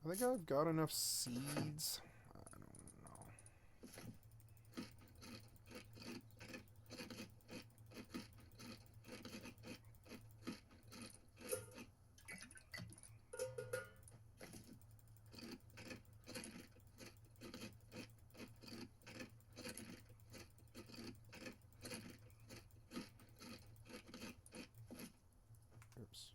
I think I've got enough seeds. I don't know. Oops.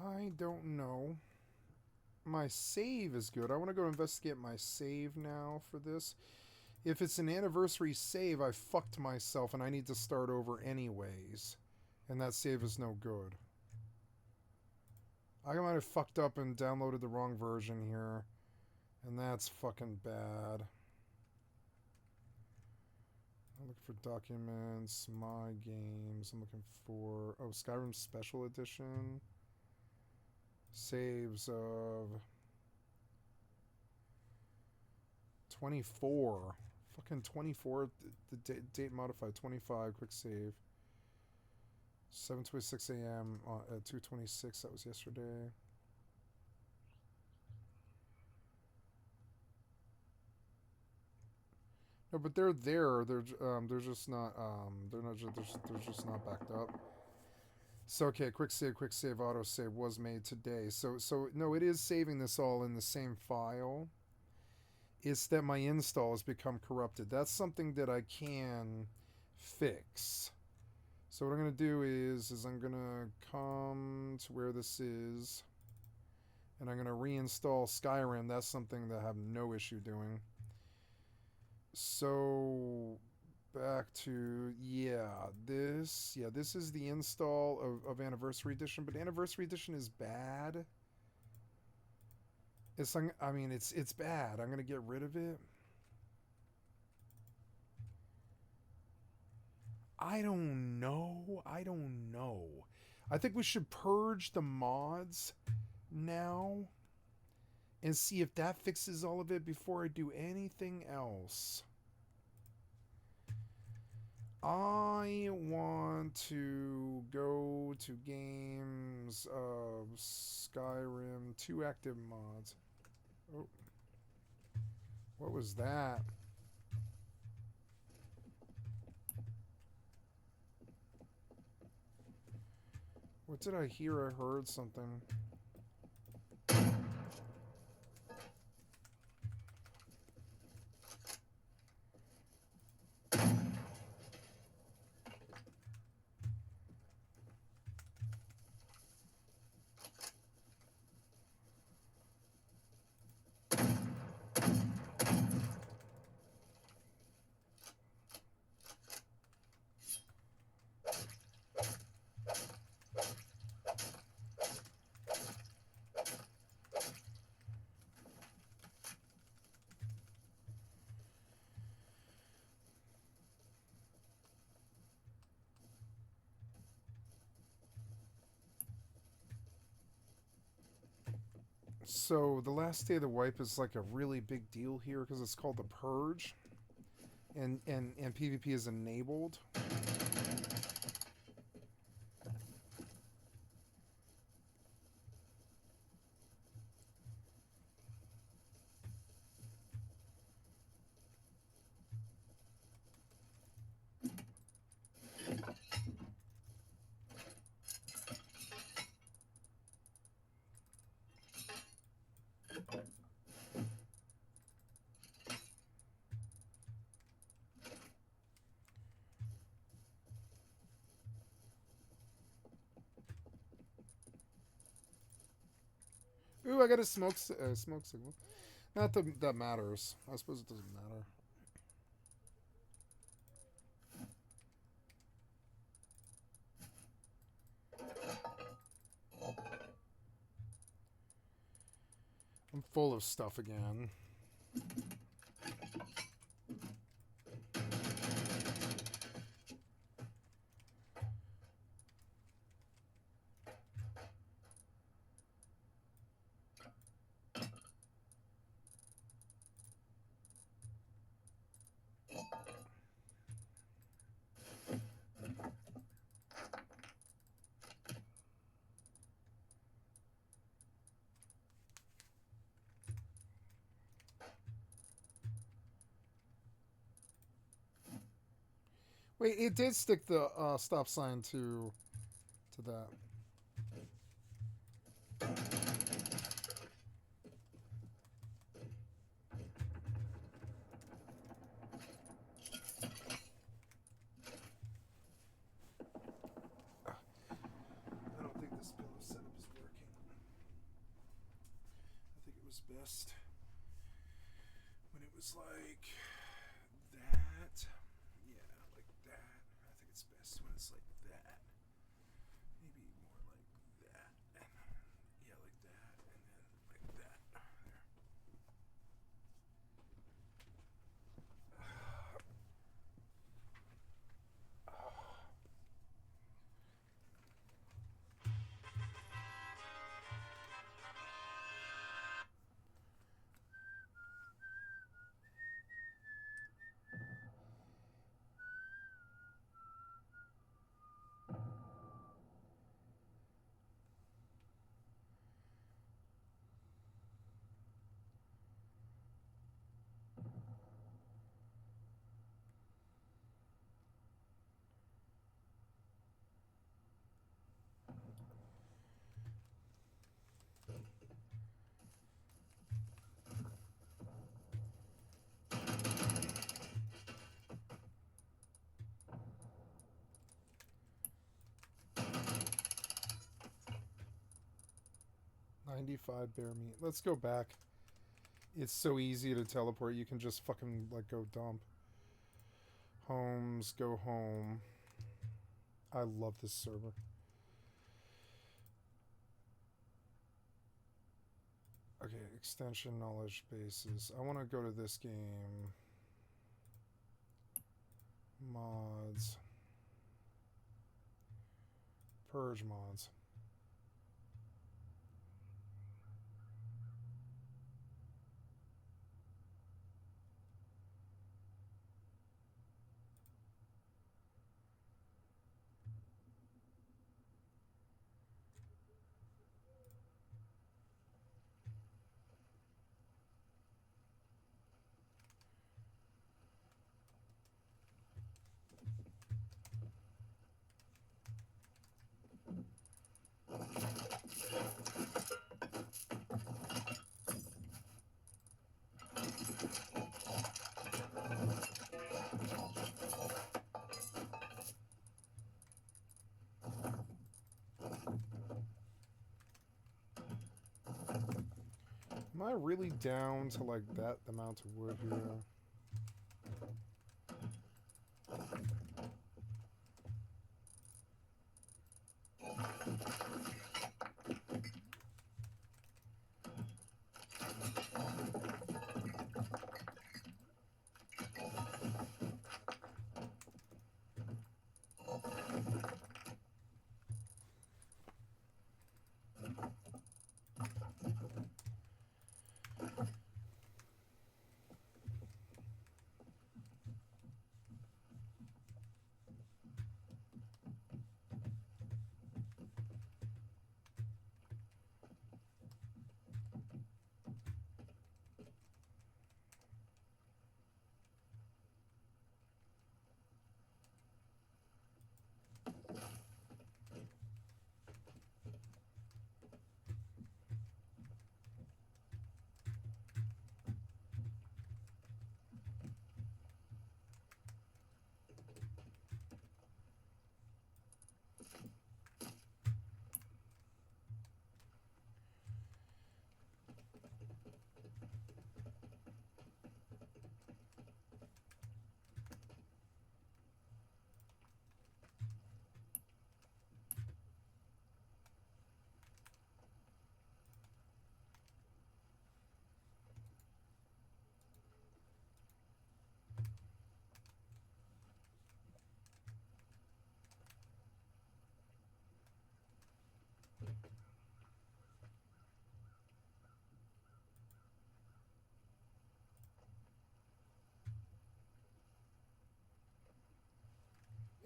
I don't know. My save is good. I want to go investigate my save now for this. If it's an anniversary save, I fucked myself and I need to start over anyways. And that save is no good. I might have fucked up and downloaded the wrong version here. And that's fucking bad. I'm looking for documents, my games. I'm looking for... Oh, Skyrim Special Edition. Saves of... 24. Fucking 24. The date modified. 25. Quick save. 7:26 a.m. At 2:26. That was yesterday. No, but they're there. They're just not they're just not backed up. So okay, quick save, auto save was made today. So no, it is saving this all in the same file. It's that my install has become corrupted. That's something that I can fix. So what I'm gonna do is I'm gonna come to where this is, and I'm gonna reinstall Skyrim. That's something that I have no issue doing. So back to this is the install of Anniversary Edition, but Anniversary Edition is bad. It's bad. I'm gonna get rid of it. I don't know. I think we should purge the mods now and see if that fixes all of it before I do anything else. I want to go to games of Skyrim, 2 active mods. Oh. What was that? What did I hear? I heard something. So the last day of the wipe is like a really big deal here because it's called the purge, and PvP is enabled. Ooh, I got a smoke signal. Not that that matters. I suppose it doesn't matter. I'm full of stuff again. Wait, it did stick the stop sign to that. I don't think this pillow setup is working. I think it was best when it was like that. Yeah, like that. I think it's best when it's like that. Maybe more like that. And yeah, like that. And then like that. There. 95 bear meat. Let's go back. It's so easy to teleport. You can just fucking like go dump. Homes, go home. I love this server. Okay, extension knowledge bases. I want to go to this game. Mods. Purge mods. Am I really down to like that amount of wood here?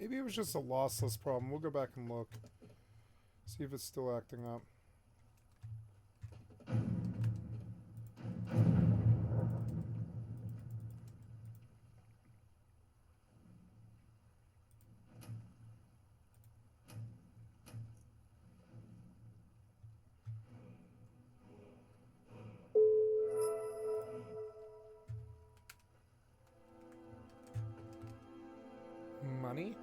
Maybe it was just a lossless problem. We'll go back and look. See if it's still acting up. Money?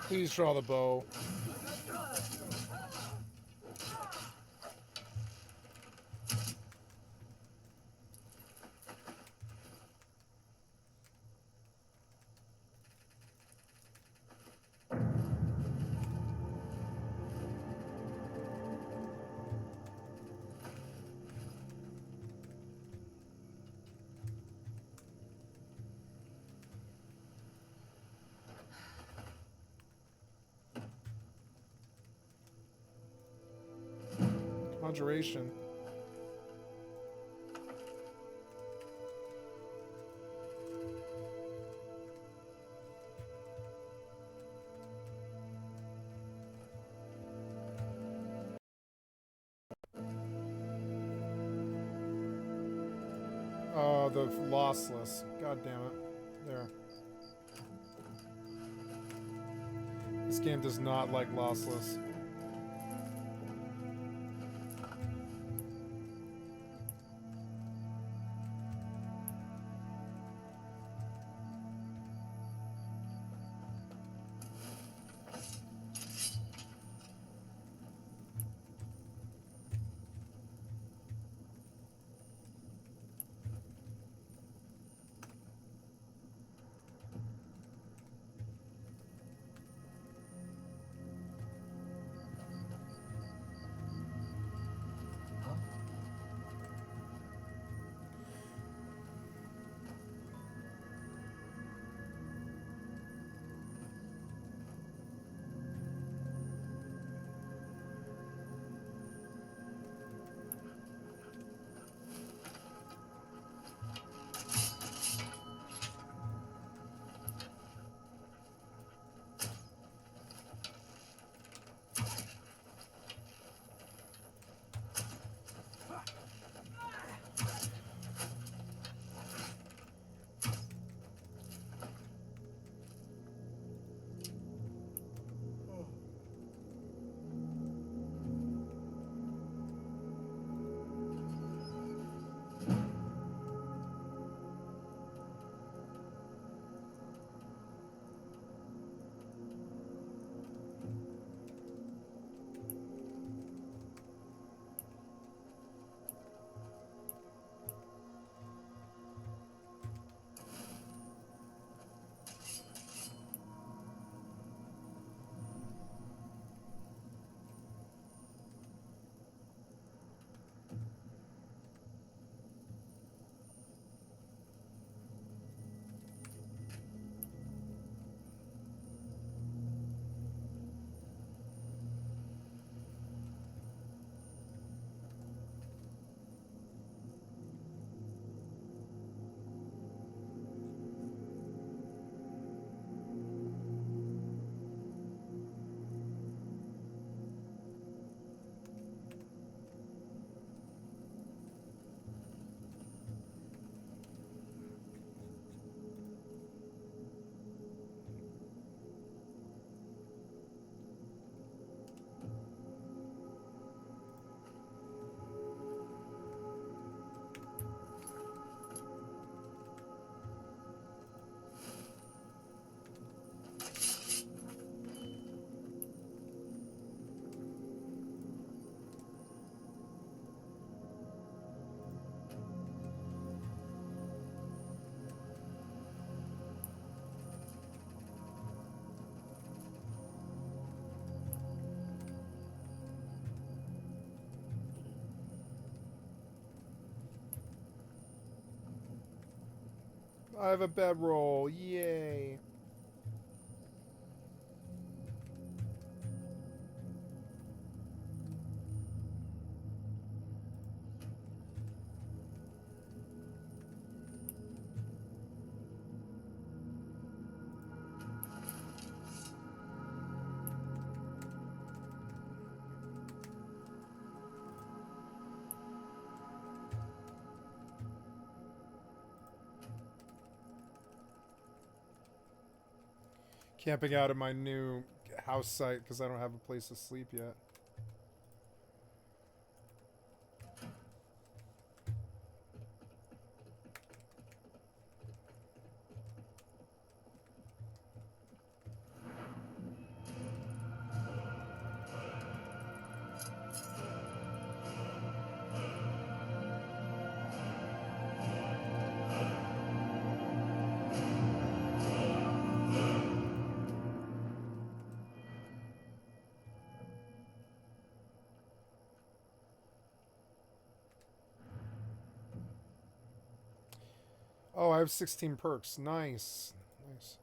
Please draw the bow. Conjuration. Oh, the lossless. God damn it. There. This game does not like lossless. I have a bedroll. Yay. Camping out at my new house site because I don't have a place to sleep yet. Oh, I have 16 perks. Nice. Nice.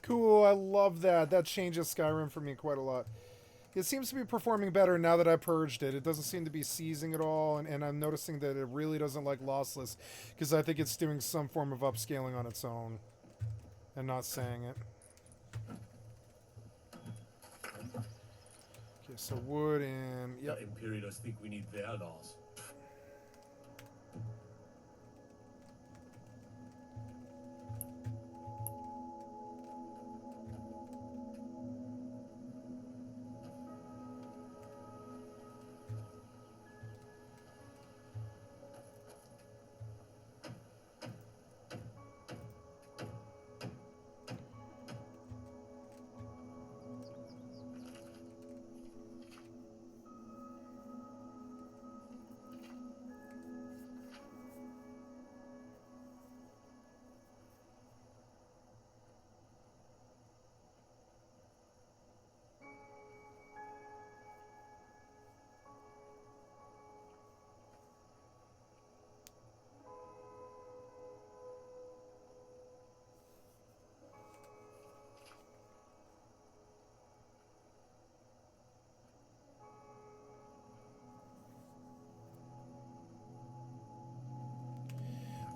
Cool, I love that. That changes Skyrim for me quite a lot. It seems to be performing better now that I purged it. It doesn't seem to be seizing at all, and I'm noticing that it really doesn't like lossless, because I think it's doing some form of upscaling on its own, and not saying it. Okay, so wood and... Yep. The Imperialists think we need their laws.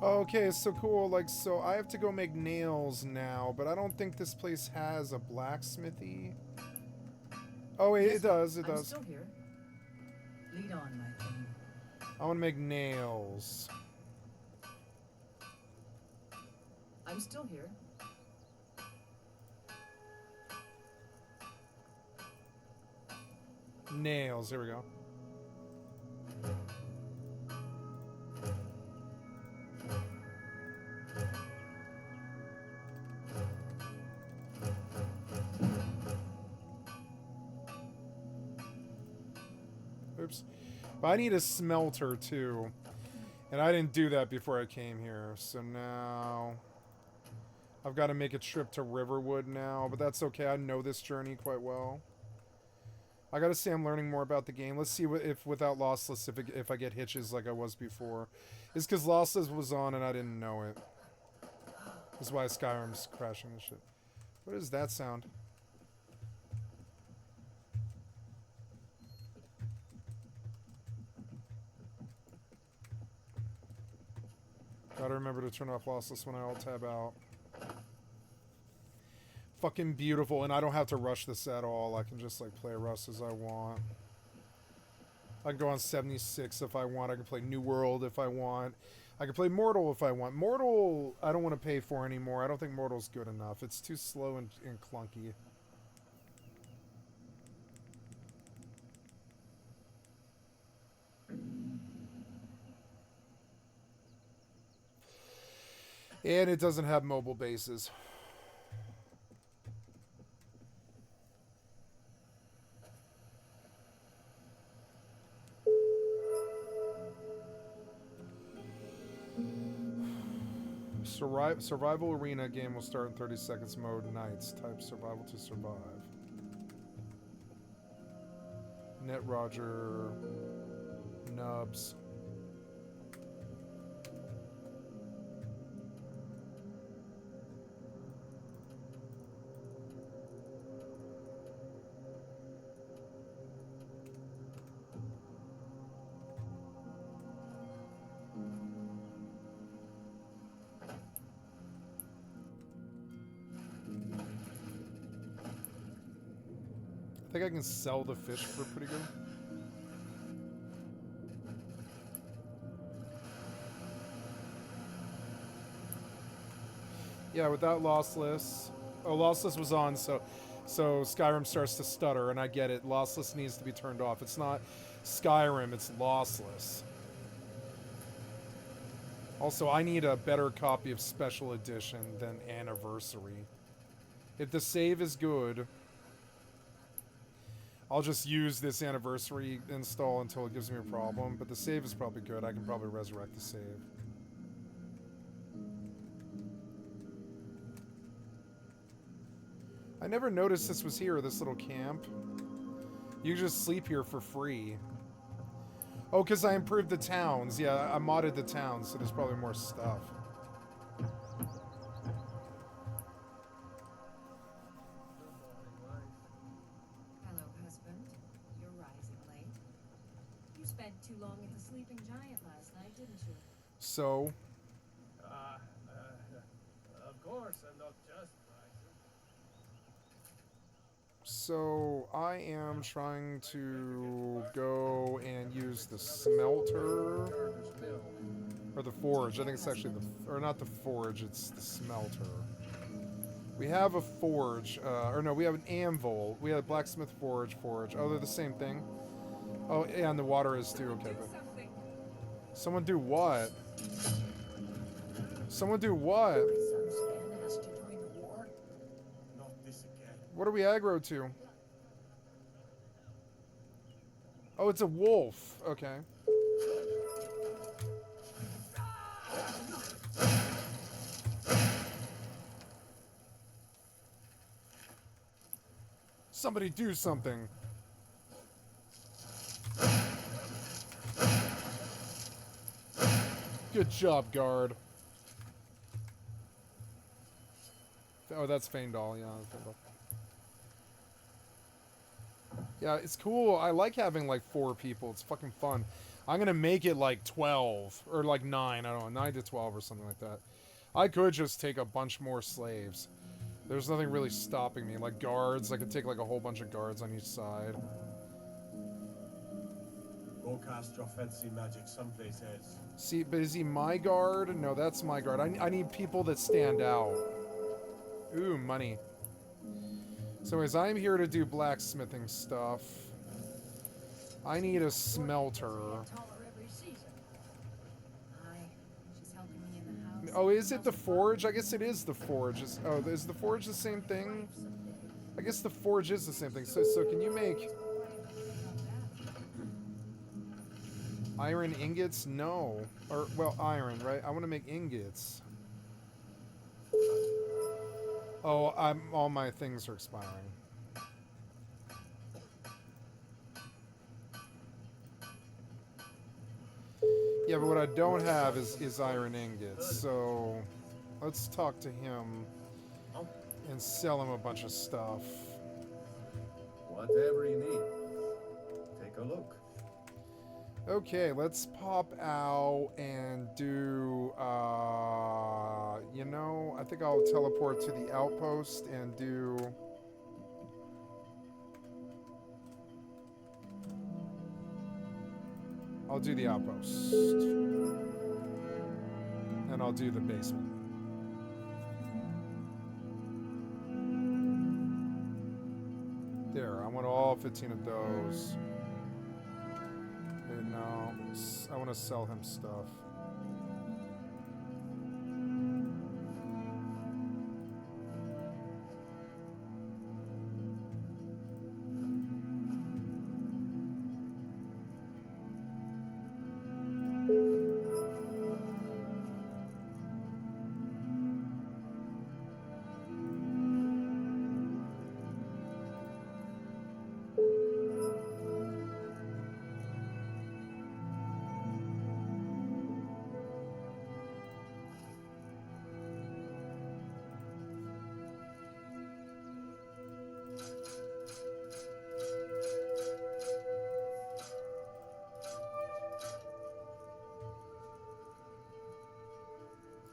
Okay, so cool. Like, so I have to go make nails now, but I don't think this place has a blacksmithy. Oh, wait, Yes, it does. It I'm does. still here. Lead on, my queen. I want to make nails. I'm still here. Nails. Here we go. Oops. But I need a smelter, too. And I didn't do that before I came here. So now... I've got to make a trip to Riverwood now. But that's okay. I know this journey quite well. I gotta say I'm learning more about the game. Let's see if without Lossless, if I get hitches like I was before. It's because Lossless was on and I didn't know it. That's why Skyrim's crashing and shit. What is that sound? Gotta remember to turn off Lossless when I alt-tab out. Fucking beautiful, and I don't have to rush this at all. I can just like play Rust as I want. I can go on 76 if I want. I can play New World if I want. I can play Mortal if I want. Mortal, I don't want to pay for anymore. I don't think Mortal's good enough. It's too slow and clunky. And it doesn't have mobile bases. Survival arena game will start in 30 seconds mode nights. Type survival to survive. Net Roger. Nubs. I think I can sell the fish for pretty good. Yeah, without Lossless. Oh, Lossless was on, so Skyrim starts to stutter, and I get it. Lossless needs to be turned off. It's not Skyrim, it's Lossless. Also, I need a better copy of Special Edition than Anniversary. If the save is good, I'll just use this Anniversary install until it gives me a problem, but the save is probably good. I can probably resurrect the save. I never noticed this was here, this little camp. You can just sleep here for free. Oh, because I improved the towns. Yeah, I modded the towns, so there's probably more stuff. So, Of course, and not just prices. so I am trying to go and use the smelter or the forge. I think it's actually or not the forge. It's the smelter. We have a forge, or no, we have an anvil. We have a blacksmith forge. Oh, they're the same thing. Oh, yeah, and the water is too. Okay, but someone do what? Someone do what? My son's been asked to join the war. Not this again. What are we aggro to? Oh, it's a wolf. Okay. Somebody do something. Good job, guard. Oh, that's Feindal. Yeah, that's Feindal. Yeah, it's cool. I like having like 4 people. It's fucking fun. I'm gonna make it like 12 or like 9. I don't know, 9 to 12 or something like that. I could just take a bunch more slaves. There's nothing really stopping me. Like guards, I could take like a whole bunch of guards on each side. Go cast your fancy magic someplace else. See, but is he my guard? No, that's my guard. I need people that stand out. Ooh, money. So anyways, I'm here to do blacksmithing stuff. I need a smelter. Taller every season. Hi, she's helping me in the house. Oh, is it the forge? I guess it is the forge. Oh, is the forge the same thing? I guess the forge is the same thing. So can you make iron ingots? No. Or, well, iron, right? I want to make ingots. Oh, all my things are expiring. Yeah, but what I don't have is iron ingots. So let's talk to him and sell him a bunch of stuff. Whatever you need. Take a look. Okay, let's pop out and do, you know, I think I'll teleport to the outpost and do... I'll do the outpost. And I'll do the basement. There, I want all 15 of those. Okay, now, I want to sell him stuff.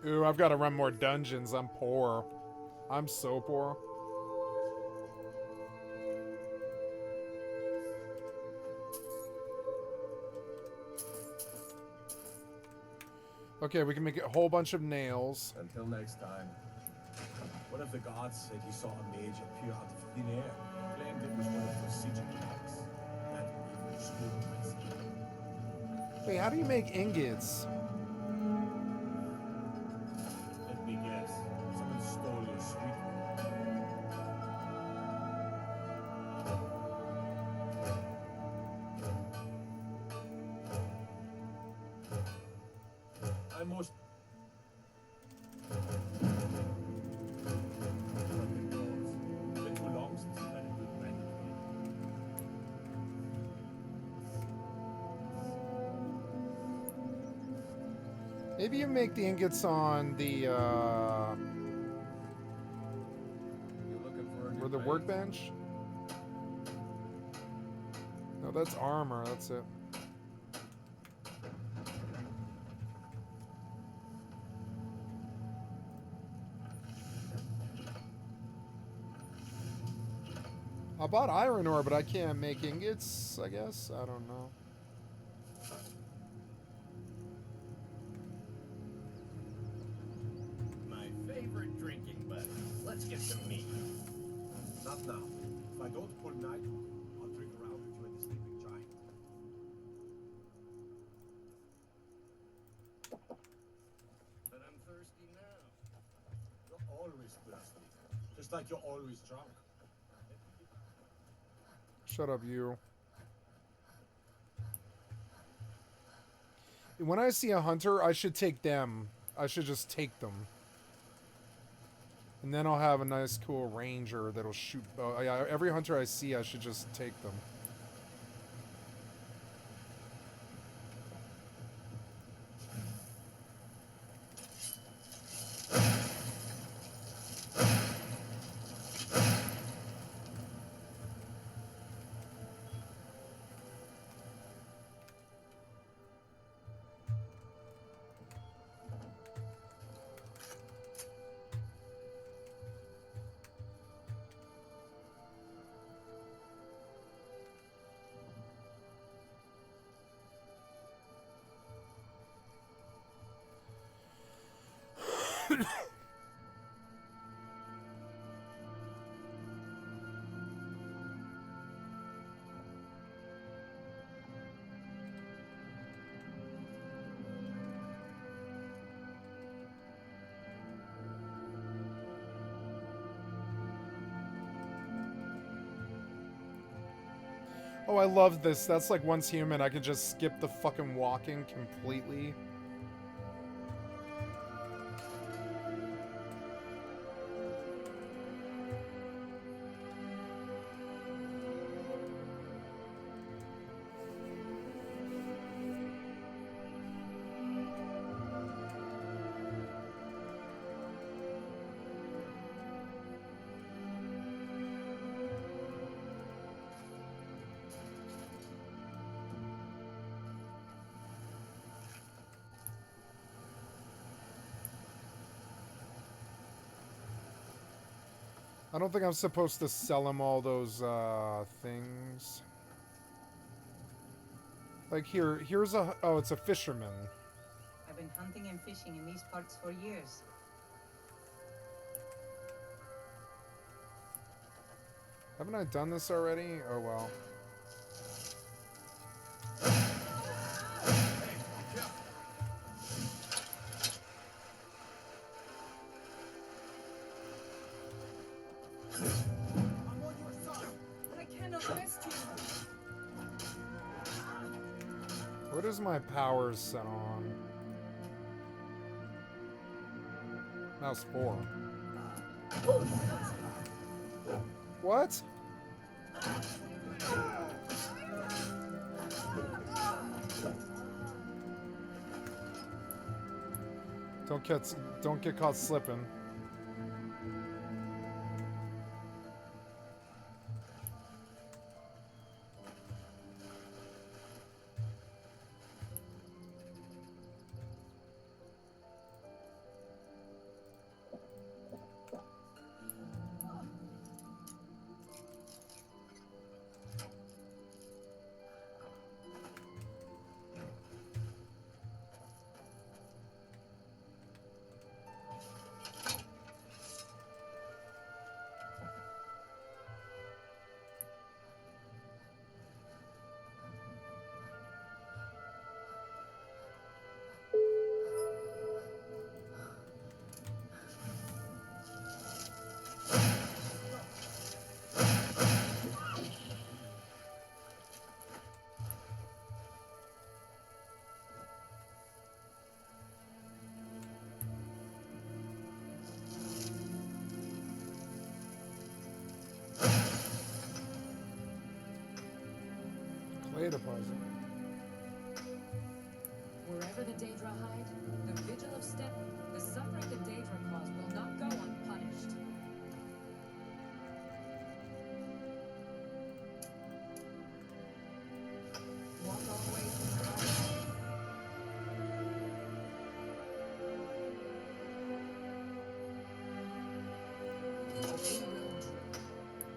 Ooh, I've got to run more dungeons. I'm poor. I'm so poor. Okay, we can make a whole bunch of nails. Until next time. One of the gods said he saw a mage appear out of thin air. Claimed it was one of the sigil attacks. That made me screw. Wait, how do you make ingots? Let me guess. Someone stole your sweet. I most. Been too long since I've had a good friend. Maybe you make the ingots on the, You looking for a new or the place? workbench? No, that's armor. That's it. I bought iron ore, but I can't make ingots, I guess. I don't know. My favorite drinking buddy. Let's get some meat. Not now. If I don't pull night, I'll drink around with you and the sleeping giant. But I'm thirsty now. You're always thirsty. Just like you're always drunk. Shut up, you. When I see a hunter, I should take them. I should just take them. And then I'll have a nice, cool ranger that'll shoot. Yeah, every hunter I see, I should just take them. Oh, I love this. That's like once human, I can just skip the fucking walking completely. I don't think I'm supposed to sell him all those things. Like here's a, oh, it's a fisherman. I've been hunting and fishing in these parts for years. Haven't I done this already? Oh well. What is my powers set on? Mouse 4. What? Don't get caught slipping. Clay deposit. Wherever the Daedra hide, the vigil of step, the suffering the Daedra cause will not go unpunished. Walk all the way from the heart. We will drink.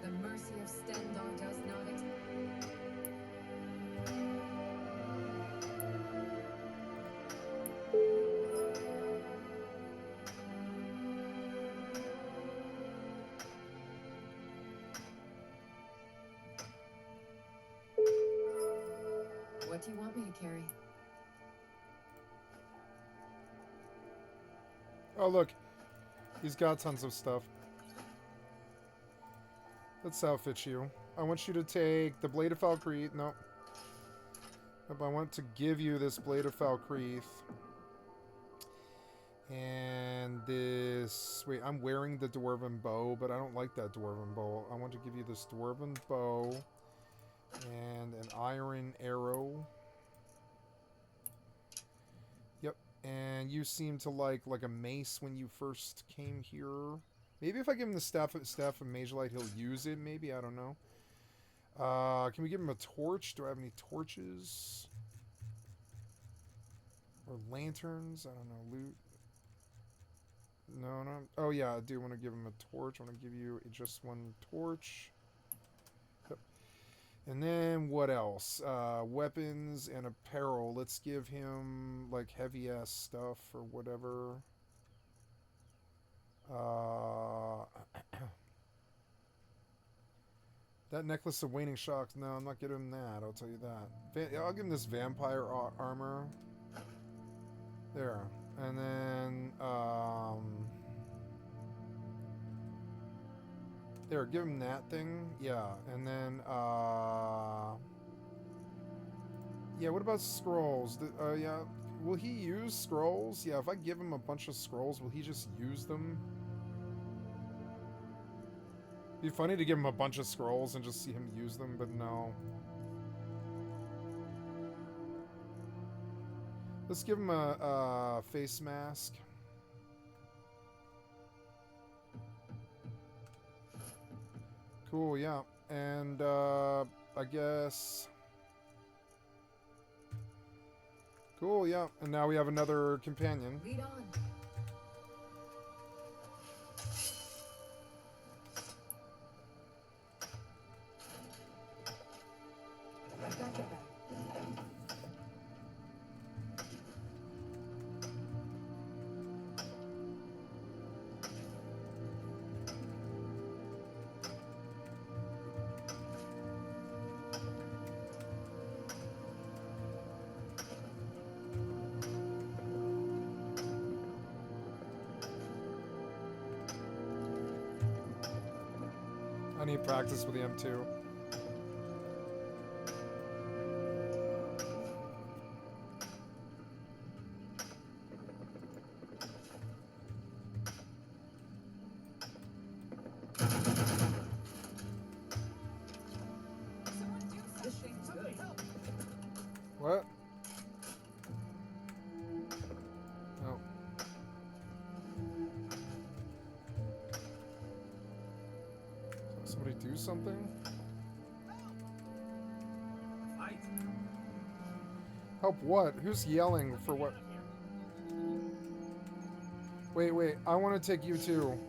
The mercy of Stendar What do you want me to carry? Oh, look. He's got tons of stuff. Let's outfit you. I want you to take the Blade of Falkreath. No. Nope, I want to give you this Blade of Falkreath. And this... Wait, I'm wearing the Dwarven Bow, but I don't like that Dwarven Bow. I want to give you this Dwarven Bow. And an Iron Arrow. Yep. And you seem to like a mace when you first came here. Maybe if I give him the Staff of Mage Light, he'll use it. Maybe, I don't know. Can we give him a torch? Do I have any torches? Or lanterns? I don't know. Loot? No, no. Oh, yeah, I do want to give him a torch. I want to give you just one torch. Yep. And then what else? Weapons and apparel. Let's give him, like, heavy-ass stuff or whatever. That necklace of waning shocks. No, I'm not giving him that. I'll tell you that. I'll give him this vampire armor. There. And then, there, give him that thing. Yeah. And then, yeah, what about scrolls? Yeah. Will he use scrolls? Yeah, if I give him a bunch of scrolls, will he just use them? It'd be funny to give him a bunch of scrolls and just see him use them, but no. Let's give him a face mask. Cool, yeah. And, I guess... Cool, yeah. And now we have another companion. Lead on. I got your back. I need practice with the M2. What? Oh. Somebody do something? Fight. Help what? Who's yelling for what? Wait, I want to take you too.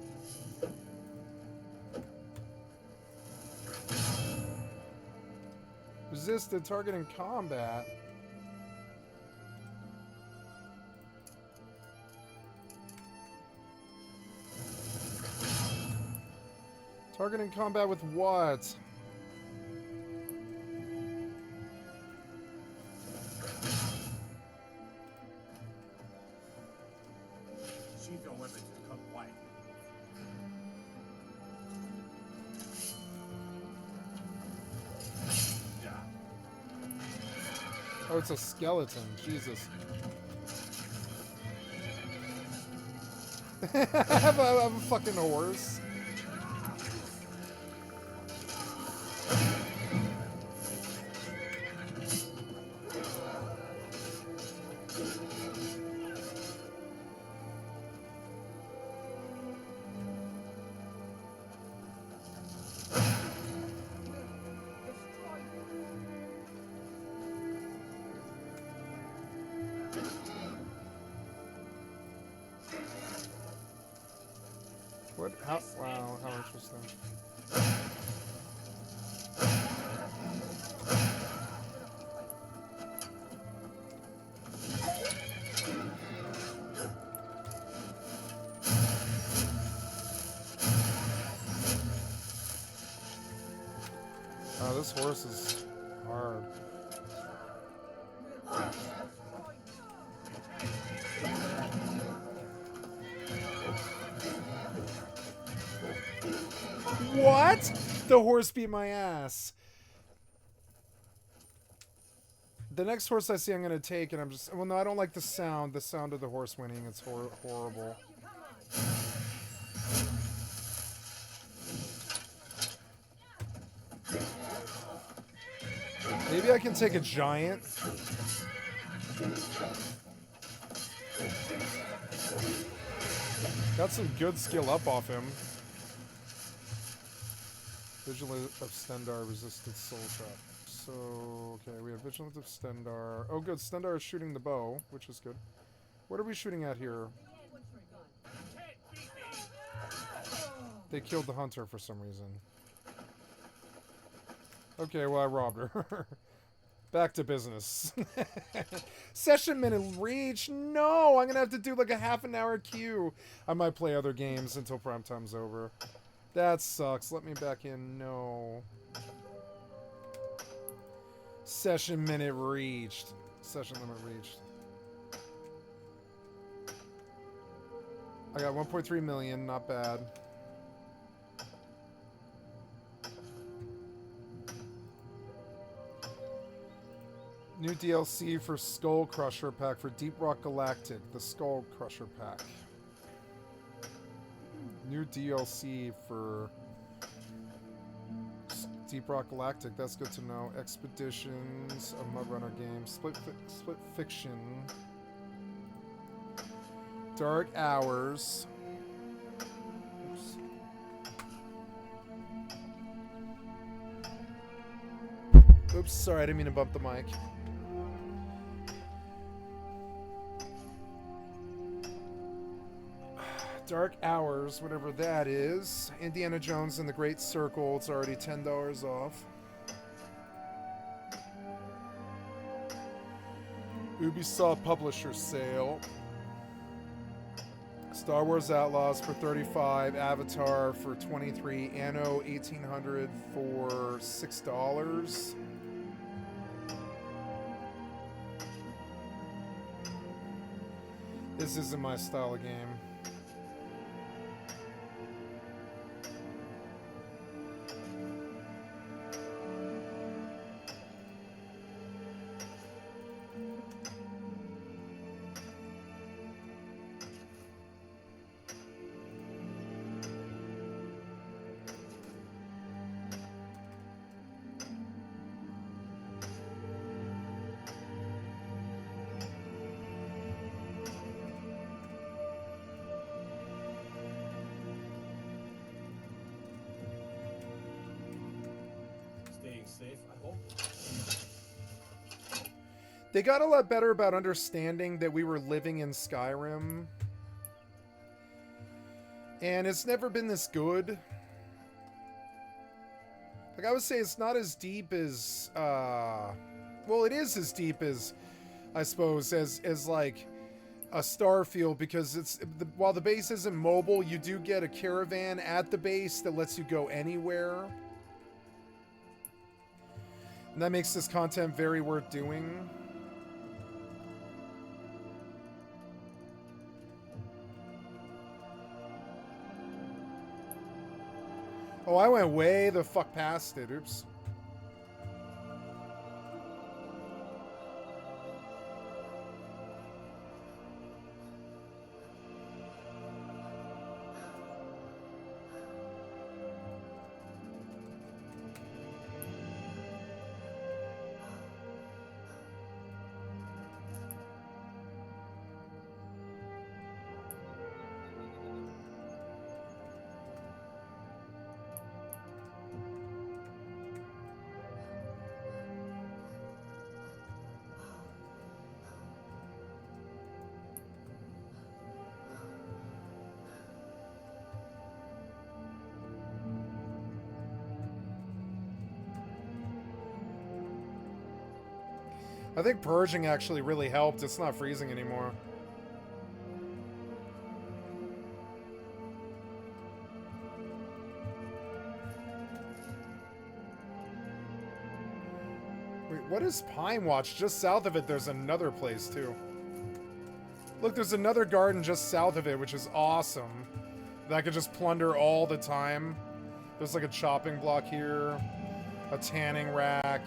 Resist the target in combat. Target in combat with what? Sheath your weapons and come quiet. Yeah. Oh, it's a skeleton. Jesus. I have a fucking horse. What? How? Wow, how interesting. This horse is hard. What? The horse beat my ass. The next horse I see I'm going to take, and I'm just... Well, no, I don't like the sound. The sound of the horse winning. It's horrible. Maybe I can take a giant. Got some good skill up off him. Vigilant of Stendar, resisted soul trap. So, okay, we have Vigilant of Stendar. Oh, good. Stendar is shooting the bow, which is good. What are we shooting at here? They killed the hunter for some reason. Okay, well, I robbed her. Back to business. Session minute reach. No, I'm going to have to do like a half an hour queue. I might play other games until prime time's over. That sucks. Let me back in. No. Session minute reached. Session limit reached. I got 1.3 million. Not bad. New DLC for Skull Crusher pack for Deep Rock Galactic. The Skull Crusher pack. New DLC for Deep Rock Galactic. That's good to know. Expeditions, a Mud Runner game. Split Fiction. Dark Hours. Oops. Oops, sorry, I didn't mean to bump the mic. Dark Hours, whatever that is. Indiana Jones and the Great Circle. It's already $10 off. Ubisoft Publisher Sale. Star Wars Outlaws for $35. Avatar for $23. Anno 1800 for $6. This isn't my style of game. Safe, I hope. They got a lot better about understanding that we were living in Skyrim. And it's never been this good. Like, I would say it's not as deep as, well, it is as deep as, I suppose, as like a Starfield, because it's, while the base isn't mobile, you do get a caravan at the base that lets you go anywhere. And that makes this content very worth doing. Oh, I went way the fuck past it. Oops. I think purging actually really helped. It's not freezing anymore. Wait, what is Pine Watch? Just south of it, there's another place, too. Look, there's another garden just south of it, which is awesome. That I could just plunder all the time. There's like a chopping block here, a tanning rack.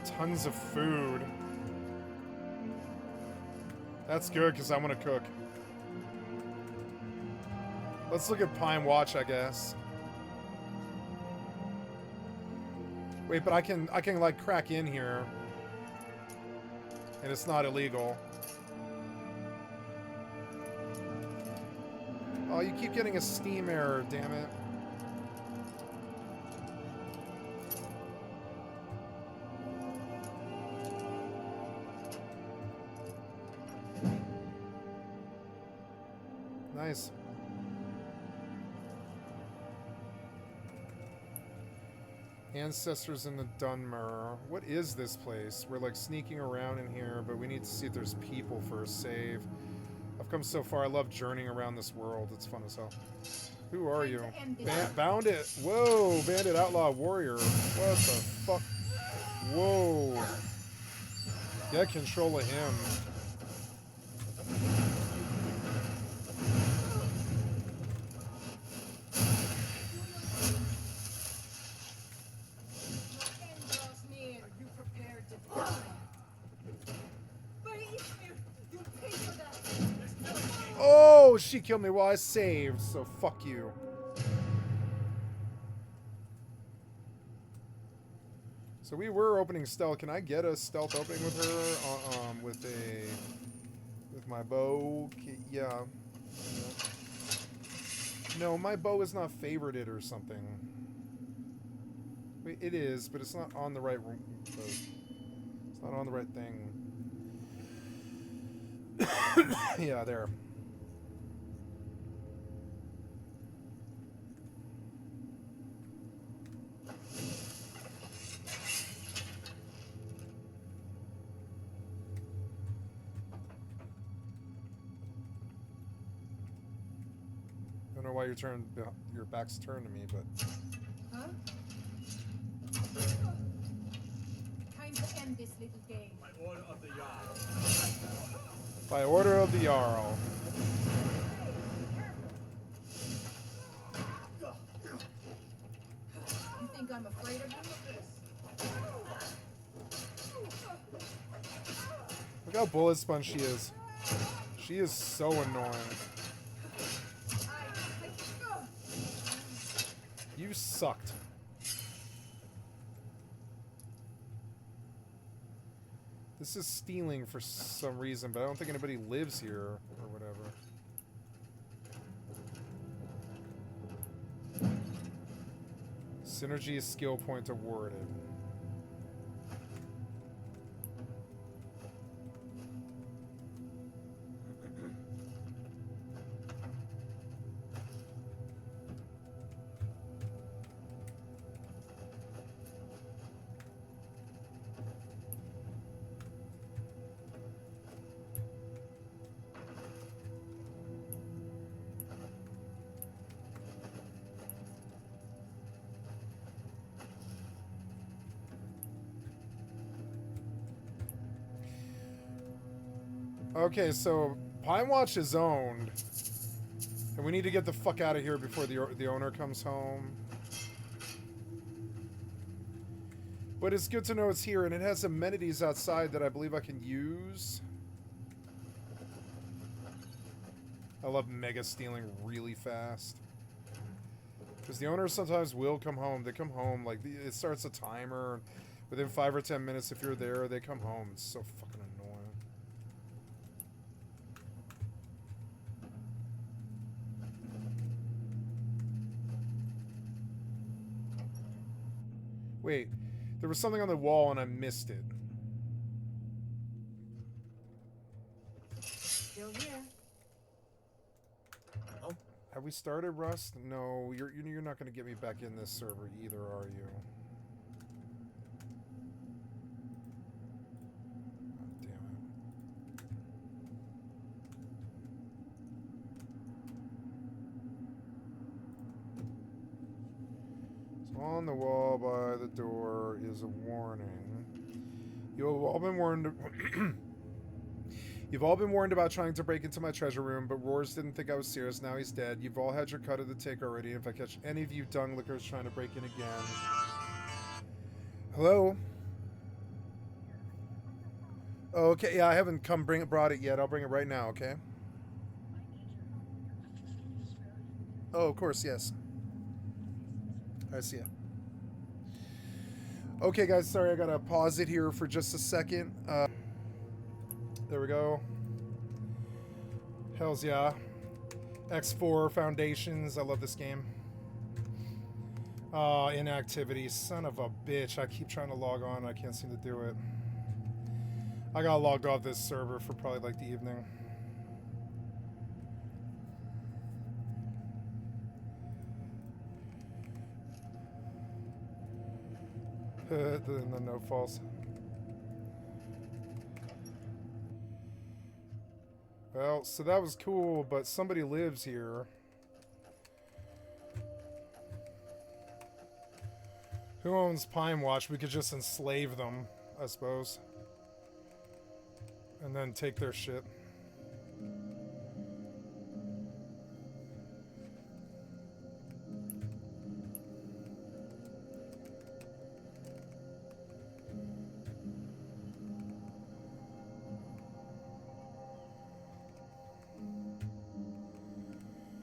Tons of food. That's good because I want to cook. Let's look at Pine Watch, I guess. Wait, but I can like crack in here. And it's not illegal. Oh, you keep getting a Steam error, damn it. Nice. Ancestors in the Dunmer. What is this place? We're like sneaking around in here, but we need to see if there's people for a save. I've come so far. I love journeying around this world. It's fun as hell. Who are you? Bandit. Whoa, Bandit Outlaw Warrior. What the fuck? Whoa. Get control of him. Oh, she killed me while I saved, so fuck you. So we were opening stealth. Can I get a stealth opening with her? With my bow? Yeah. No, my bow is not favorited or something. Wait, it is, but it's not on the right room. It's not on the right thing. Yeah, there. I don't know why your back's turned to me, but... Huh? Time to end this little game. By order of the Jarl. By order of the Jarl. You think I'm afraid of you? Look how bullet sponge she is. She is so annoying. You sucked. This is stealing for some reason, but I don't think anybody lives here or whatever. Synergy skill point awarded. Okay, so Pine Watch is owned, and we need to get the fuck out of here before the owner comes home. But it's good to know it's here, and it has amenities outside that I believe I can use. I love mega stealing really fast. Because the owners sometimes will come home. They come home, like, it starts a timer. Within 5 or 10 minutes, if you're there, they come home. It's so fucking annoying. Wait, there was something on the wall and I missed it. Still here. Oh. Have we started, Rust? No, you're not going to get me back in this server either, are you? Oh, damn it. So on the wall by the door is a warning. You have all been warned. You've all been warned about trying to break into my treasure room, but Roars didn't think I was serious. Now he's dead. You've all had your cut of the take already. If I catch any of you dung lickers trying to break in again... Hello? Okay, yeah, I haven't brought it yet. I'll bring it right now, okay? Oh, of course, yes. I see it. Okay, guys, sorry, I gotta pause it here for just a second. There we go. Hells yeah. X4 Foundations. I love this game. Inactivity. Son of a bitch. I keep trying to log on. I can't seem to do it. I got logged off this server for probably like the evening. the no false. Well, so that was cool, but somebody lives here. Who owns Pine Watch? We could just enslave them, I suppose. And then take their shit.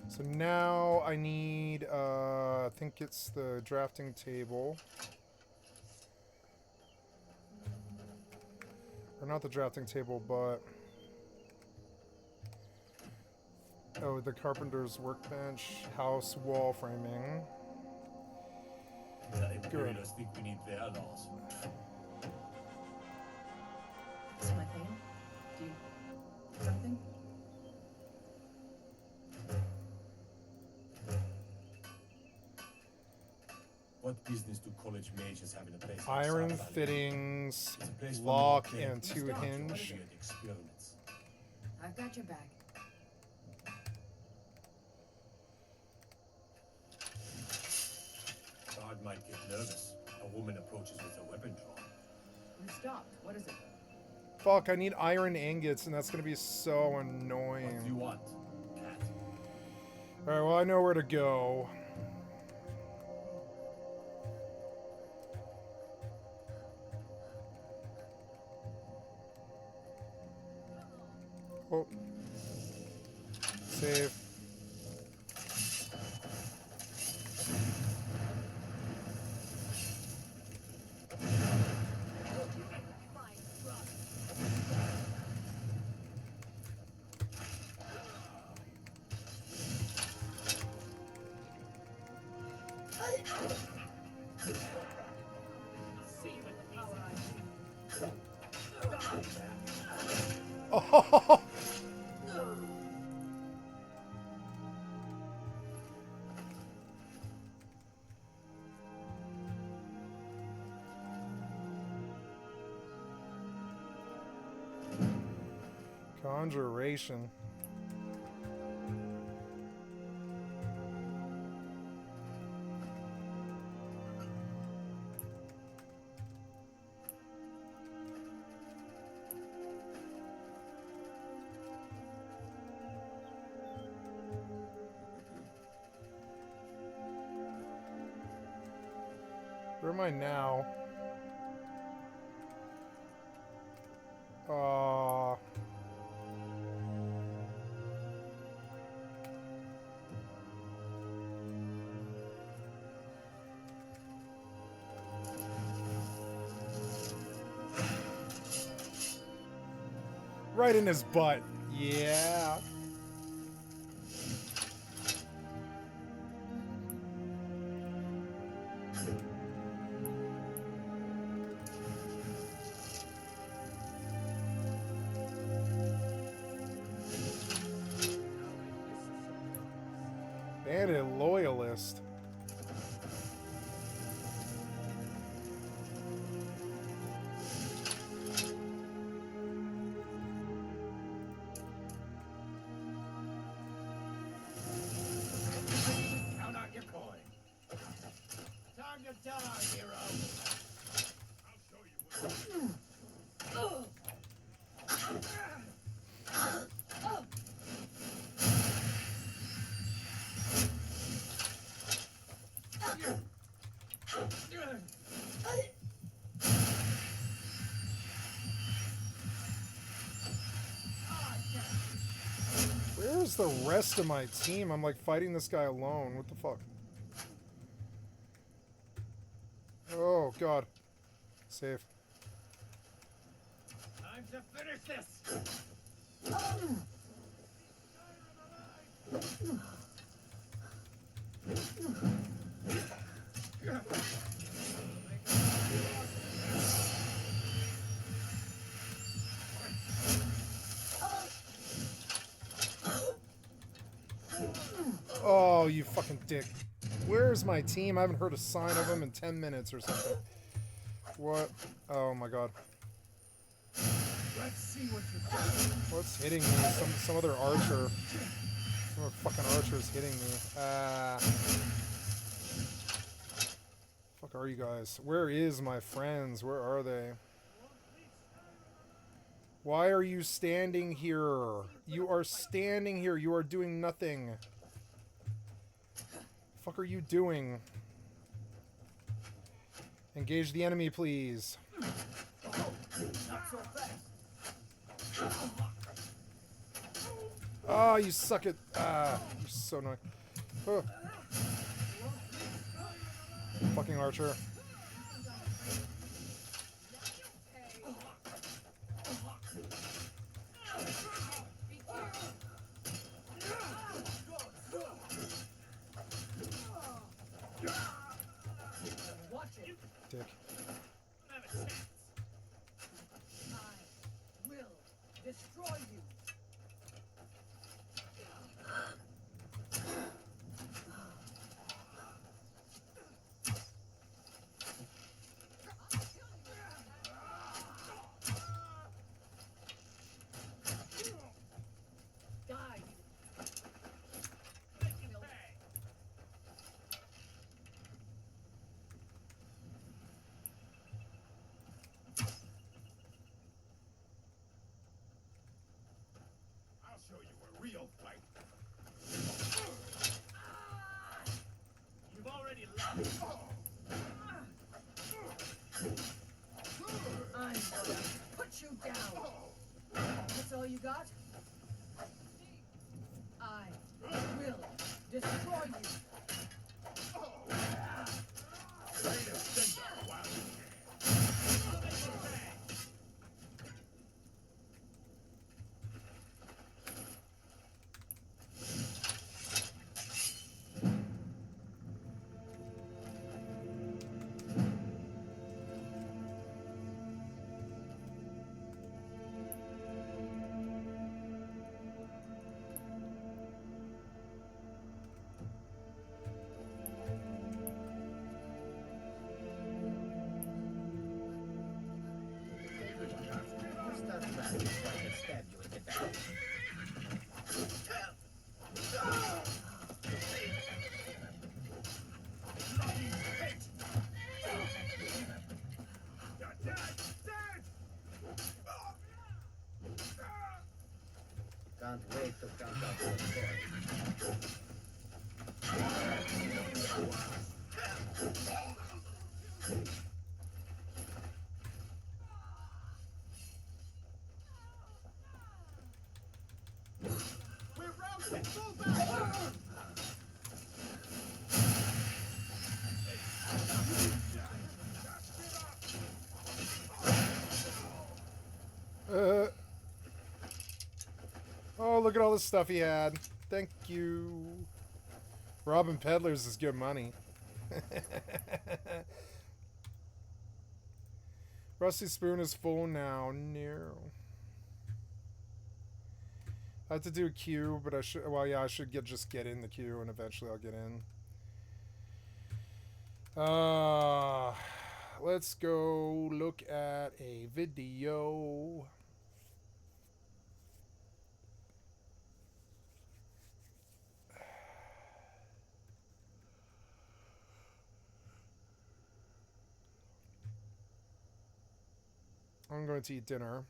So now I need, I think it's the drafting table. Or not the drafting table, but... Oh, the carpenter's workbench, house, wall framing. The Imperials think we need their laws. It's my thing. Do you... something? What business do college mages have in a place like Iron South Valley? fittings, It's a place for lock, little and kids. 2 Start hinge. weird experiments. I've got your back. Guard might get nervous. A woman approaches with a weapon drawn. We stopped. What is it? Fuck, I need iron ingots, and that's gonna be so What do you annoying. want, cat? Alright, well, I know where to go. Oh. Save. Oh! Conjuration. Where am I now? Right in his butt. Yeah. And a loyalist. Count out your coin. Time to die, hero. I'll show you what. Where's the rest of my team? I'm like fighting this guy alone. What the fuck? Oh god. Save. Time to finish this. Oh, you fucking dick. Where's my team? I haven't heard a sign of them in 10 minutes or something. What? Oh my god. Let's see what you got. What's hitting me? Some other archer. Some other fucking archer's hitting me. Fuck are you guys? Where is my friends? Where are they? Why are you standing here? You are standing here. You are doing nothing. Fuck are you doing? Engage the enemy, please. Not so fast. Oh, you suck at... Ah, you're so annoying. Oh. Fucking archer. Watch it. Dick. I will destroy you. Die. I'll show you a real fight. You've already lost. I'm gonna put you down. That's all you got? I will destroy you. Can't wait to count up the coins. We're routed. Move back. Oh, look at all the stuff he had. Thank you. Robbing peddlers is good money. Rusty Spoon is full now. No. I have to do a queue, but I should... Well, yeah, I should just get in the queue, and eventually I'll get in. Let's go look at a video. I'm going to eat dinner.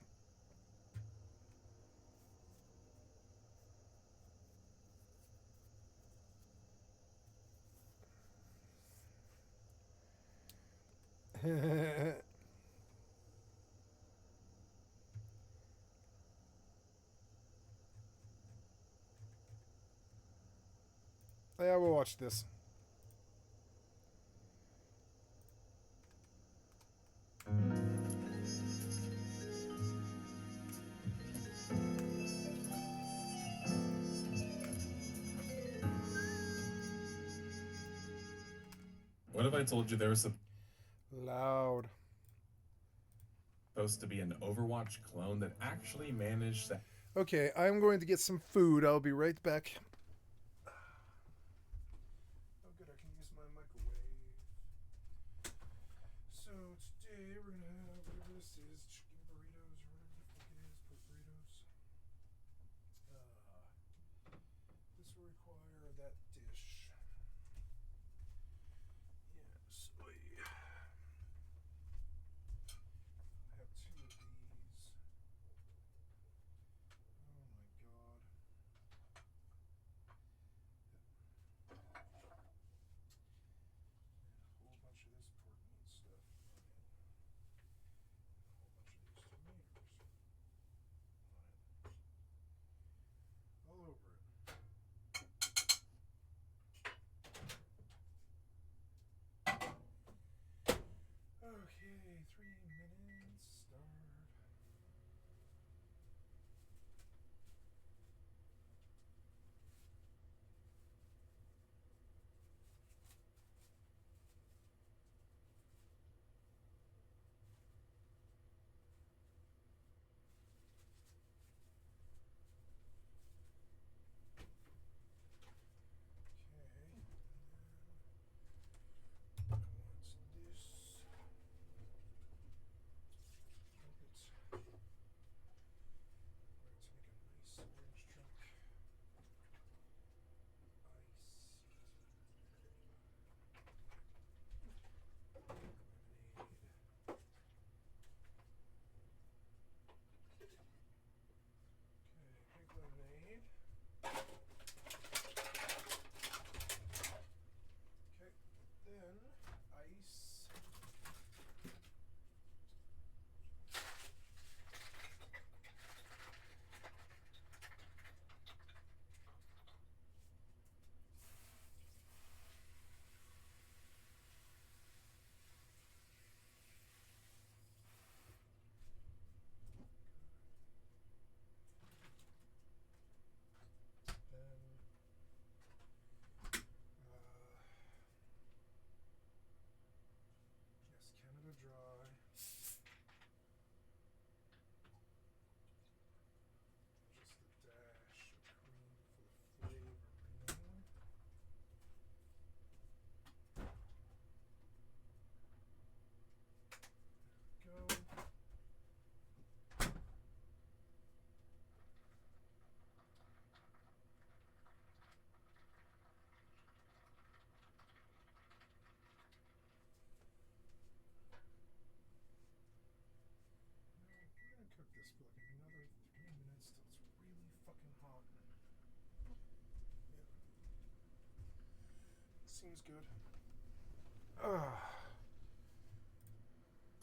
Yeah, we'll watch this. What if I told you there was Loud. supposed to be an Overwatch clone that actually managed to... Okay, I'm going to get some food. I'll be right back. Oh, good. I can use my microwave. So today we're gonna have whatever this is, chicken burritos or whatever the fuck it is, pork burritos. This will require that dish. Yes, I have two of these. Oh my god. And a whole bunch of this pork meat stuff on it. And a whole bunch of these tomatoes on it. All over it. Okay, 3 minutes, start. Okay, and then what's this? Trumpet. We're to make a nice orange chunk. Ice. Lemonade. Okay, pink lemonade. Okay, then ice. Then yes, Canada Dry. Just a dash of cream for the flavor, you know? There we go. We're gonna cook this for like another 3 minutes till it's really fucking hot. Yeah. Seems good.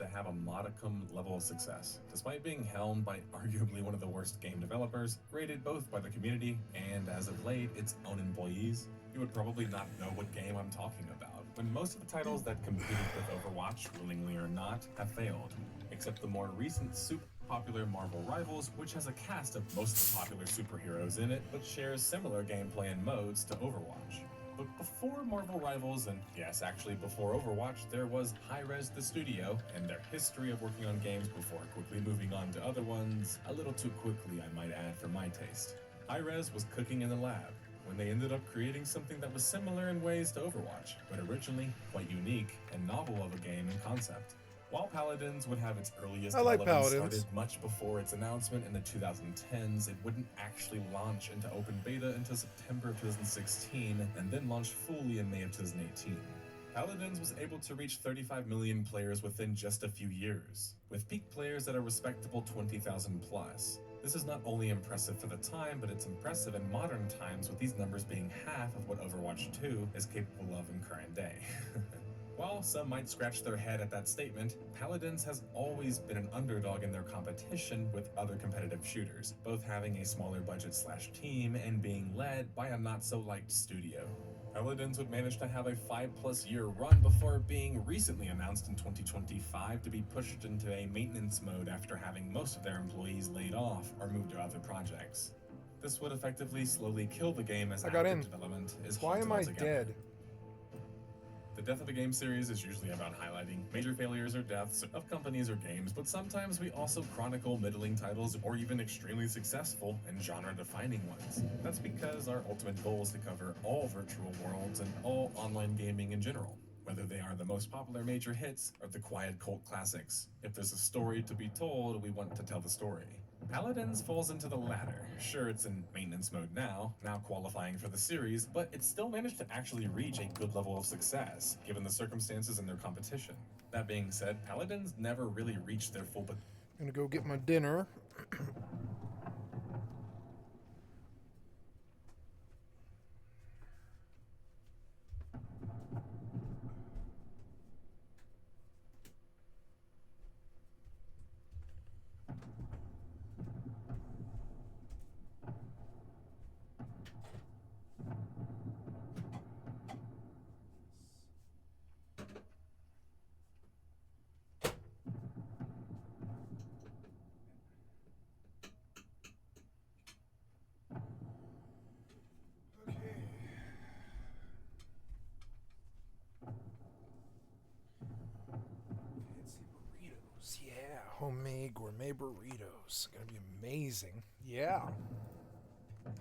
to have a modicum level of success, despite being helmed by arguably one of the worst game developers, rated both by the community and, as of late, its own employees. You would probably not know what game I'm talking about, when most of the titles that competed with Overwatch, willingly or not, have failed, except the more recent super popular Marvel Rivals, which has a cast of most of the popular superheroes in it, but shares similar gameplay and modes to Overwatch. But before Marvel Rivals, and yes, actually before Overwatch, there was Hi-Rez the studio, and their history of working on games before quickly moving on to other ones, a little too quickly I might add for my taste. Hi-Rez was cooking in the lab, when they ended up creating something that was similar in ways to Overwatch, but originally quite unique and novel of a game in concept. While Paladins would have its earliest I like development Paladins. started much before its announcement in the 2010s, it wouldn't actually launch into open beta until September of 2016, and then launched fully in May of 2018. Paladins was able to reach 35 million players within just a few years, with peak players at a respectable 20,000 plus. This is not only impressive for the time, but it's impressive in modern times, with these numbers being half of what Overwatch 2 is capable of in current day. While some might scratch their head at that statement, Paladins has always been an underdog in their competition with other competitive shooters, both having a smaller budget/team and being led by a not-so-liked studio. Paladins would manage to have a 5+ year run before being recently announced in 2025 to be pushed into a maintenance mode after having most of their employees laid off or moved to other projects. This would effectively slowly kill the game as I got active in. development is Why halted am I altogether. dead? The death of a game series is usually about highlighting major failures or deaths of companies or games, but sometimes we also chronicle middling titles or even extremely successful and genre-defining ones. That's because our ultimate goal is to cover all virtual worlds and all online gaming in general, whether they are the most popular major hits or the quiet cult classics. If there's a story to be told, we want to tell the story. Paladins falls into the latter. Sure, it's in maintenance mode now qualifying for the series, but it still managed to actually reach a good level of success, given the circumstances and their competition. That being said, Paladins never really reached their full potential. I'm gonna go get my dinner. Yeah, homemade gourmet burritos. Gonna be amazing. Yeah.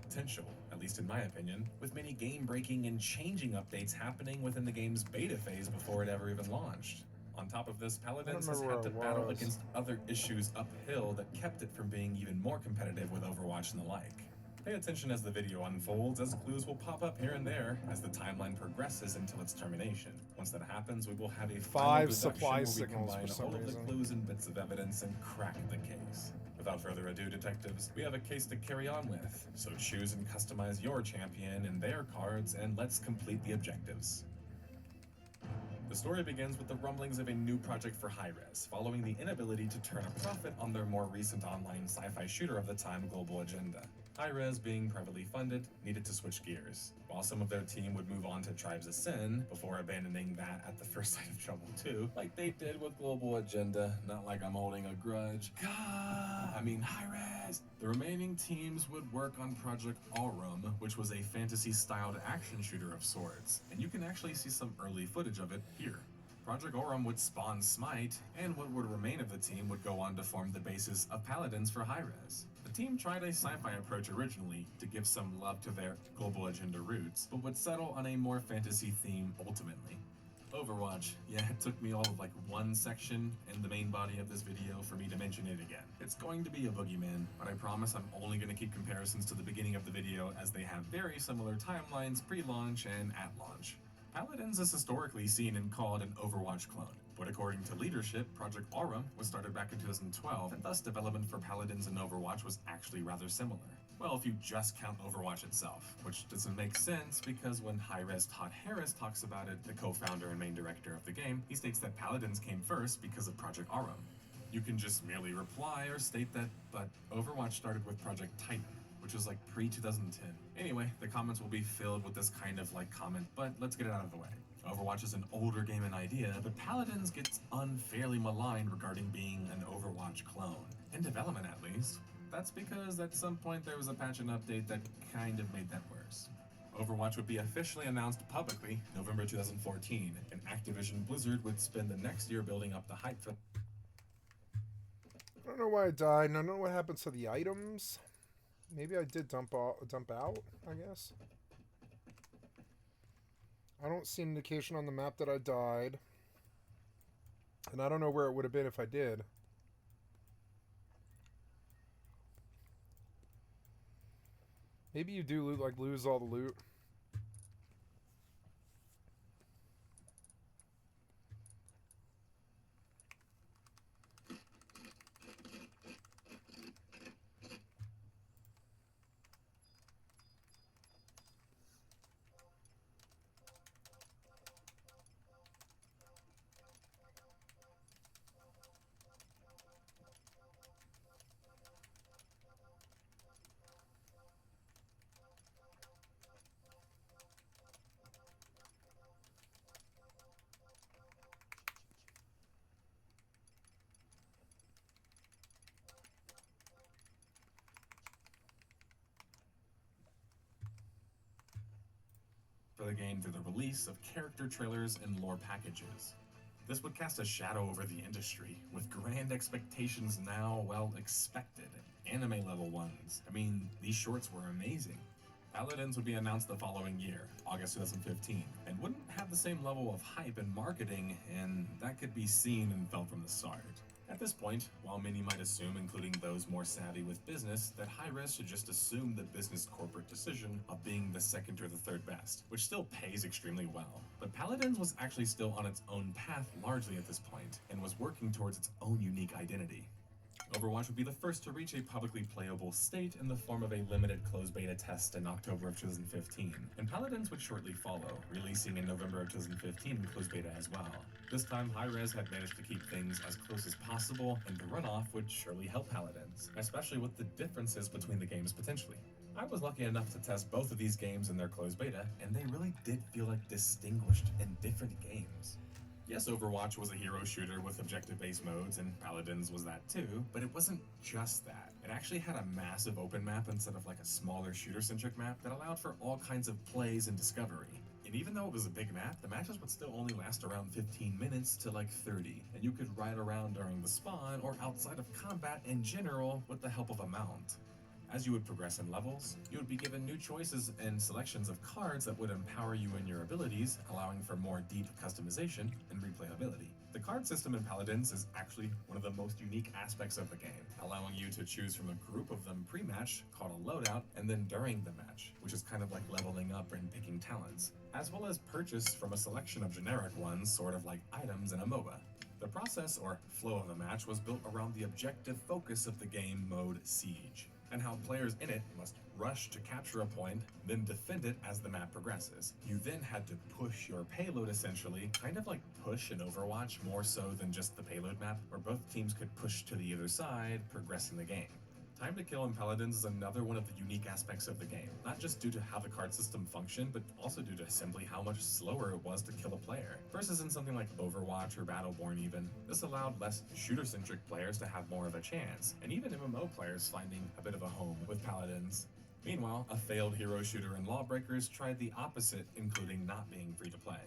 Potential, at least in my opinion, with many game-breaking and changing updates happening within the game's beta phase before it ever even launched. On top of this, Paladins has remember had to where I battle was. against other issues uphill that kept it from being even more competitive with Overwatch and the like. Pay attention as the video unfolds, as clues will pop up here and there as the timeline progresses until its termination. Once that happens, we will have a final 5 deduction supply where we signals combine for some all of the reason. clues and bits of evidence and crack the case. Without further ado, detectives, we have a case to carry on with. So choose and customize your champion and their cards, and let's complete the objectives. The story begins with the rumblings of a new project for Hi-Rez, following the inability to turn a profit on their more recent online sci-fi shooter of the time, Global Agenda. Hi-Rez, being privately funded, needed to switch gears. While some of their team would move on to Tribes of Sin, before abandoning that at the first sign of trouble too, like they did with Global Agenda, not like I'm holding a grudge. Hi-Rez! The remaining teams would work on Project Aurum, which was a fantasy-styled action shooter of sorts, and you can actually see some early footage of it here. Project Aurum would spawn Smite, and what would remain of the team would go on to form the basis of Paladins for Hi-Rez. The team tried a sci-fi approach originally to give some love to their Global Agenda roots, but would settle on a more fantasy theme ultimately. Overwatch. Yeah, it took me all of like one section in the main body of this video for me to mention it again. It's going to be a boogeyman, but I promise I'm only going to keep comparisons to the beginning of the video as they have very similar timelines pre-launch and at launch. Paladins is historically seen and called an Overwatch clone, but according to leadership, Project Aurum was started back in 2012, and thus development for Paladins and Overwatch was actually rather similar. Well, if you just count Overwatch itself, which doesn't make sense because when Hi-Rez Todd Harris talks about it, the co-founder and main director of the game, he states that Paladins came first because of Project Aurum. You can just merely reply or state that, but Overwatch started with Project Titan, which was like pre-2010. Anyway, the comments will be filled with this kind of like comment, but let's get it out of the way. Overwatch is an older game in idea, but Paladins gets unfairly maligned regarding being an Overwatch clone. In development, at least. That's because at some point there was a patch and update that kind of made that worse. Overwatch would be officially announced publicly November 2014, and Activision Blizzard would spend the next year building up the hype for... I don't know why I died, and I don't know what happened to the items. Maybe I did dump out, I guess. I don't see an indication on the map that I died. And I don't know where it would have been if I did. Maybe you do like lose all the loot. the game through the release of character trailers and lore packages. This would cast a shadow over the industry, with grand expectations now, well, expected. Anime level ones. I mean, these shorts were amazing. Paladins would be announced the following year, August 2015, and wouldn't have the same level of hype and marketing, and that could be seen and felt from the start. At this point, while many might assume, including those more savvy with business, that Hi-Rez should just assume the business corporate decision of being the second or the third best, which still pays extremely well. But Paladins was actually still on its own path largely at this point, and was working towards its own unique identity. Overwatch would be the first to reach a publicly playable state in the form of a limited closed beta test in October of 2015, and Paladins would shortly follow, releasing in November of 2015 in closed beta as well. This time, Hi-Rez had managed to keep things as close as possible, and the runoff would surely help Paladins, especially with the differences between the games potentially. I was lucky enough to test both of these games in their closed beta, and they really did feel like distinguished and different games. Yes, Overwatch was a hero shooter with objective-based modes, and Paladins was that too, but it wasn't just that. It actually had a massive open map instead of like a smaller shooter-centric map that allowed for all kinds of plays and discovery. And even though it was a big map, the matches would still only last around 15 minutes to like 30, and you could ride around during the spawn or outside of combat in general with the help of a mount. As you would progress in levels, you would be given new choices and selections of cards that would empower you in your abilities, allowing for more deep customization and replayability. The card system in Paladins is actually one of the most unique aspects of the game, allowing you to choose from a group of them pre-match, called a loadout, and then during the match, which is kind of like leveling up and picking talents, as well as purchase from a selection of generic ones, sort of like items in a MOBA. The process, or flow of the match, was built around the objective focus of the game mode Siege, and how players in it must rush to capture a point, then defend it as the map progresses. You then had to push your payload essentially, kind of like push in Overwatch, more so than just the payload map, where both teams could push to the other side, progressing the game. Time to kill in Paladins is another one of the unique aspects of the game, not just due to how the card system functioned, but also due to simply how much slower it was to kill a player, versus in something like Overwatch or Battleborn even. This allowed less shooter-centric players to have more of a chance, and even MMO players finding a bit of a home with Paladins. Meanwhile, a failed hero shooter in Lawbreakers tried the opposite, including not being free to play.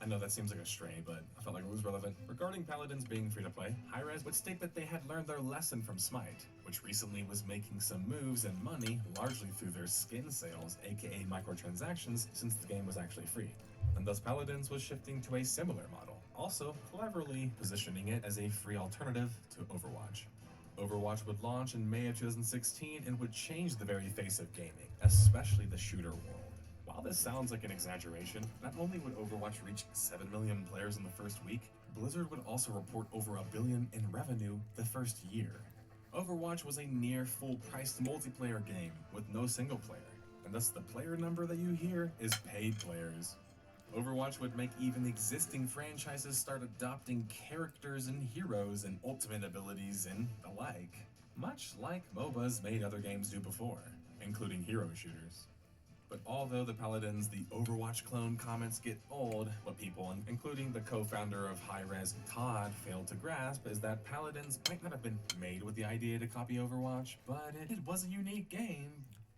I know that seems like a stray, but I felt like it was relevant. Regarding Paladins being free to play, Hi-Rez would state that they had learned their lesson from Smite, which recently was making some moves and money largely through their skin sales, aka microtransactions, since the game was actually free. And thus Paladins was shifting to a similar model, also cleverly positioning it as a free alternative to Overwatch. Overwatch would launch in May of 2016 and would change the very face of gaming, especially the shooter world. While this sounds like an exaggeration, not only would Overwatch reach 7 million players in the first week, Blizzard would also report over $1 billion in revenue the first year. Overwatch was a near full-priced multiplayer game with no single player, and thus the player number that you hear is paid players. Overwatch would make even existing franchises start adopting characters and heroes and ultimate abilities and the like, much like MOBAs made other games do before, including hero shooters. But although the Paladins, the Overwatch clone comments get old, what people, including the co-founder of Hi-Rez, Todd, failed to grasp is that Paladins might not have been made with the idea to copy Overwatch, but it was a unique game.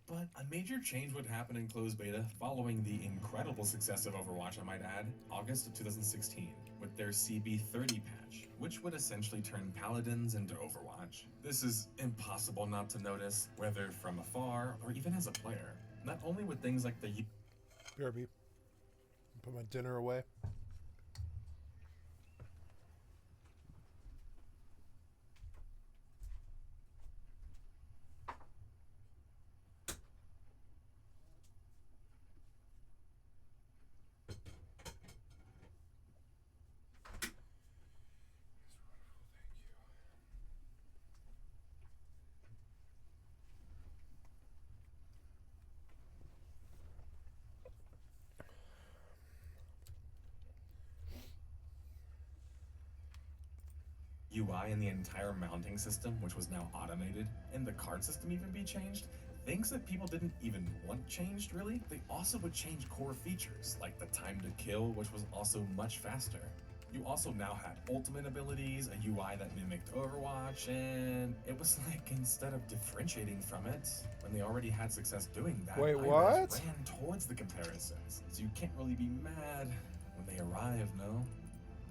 But a major change would happen in closed beta following the incredible success of Overwatch, I might add, August of 2016, with their CB30 patch, which would essentially turn Paladins into Overwatch. This is impossible not to notice, whether from afar or even as a player. Not only with things like the BRB. Put my dinner away. UI and the entire mounting system, which was now automated, and the card system even be changed, things that people didn't even want changed really, they also would change core features, like the time to kill, which was also much faster. You also now had ultimate abilities, a UI that mimicked Overwatch, and it was like instead of differentiating from it, when they already had success doing that, Wait, Hi-Rez what? ran towards the comparisons. So you can't really be mad when they arrive, no?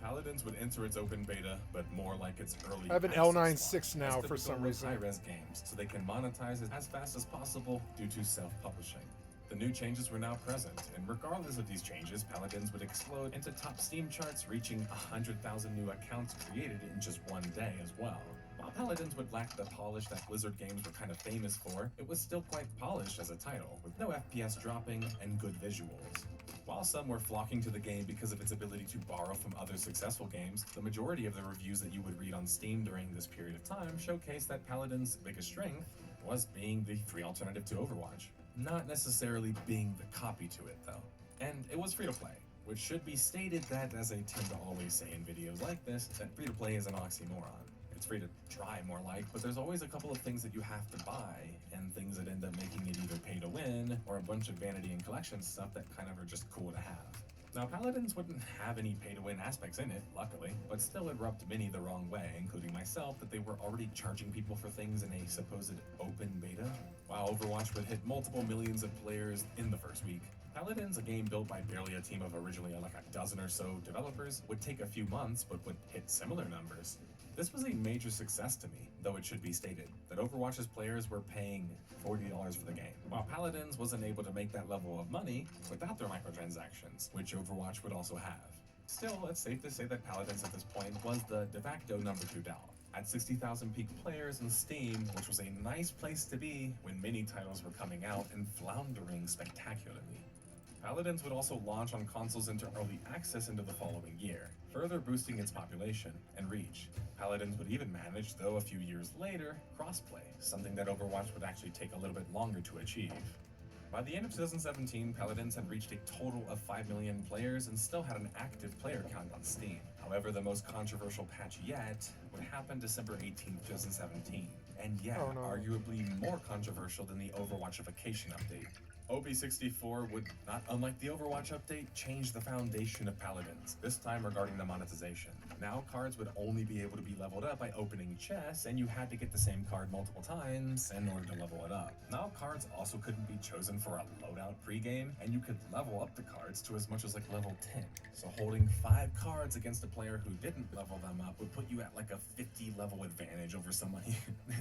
Paladins would enter its open beta, but more like its early I have an access L96 launch, now as for typical some with reason. high-res games, so they can monetize it as fast as possible due to self-publishing. The new changes were now present, and regardless of these changes, Paladins would explode into top Steam charts, reaching 100,000 new accounts created in just one day as well. While Paladins would lack the polish that Blizzard games were kind of famous for, it was still quite polished as a title, with no FPS dropping and good visuals. While some were flocking to the game because of its ability to borrow from other successful games, the majority of the reviews that you would read on Steam during this period of time showcased that Paladin's biggest strength was being the free alternative to Overwatch. Not necessarily being the copy to it, though. And it was free to play, which should be stated that, as I tend to always say in videos like this, that free to play is an oxymoron. It's free to try, more like, but there's always a couple of things that you have to buy, and things that end up making it either pay to win or a bunch of vanity and collection stuff that kind of are just cool to have. Now, Paladins wouldn't have any pay-to-win aspects in it, luckily, but still it rubbed many the wrong way, including myself, that they were already charging people for things in a supposed open beta. While Overwatch would hit multiple millions of players in the first week, Paladins, a game built by barely a team of originally like a dozen or so developers, would take a few months but would hit similar numbers. This was a major success to me, though it should be stated that Overwatch's players were paying $40 for the game, while Paladins wasn't able to make that level of money without their microtransactions, which Overwatch would also have. Still, it's safe to say that Paladins at this point was the de facto number 2 DAO. At 60,000 peak players in Steam, which was a nice place to be when many titles were coming out and floundering spectacularly. Paladins would also launch on consoles into early access into the following year, further boosting its population and reach. Paladins would even manage, though a few years later, crossplay, something that Overwatch would actually take a little bit longer to achieve. By the end of 2017, Paladins had reached a total of 5 million players and still had an active player count on Steam. However, the most controversial patch yet would happen December 18, 2017. And yeah, Oh, no. arguably more controversial than the Overwatchification update. OB64 would, not unlike the Overwatch update, change the foundation of Paladins, this time regarding the monetization. Now cards would only be able to be leveled up by opening chests, and you had to get the same card multiple times in order to level it up. Now cards also couldn't be chosen for a loadout pregame, and you could level up the cards to as much as like level 10. So holding 5 cards against a player who didn't level them up would put you at like a 50 level advantage over somebody.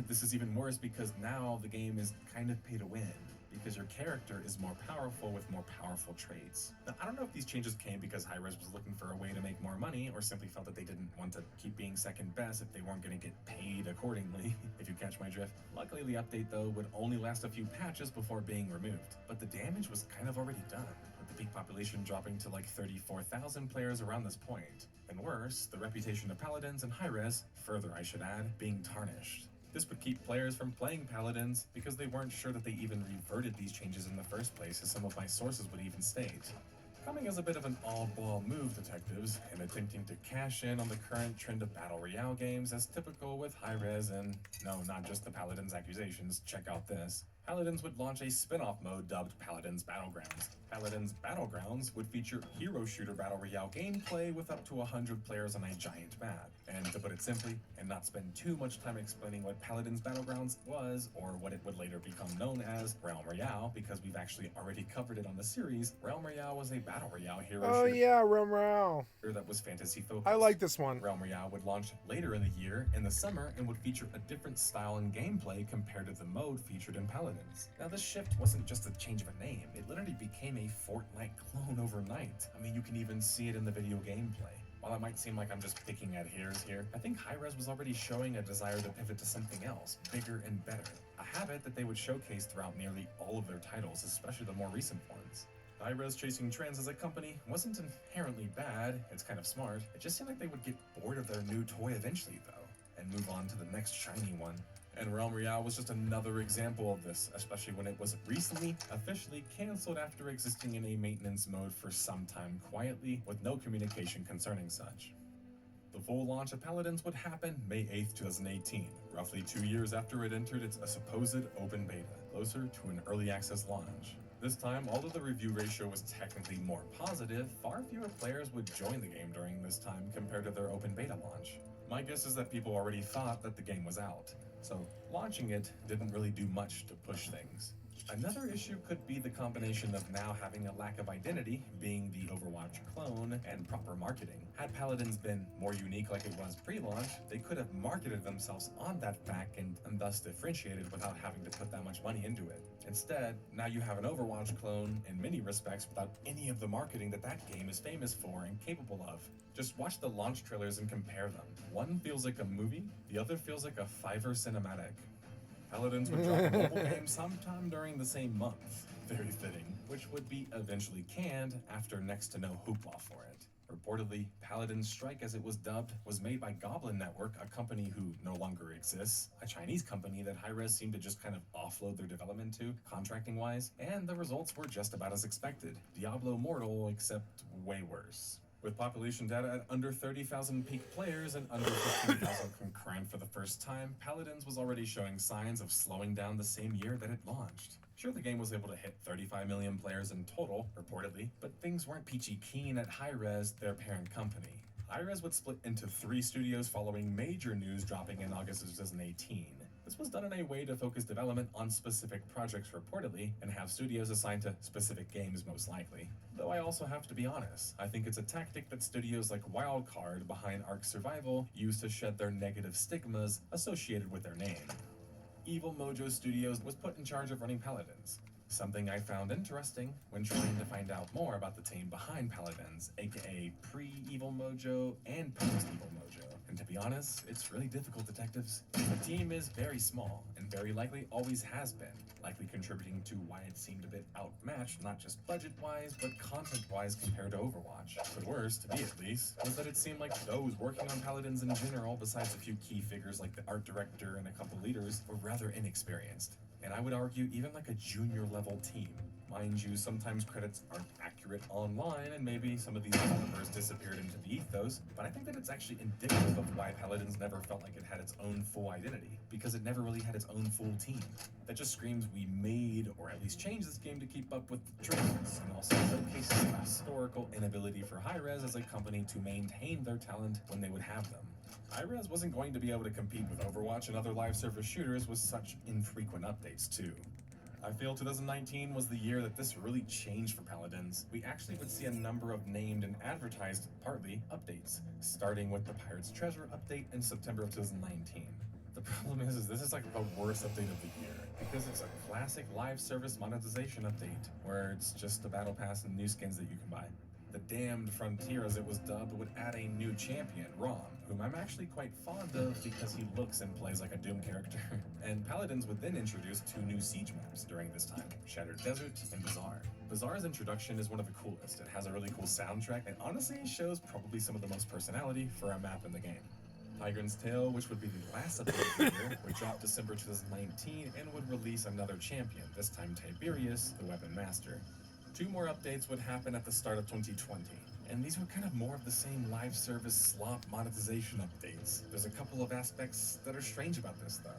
This is even worse because now the game is kind of pay to win, because your character is more powerful with more powerful traits. Now, I don't know if these changes came because Hi-Rez was looking for a way to make more money, or simply felt that they didn't want to keep being second best if they weren't going to get paid accordingly, if you catch my drift. Luckily, the update, though, would only last a few patches before being removed, but the damage was kind of already done, with the peak population dropping to like 34,000 players around this point. And worse, the reputation of Paladins and Hi-Rez, further I should add, being tarnished. This would keep players from playing Paladins because they weren't sure that they even reverted these changes in the first place, as some of my sources would even state. Coming as a bit of an all-ball move, detectives, and attempting to cash in on the current trend of Battle Royale games as typical with Hi-Rez and, no, not just the Paladins accusations, check out this. Paladins would launch a spin-off mode dubbed Paladins Battlegrounds. Paladins Battlegrounds would feature hero shooter battle royale gameplay with up to 100 players on a giant map. And to put it simply, and not spend too much time explaining what Paladins Battlegrounds was, or what it would later become known as, Realm Royale, because we've actually already covered it on the series, Realm Royale was a battle royale hero Oh shooter yeah, Romero. that was fantasy focused. I like this one. Realm Royale would launch later in the year in the summer and would feature a different style and gameplay compared to the mode featured in Paladins. Now this shift wasn't just a change of a name, it literally became a Fortnite clone overnight. I mean, you can even see it in the video gameplay. While it might seem like I'm just picking at hairs here, I think Hi-Rez was already showing a desire to pivot to something else, bigger and better. A habit that they would showcase throughout nearly all of their titles, especially the more recent ones. Hi-Rez chasing trends as a company wasn't inherently bad, it's kind of smart. It just seemed like they would get bored of their new toy eventually, though, and move on to the next shiny one. And Realm Royale was just another example of this, especially when it was recently officially canceled after existing in a maintenance mode for some time quietly, with no communication concerning such. The full launch of Paladins would happen May 8th, 2018, roughly 2 years after it entered its supposed open beta, closer to an early access launch. This time, although the review ratio was technically more positive, far fewer players would join the game during this time compared to their open beta launch. My guess is that people already thought that the game was out, so launching it didn't really do much to push things. Another issue could be the combination of now having a lack of identity, being the Overwatch clone, and proper marketing. Had Paladins been more unique like it was pre-launch, they could have marketed themselves on that fact and thus differentiated without having to put that much money into it. Instead, now you have an Overwatch clone in many respects without any of the marketing that that game is famous for and capable of. Just watch the launch trailers and compare them. One feels like a movie, the other feels like a Fiverr cinematic. Paladins would drop a mobile game sometime during the same month. Very fitting, which would be eventually canned after next to no hoopla for it. Reportedly, Paladins Strike, as it was dubbed, was made by Goblin Network, a company who no longer exists, a Chinese company that Hi-Rez seemed to just kind of offload their development to, contracting-wise, and the results were just about as expected. Diablo Immortal, except way worse. With population data at under 30,000 peak players and under 15,000 concurrent for the first time, Paladins was already showing signs of slowing down the same year that it launched. Sure, the game was able to hit 35 million players in total, reportedly, but things weren't peachy keen at Hi-Rez, their parent company. Hi-Rez would split into 3 studios following major news dropping in August of 2018. This was done in a way to focus development on specific projects reportedly, and have studios assigned to specific games most likely. Though I also have to be honest, I think it's a tactic that studios like Wildcard behind Ark Survival use to shed their negative stigmas associated with their name. Evil Mojo Studios was put in charge of running Paladins, something I found interesting when trying to find out more about the team behind Paladins, aka pre-Evil Mojo and post-Evil Mojo. And to be honest, it's really difficult, detectives. The team is very small, and very likely always has been, likely contributing to why it seemed a bit outmatched, not just budget-wise, but content-wise compared to Overwatch. The worst, to me at least, was that it seemed like those working on Paladins in general, besides a few key figures like the art director and a couple leaders, were rather inexperienced. And I would argue even like a junior-level team. Mind you, sometimes credits aren't accurate online, and maybe some of these developers disappeared into the ethos, but I think that it's actually indicative of why Paladins never felt like it had its own full identity, because it never really had its own full team. That just screams we made, or at least changed this game to keep up with the trends, and also showcases the historical inability for Hi-Rez as a company to maintain their talent when they would have them. Hi-Rez wasn't going to be able to compete with Overwatch and other live service shooters with such infrequent updates too. I feel 2019 was the year that this really changed for Paladins. We actually would see a number of named and advertised, partly, updates, starting with the Pirate's Treasure update in September of 2019. The problem is this is like the worst update of the year, because it's a classic live service monetization update, where it's just a battle pass and new skins that you can buy. The Damned Frontier, as it was dubbed, would add a new champion, Rom, whom I'm actually quite fond of because he looks and plays like a Doom character. And Paladins would then introduce 2 new siege maps during this time, Shattered Desert and Bazaar. Bazaar's introduction is one of the coolest. It has a really cool soundtrack and honestly shows probably some of the most personality for a map in the game. Tigrin's Tale, which would be the last update of the year, would drop December 2019 and would release another champion, this time Tiberius, the Weapon Master. 2 more updates would happen at the start of 2020, and these were kind of more of the same live service slop monetization updates. There's a couple of aspects that are strange about this though.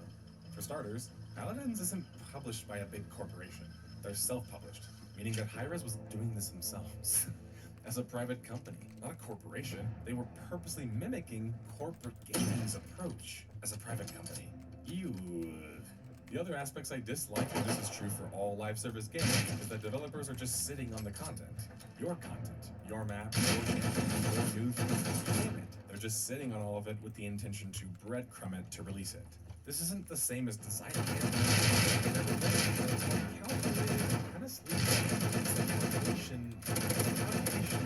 For starters, Paladins isn't published by a big corporation. They're self-published, meaning that Hi-Rez was doing this themselves. As a private company, not a corporation, they were purposely mimicking corporate gaming's approach as a private company. Ew. The other aspects I dislike, and this is true for all live service games, is that developers are just sitting on the content. Your content, your map, your champion, your new things, name it. They're just sitting on all of it with the intention to breadcrumb it to release it. This isn't the same as designing it. Kind of sleepy. Calculation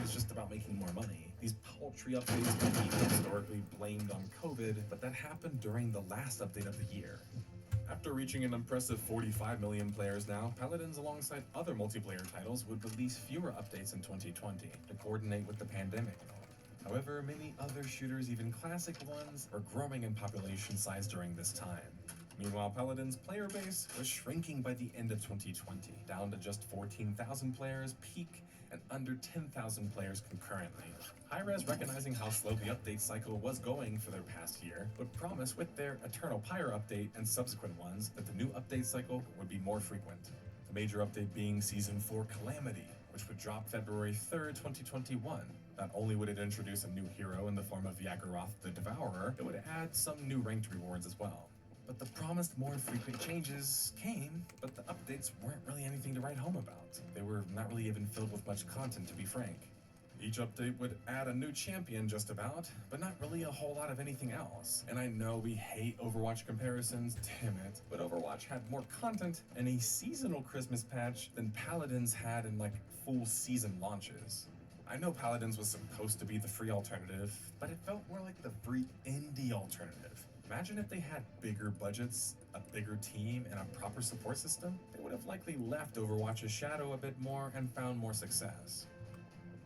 is just about making more money. These paltry updates can be historically blamed on COVID, but that happened during the last update of the year. After reaching an impressive 45 million players now, Paladins alongside other multiplayer titles would release fewer updates in 2020 to coordinate with the pandemic. However, many other shooters, even classic ones, are growing in population size during this time. Meanwhile, Paladins' player base was shrinking by the end of 2020, down to just 14,000 players peak and under 10,000 players concurrently. Hi-Rez, recognizing how slow the update cycle was going for their past year, would promise with their Eternal Pyre update and subsequent ones that the new update cycle would be more frequent. The major update being Season 4 Calamity, which would drop February 3rd, 2021. Not only would it introduce a new hero in the form of Yagoroth the Devourer, it would add some new ranked rewards as well. But the promised more frequent changes came, but the updates weren't really anything to write home about. They were not really even filled with much content, to be frank. Each update would add a new champion just about, but not really a whole lot of anything else. And I know we hate Overwatch comparisons, damn it, but Overwatch had more content and a seasonal Christmas patch than Paladins had in like full season launches. I know Paladins was supposed to be the free alternative, but it felt more like the free indie alternative. Imagine if they had bigger budgets, a bigger team, and a proper support system. They would have likely left Overwatch's shadow a bit more and found more success.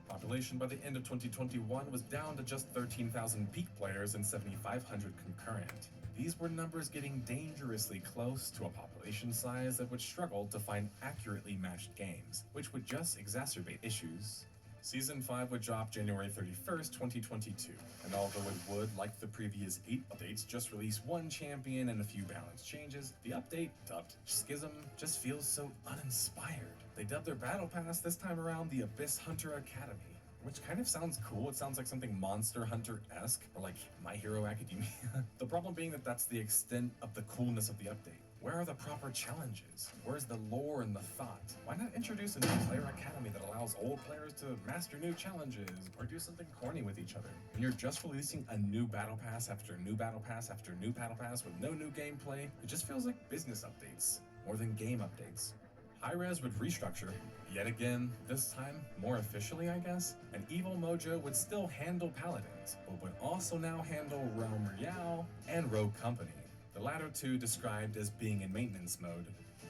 Population by the end of 2021 was down to just 13,000 peak players and 7,500 concurrent. These were numbers getting dangerously close to a population size that would struggle to find accurately matched games, which would just exacerbate issues. Season 5 would drop January 31st, 2022, and although it would, like the previous 8 updates, just release one champion and a few balance changes, the update, dubbed Schism, just feels so uninspired. They dubbed their battle pass this time around the Abyss Hunter Academy, which kind of sounds cool. It sounds like something Monster Hunter-esque, or like My Hero Academia. The problem being that that's the extent of the coolness of the update. Where are the proper challenges? Where's the lore and the thought? Why not introduce a new player academy that allows old players to master new challenges, or do something corny with each other? When you're just releasing a new battle pass after new battle pass after new battle pass with no new gameplay, it just feels like business updates, more than game updates. Hi-Rez would restructure, yet again, this time more officially I guess, and Evil Mojo would still handle Paladins, but would also now handle Realm Royale and Rogue Company. The latter two described as being in maintenance mode.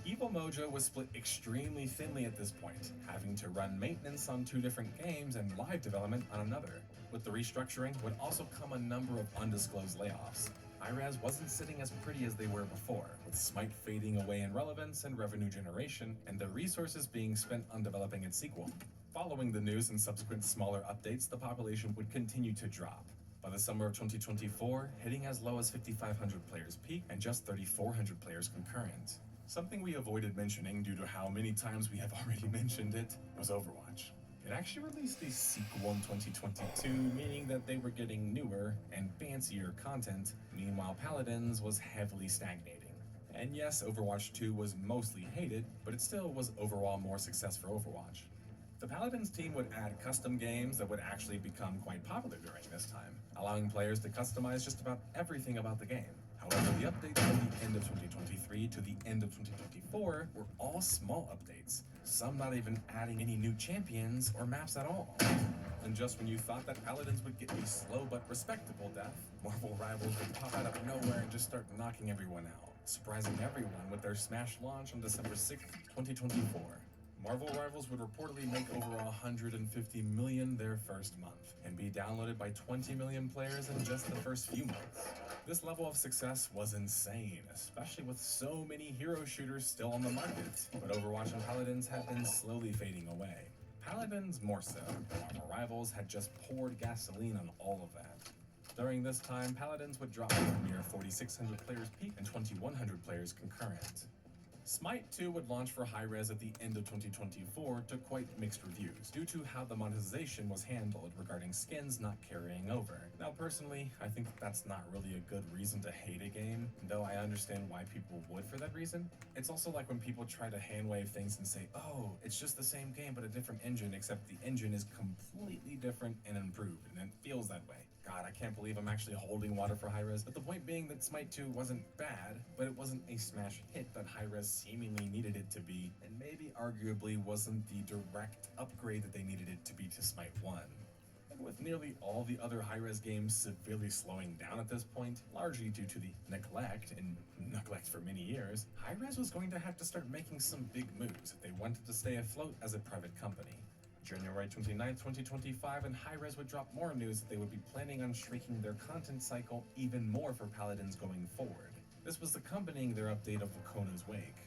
Evil Mojo was split extremely thinly at this point, having to run maintenance on 2 different games and live development on another. With the restructuring would also come a number of undisclosed layoffs. Hi-Rez wasn't sitting as pretty as they were before, with Smite fading away in relevance and revenue generation, and the resources being spent on developing its sequel. Following the news and subsequent smaller updates, the population would continue to drop. By the summer of 2024, hitting as low as 5,500 players peak and just 3,400 players concurrent. Something we avoided mentioning due to how many times we have already mentioned it was Overwatch. It actually released a sequel in 2022, meaning that they were getting newer and fancier content, meanwhile Paladins was heavily stagnating. And yes, Overwatch 2 was mostly hated, but it still was overall more success for Overwatch. The Paladins team would add custom games that would actually become quite popular during this time, allowing players to customize just about everything about the game. However, the updates from the end of 2023 to the end of 2024 were all small updates, some not even adding any new champions or maps at all. And just when you thought that Paladins would get a slow but respectable death, Marvel Rivals would pop out of nowhere and just start knocking everyone out, surprising everyone with their smash launch on December 6th, 2024. Marvel Rivals would reportedly make over 150 million their first month, and be downloaded by 20 million players in just the first few months. This level of success was insane, especially with so many hero shooters still on the market, but Overwatch and Paladins had been slowly fading away. Paladins more so. Marvel Rivals had just poured gasoline on all of that. During this time, Paladins would drop to a mere 4,600 players peak and 2,100 players concurrent. Smite 2 would launch for Hi-Rez at the end of 2024 to quite mixed reviews, due to how the monetization was handled regarding skins not carrying over. Now personally, I think that's not really a good reason to hate a game, though I understand why people would for that reason. It's also like when people try to hand-wave things and say, oh, it's just the same game but a different engine, except the engine is completely different and improved, and it feels that way. God, I can't believe I'm actually holding water for Hi-Rez, but the point being that Smite 2 wasn't bad, but it wasn't a smash hit that Hi-Rez seemingly needed it to be, and maybe arguably wasn't the direct upgrade that they needed it to be to Smite 1. And with nearly all the other Hi-Rez games severely slowing down at this point, largely due to the neglect for many years, Hi-Rez was going to have to start making some big moves if they wanted to stay afloat as a private company. January 29th, 2025, and Hi-Rez would drop more news that they would be planning on shrinking their content cycle even more for Paladins going forward. This was accompanying their update of Lakona's Wake.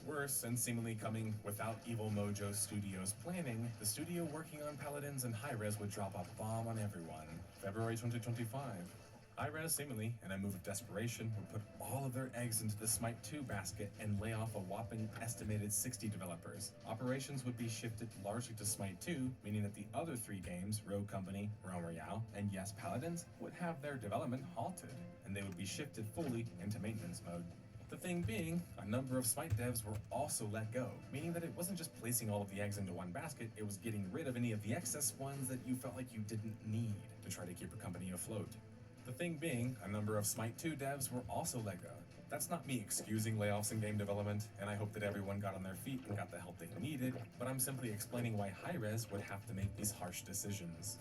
Worse, and seemingly coming without Evil Mojo Studios planning, the studio working on Paladins and Hi-Rez would drop a bomb on everyone. February 2025. Hi-Rez, seemingly in a move of desperation, would put all of their eggs into the Smite 2 basket and lay off a whopping estimated 60 developers. Operations would be shifted largely to Smite 2, meaning that the other 3 games, Rogue Company, Realm Royale, and yes, Paladins, would have their development halted, and they would be shifted fully into maintenance mode. The thing being, a number of Smite devs were also let go, meaning that it wasn't just placing all of the eggs into one basket, it was getting rid of any of the excess ones that you felt like you didn't need to try to keep a company afloat. The thing being, a number of Smite 2 devs were also let go. That's not me excusing layoffs in game development, and I hope that everyone got on their feet and got the help they needed, but I'm simply explaining why Hi-Rez would have to make these harsh decisions.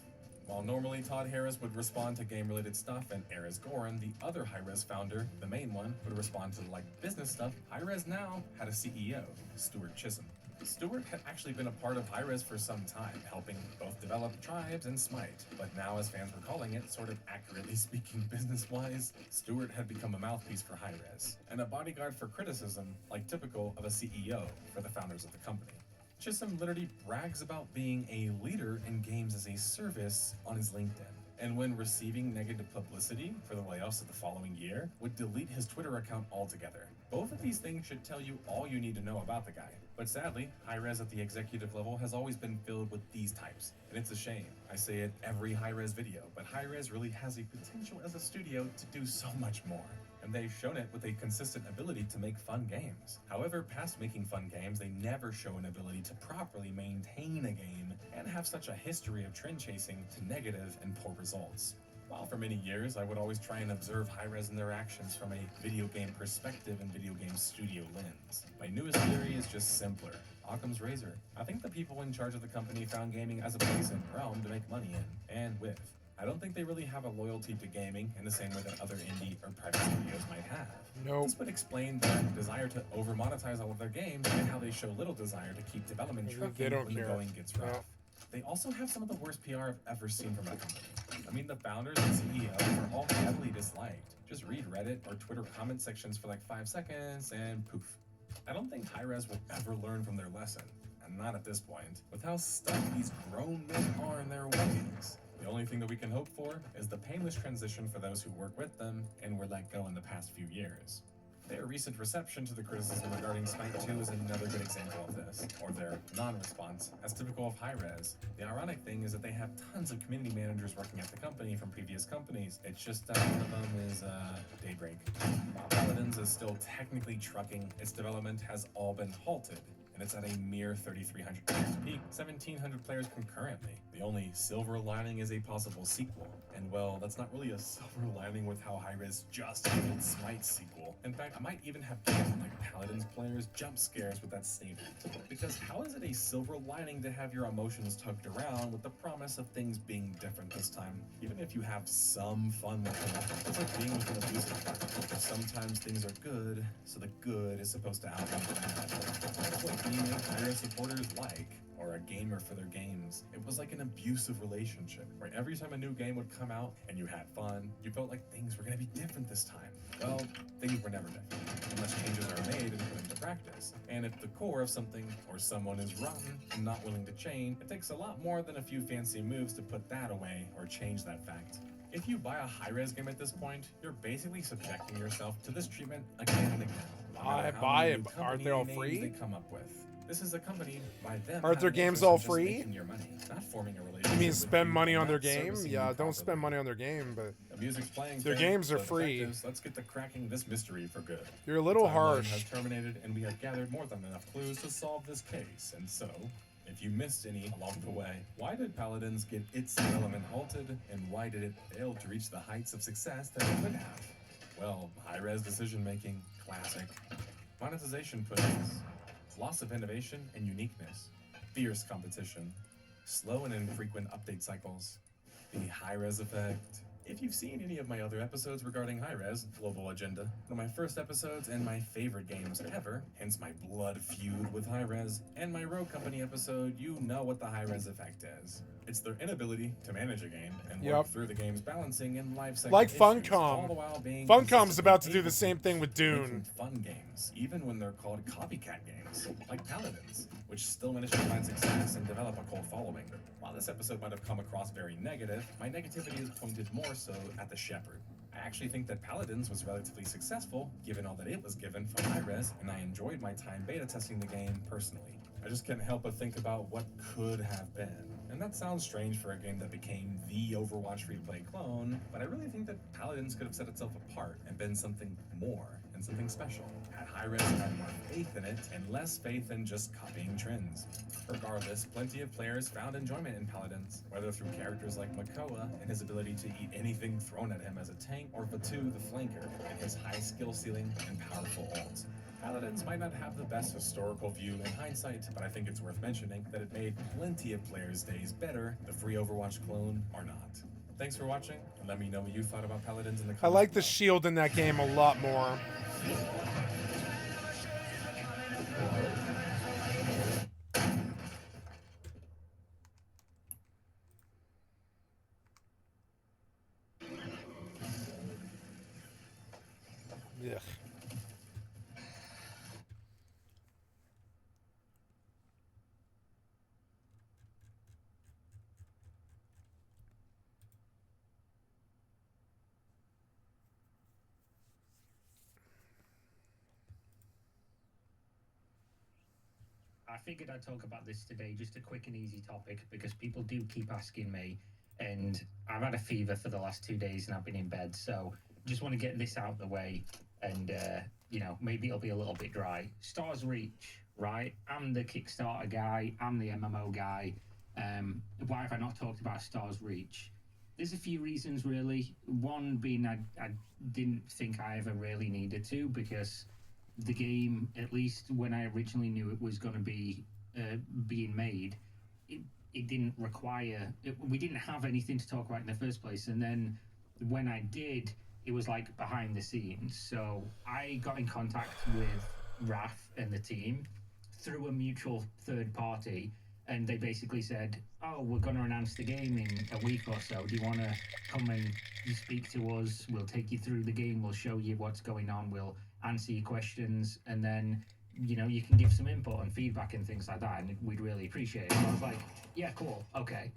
While normally Todd Harris would respond to game-related stuff and Erez Goran, the other Hi-Rez founder, the main one, would respond to business stuff, Hi-Rez now had a CEO, Stuart Chisholm. Stuart had actually been a part of Hi-Rez for some time, helping both develop Tribes and Smite, but now, as fans were calling it, sort of accurately speaking business-wise, Stuart had become a mouthpiece for Hi-Rez, and a bodyguard for criticism, like typical of a CEO for the founders of the company. Chisholm literally brags about being a leader in games as a service on his LinkedIn, and when receiving negative publicity for the layoffs of the following year, would delete his Twitter account altogether. Both of these things should tell you all you need to know about the guy. But sadly, Hi-Rez at the executive level has always been filled with these types, and it's a shame. I say it every Hi-Rez video, but Hi-Rez really has a potential as a studio to do so much more. And they've shown it with a consistent ability to make fun games. However, past making fun games, they never show an ability to properly maintain a game and have such a history of trend chasing to negative and poor results. While for many years, I would always try and observe Hi-Rez and their actions from a video game perspective and video game studio lens. My newest theory is just simpler. Occam's razor. I think the people in charge of the company found gaming as a place and realm to make money in, and with. I don't think they really have a loyalty to gaming in the same way that other indie or private studios might have. Nope. This would explain their desire to over-monetize all of their games and how they show little desire to keep development trucking don't when care. the going gets rough. No. They also have some of the worst PR I've ever seen from a company. I mean, the founders and CEO are all heavily disliked. Just read Reddit or Twitter comment sections for 5 seconds and poof. I don't think Hi-Rez will ever learn from their lesson, and not at this point, with how stuck these grown men are in their ways. The only thing that we can hope for is the painless transition for those who work with them and were let go in the past few years. Their recent reception to the criticism regarding Smite 2 is another good example of this, or their non-response, as typical of Hi-Rez. The ironic thing is that they have tons of community managers working at the company from previous companies. It's just that one of them is Daybreak. While Paladins is still technically trucking, its development has all been halted, and it's at a mere 3,300 players peak, 1,700 players concurrently. The only silver lining is a possible sequel. And well, that's not really a silver lining with how Hi-Rez just handled Smite's sequel. In fact, I might even have given Paladins players jump scares with that statement. Because how is it a silver lining to have your emotions tugged around with the promise of things being different this time? Even if you have some fun with it, it's like being with an abusive partner. Sometimes things are good, so the good is supposed to outweigh the bad. That's what being a Hi-Rez supporter is like, or a gamer for their games. It was like an abusive relationship, where every time a new game would come out and you had fun, you felt like things were going to be different this time. Well, things were never different, unless changes are made and put into practice. And if the core of something or someone is rotten and not willing to change, it takes a lot more than a few fancy moves to put that away or change that fact. If you buy a Hi-Rez game at this point, you're basically subjecting yourself to this treatment again and again. No matter I how buy many it, new but aren't they company all names free? They come up with. This is accompanied by them. Aren't their having games interest in all just free? making your money, not forming a relationship. You mean with spend you money and on their not game? servicing you Yeah, don't properly. spend money on their game, but The music's playing. Their great, games are but free. detectives, let's get to cracking this mystery for good. you're a little The timeline harsh. has terminated, and we have gathered more than enough clues to solve this case. And so, if you missed any along the way, why did Paladins get its development halted, and why did it fail to reach the heights of success that it could have? Well, Hi-Rez decision-making, classic. Monetization push-ups, loss of innovation and uniqueness, fierce competition, slow and infrequent update cycles, the Hi-Rez effect. If you've seen any of my other episodes regarding Hi-Rez, Global Agenda, one of my first episodes and my favorite games ever, hence my blood feud with Hi-Rez, and my Rogue Company episode, you know what the Hi-Rez effect is. It's their inability to manage a game and work through the game's balancing and life cycle Like issues, Funcom. all the while being Funcom's about to do consistently the same thing with making Dune. fun games, even when they're called copycat games, like Paladins, which still managed to find success and develop a cult following. While this episode might have come across very negative, my negativity is pointed more so at the Shepherd. I actually think that Paladins was relatively successful, given all that it was given for high-res, and I enjoyed my time beta testing the game personally. I just can't help but think about what could have been. And that sounds strange for a game that became the Overwatch free-to-play clone, but I really think that Paladins could have set itself apart and been something more and something special. Had high-res and had more faith in it, and less faith in just copying trends. Regardless, plenty of players found enjoyment in Paladins, whether through characters like Makoa and his ability to eat anything thrown at him as a tank, or Vatu the flanker and his high skill ceiling and powerful ults. Paladins might not have the best historical view in hindsight, but I think it's worth mentioning that it made plenty of players' days better, the free Overwatch clone or not. Thanks for watching, and let me know what you thought about Paladins in the comments. I like the below. shield in that game a lot more. Ugh. I figured I'd talk about this today, just a quick and easy topic, because people do keep asking me, and I've had a fever for the last 2 days and I've been in bed, so just want to get this out of the way, and maybe it'll be a little bit dry. Stars Reach, right? I'm the Kickstarter guy, I'm the MMO guy. Why have I not talked about Stars Reach? There's a few reasons, really. One being I didn't think I ever really needed to, because the game, at least when I originally knew it was going to be being made, it didn't require... we didn't have anything to talk about in the first place, and then when I did, it was like behind the scenes. So I got in contact with Raf and the team through a mutual third party, and they basically said, oh, we're going to announce the game in a week or so. Do you want to come and speak to us? We'll take you through the game. We'll show you what's going on. We'll answer your questions. And then, you can give some input and feedback and things like that. And we'd really appreciate it. So I was like, yeah, cool. Okay.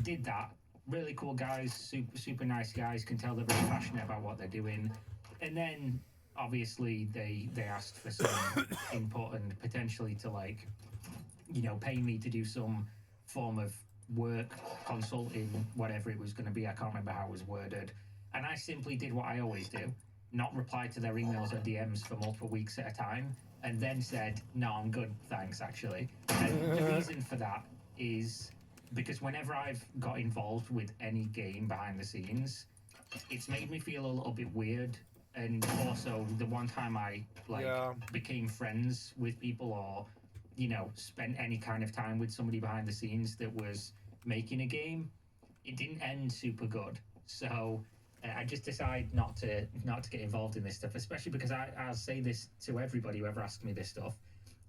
Did that. Really cool guys. Super, super nice guys. Can tell they're very passionate about what they're doing. And then, obviously, they asked for some input and potentially to, pay me to do some form of work, consulting, whatever it was going to be. I can't remember how it was worded. And I simply did what I always do, not reply to their emails or DMs for multiple weeks at a time, and then said, no, I'm good, thanks, actually. And the reason for that is because whenever I've got involved with any game behind the scenes, it's made me feel a little bit weird. And also, the one time I became friends with people, or spent any kind of time with somebody behind the scenes that was making a game, it didn't end super good. So I just decided not to get involved in this stuff, especially because I'll say this to everybody who ever asks me this stuff.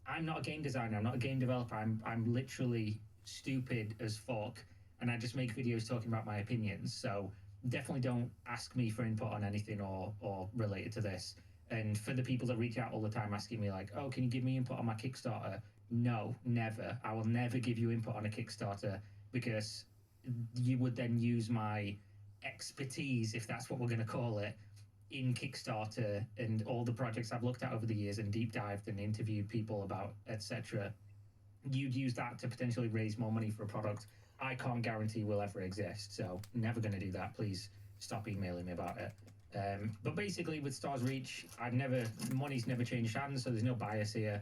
I'm not a game designer. I'm not a game developer. I'm literally stupid as fuck, and I just make videos talking about my opinions. So definitely don't ask me for input on anything or related to this. And for the people that reach out all the time asking me like, oh, can you give me input on my Kickstarter? No, never. I will never give you input on a Kickstarter, because you would then use my expertise, if that's what we're going to call it, in Kickstarter and all the projects I've looked at over the years and deep dived and interviewed people about, etc. You'd use that to potentially raise more money for a product I can't guarantee will ever exist. So never going to do that. Please stop emailing me about it. But basically, with Stars Reach, money's never changed hands, so there's no bias here.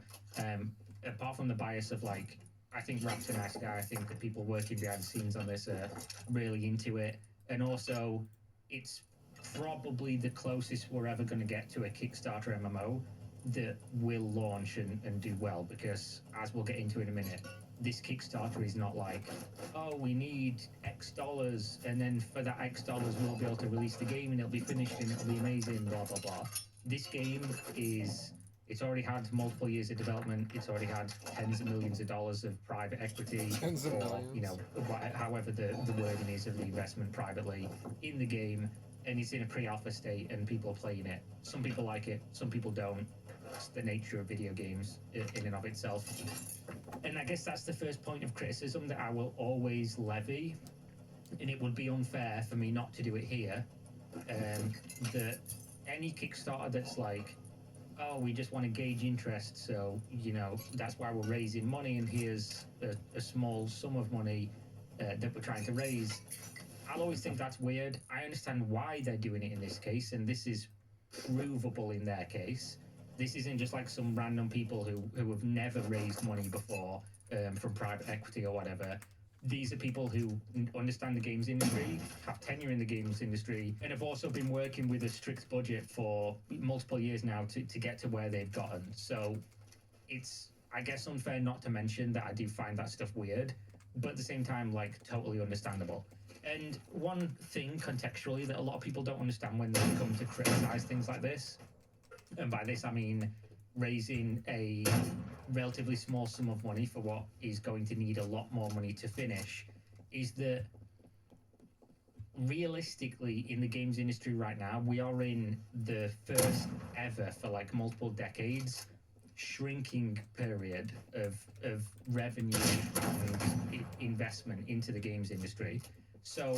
Apart from the bias of I think Rap's a nice guy. I think the people working behind the scenes on this are really into it. And also, it's probably the closest we're ever going to get to a Kickstarter MMO that will launch and do well, because, as we'll get into in a minute, this Kickstarter is not like, oh, we need X dollars, and then for that X dollars we'll be able to release the game and it'll be finished and it'll be amazing, blah, blah, blah. This game it's already had multiple years of development. It's already had tens of millions of dollars of private equity, Tens of or, millions. however the wording is of the investment privately in the game, and it's in a pre-alpha state and people are playing it. Some people like it, some people don't. It's the nature of video games in and of itself. And I guess that's the first point of criticism that I will always levy, and it would be unfair for me not to do it here. that any Kickstarter that's like, oh, we just want to gauge interest, so that's why we're raising money, and here's a small sum of money that we're trying to raise. I'll always think that's weird. I understand why they're doing it in this case, and this is provable in their case. This isn't just like some random people who have never raised money before from private equity or whatever. These are people who understand the games industry, have tenure in the games industry, and have also been working with a strict budget for multiple years now to get to where they've gotten. So it's, I guess, unfair not to mention that I do find that stuff weird, but at the same time, like, totally understandable. And one thing contextually that a lot of people don't understand when they come to criticize things like this, and by this I mean raising a relatively small sum of money for what is going to need a lot more money to finish, is that realistically in the games industry right now, we are in the first ever, for like multiple decades, shrinking period of revenue and investment into the games industry. So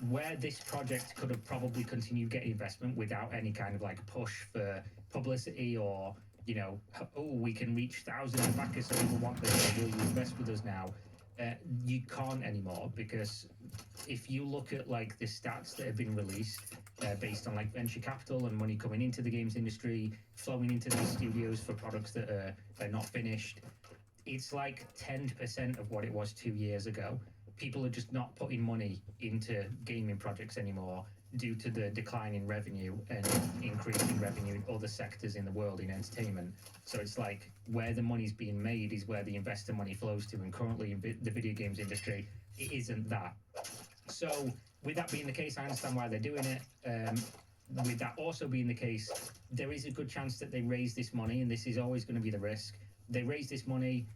where this project could have probably continued getting investment without any kind of like push for publicity or, oh, we can reach thousands of backers so people want this, will you invest with us now? You can't anymore, because if you look at like the stats that have been released based on like venture capital and money coming into the games industry, flowing into these studios for products that are not finished, it's like 10% of what it was 2 years ago. People are just not putting money into gaming projects anymore due to the decline in revenue and increase in revenue in other sectors in the world in entertainment. So it's like where the money's being made is where the investor money flows to, and currently in the video games industry, it isn't that. So with that being the case, I understand why they're doing it. With that also being the case, there is a good chance that they raise this money, and this is always going to be the risk. They raise this money.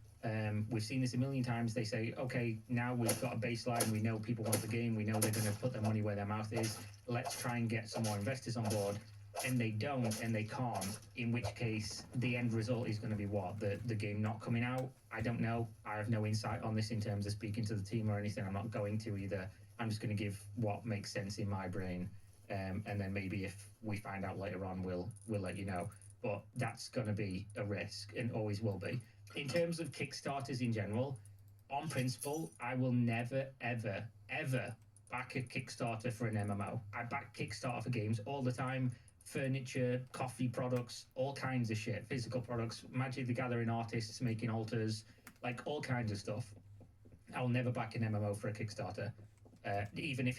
We've seen this a million times. They say, okay, now we've got a baseline. We know people want the game. We know they're going to put their money where their mouth is. Let's try and get some more investors on board. And they don't, and they can't, in which case the end result is going to be what? The game not coming out? I don't know. I have no insight on this in terms of speaking to the team or anything. I'm not going to either. I'm just going to give what makes sense in my brain. And then maybe if we find out later on, we'll let you know. But that's going to be a risk, and always will be. In terms of Kickstarters in general, on principle, I will never, ever, ever back a Kickstarter for an MMO. I back Kickstarter for games all the time. Furniture, coffee products, all kinds of shit. Physical products, Magic the Gathering artists making altars, like all kinds of stuff. I'll never back an MMO for a Kickstarter. Even if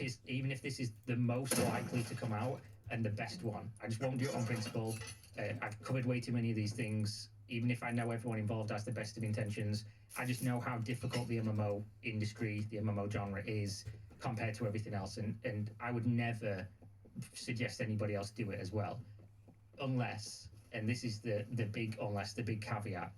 this is the most likely to come out and the best one. I just won't do it on principle. I've covered way too many of these things. Even if I know everyone involved has the best of intentions, I just know how difficult the MMO industry, the MMO genre is compared to everything else. And I would never suggest anybody else do it as well. Unless, and this is the big unless, the big caveat,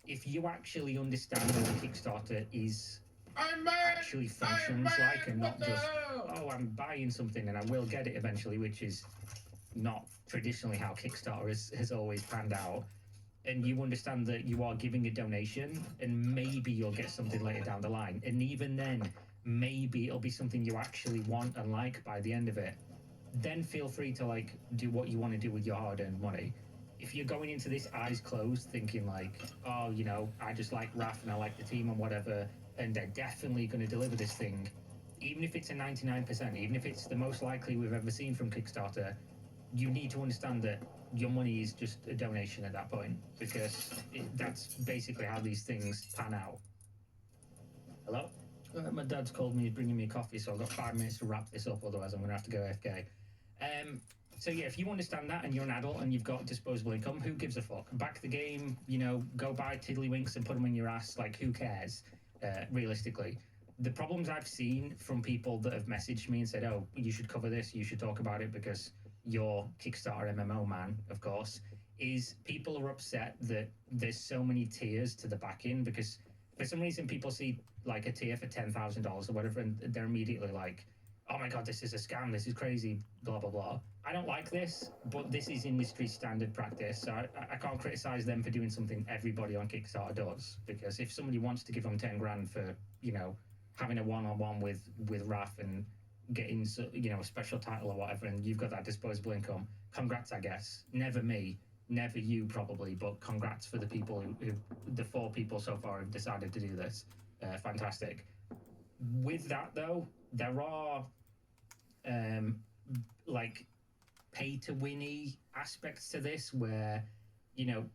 if you actually understand what a Kickstarter is actually functions like, and not just, oh, I'm buying something and I will get it eventually, which is not traditionally how Kickstarter has always panned out. And you understand that you are giving a donation, and maybe you'll get something later down the line. And even then, maybe it'll be something you actually want and like by the end of it. Then feel free to like do what you want to do with your hard-earned money. If you're going into this eyes closed, thinking like, oh, I just like Raph and I like the team and whatever, and they're definitely going to deliver this thing, even if it's a 99%, even if it's the most likely we've ever seen from Kickstarter, you need to understand that your money is just a donation at that point, because that's basically how these things pan out. Hello? My dad's called me, he's bringing me coffee, so I've got 5 minutes to wrap this up, otherwise I'm going to have to go AFK. So yeah, if you understand that and you're an adult and you've got disposable income, who gives a fuck? Back the game, go buy tiddlywinks and put them in your ass, like who cares, realistically. The problems I've seen from people that have messaged me and said, oh, you should cover this, you should talk about it because you're Kickstarter MMO man, of course, is people are upset that there's so many tiers to the back-in, because for some reason people see like a tier for $10,000 or whatever and they're immediately like, oh my god, this is a scam, this is crazy, blah blah blah. I don't like this, but this is industry standard practice, so I can't criticize them for doing something everybody on Kickstarter does, because if somebody wants to give them 10 grand for having a one-on-one with Raph and getting a special title or whatever, and you've got that disposable income. Congrats, I guess. Never me, never you probably, but congrats for the people who the 4 people so far who've decided to do this. Fantastic. With that though, there are like pay-to-winny aspects to this where,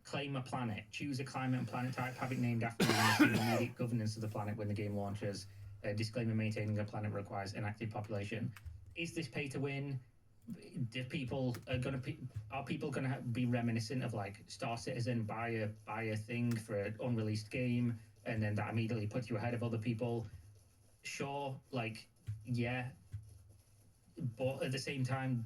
claim a planet, choose a climate and planet type, have it named after you, and assume immediate governance of the planet when the game launches. Disclaimer: maintaining a planet requires an active population. Is this pay-to-win? Are people gonna be reminiscent of like Star Citizen, buy a thing for an unreleased game, and then that immediately puts you ahead of other people? Sure, like, yeah, but at the same time,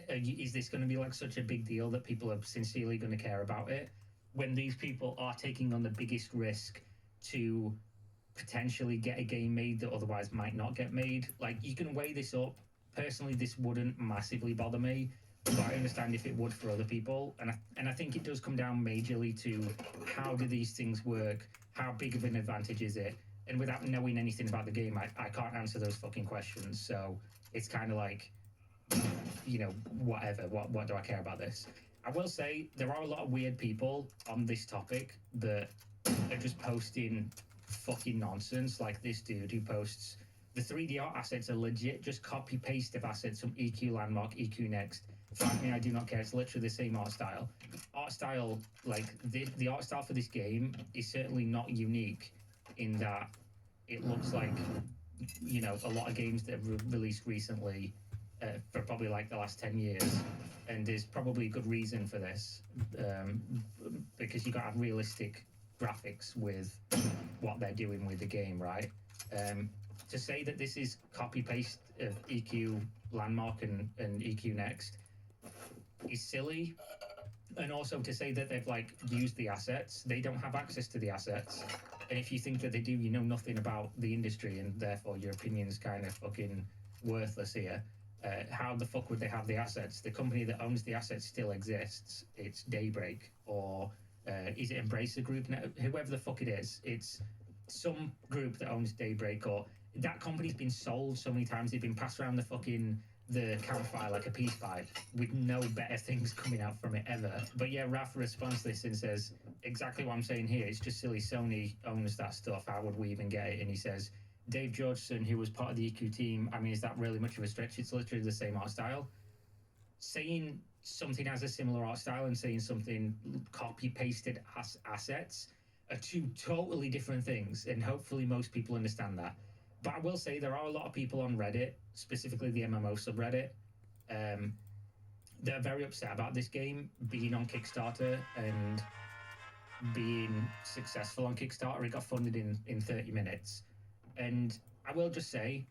is this going to be like such a big deal that people are sincerely going to care about it when these people are taking on the biggest risk to potentially get a game made that otherwise might not get made? Like, you can weigh this up. Personally, this wouldn't massively bother me, but I understand if it would for other people, and I think it does come down majorly to how do these things work, how big of an advantage is it, and without knowing anything about the game, I can't answer those fucking questions. So it's kind of like, whatever. What do I care about this? I will say there are a lot of weird people on this topic that are just posting fucking nonsense. Like this dude who posts the 3D art assets are legit, just copy paste of assets from EQ Landmark, EQ Next. Find me, I do not care. It's literally the same art style. Art style, like the art style for this game is certainly not unique in that it looks like, a lot of games that have released recently for probably like the last 10 years. And there's probably a good reason for this, because you got to have realistic graphics with what they're doing with the game, right? To say that this is copy-paste of EQ Landmark and EQ Next is silly. And also to say that they've like used the assets, they don't have access to the assets. And if you think that they do, you know nothing about the industry, and therefore your opinion's kind of fucking worthless here. How the fuck would they have the assets? The company that owns the assets still exists. It's Daybreak, or is it Embracer Group now? Whoever the fuck it is, it's some group that owns Daybreak, or that company's been sold so many times. They've been passed around the campfire like a peace pipe, with no better things coming out from it ever. But yeah, Raf responds to this and says exactly what I'm saying here. It's just silly. Sony owns that stuff. How would we even get it? And he says, Dave Georgeson, who was part of the EQ team, I mean, is that really much of a stretch? It's literally the same art style. Saying something has a similar art style and saying something copy-pasted assets are 2 totally different things, and hopefully most people understand that. But I will say there are a lot of people on Reddit, specifically the MMO subreddit, that are very upset about this game being on Kickstarter and being successful on Kickstarter. It got funded in 30 minutes. And I will just say,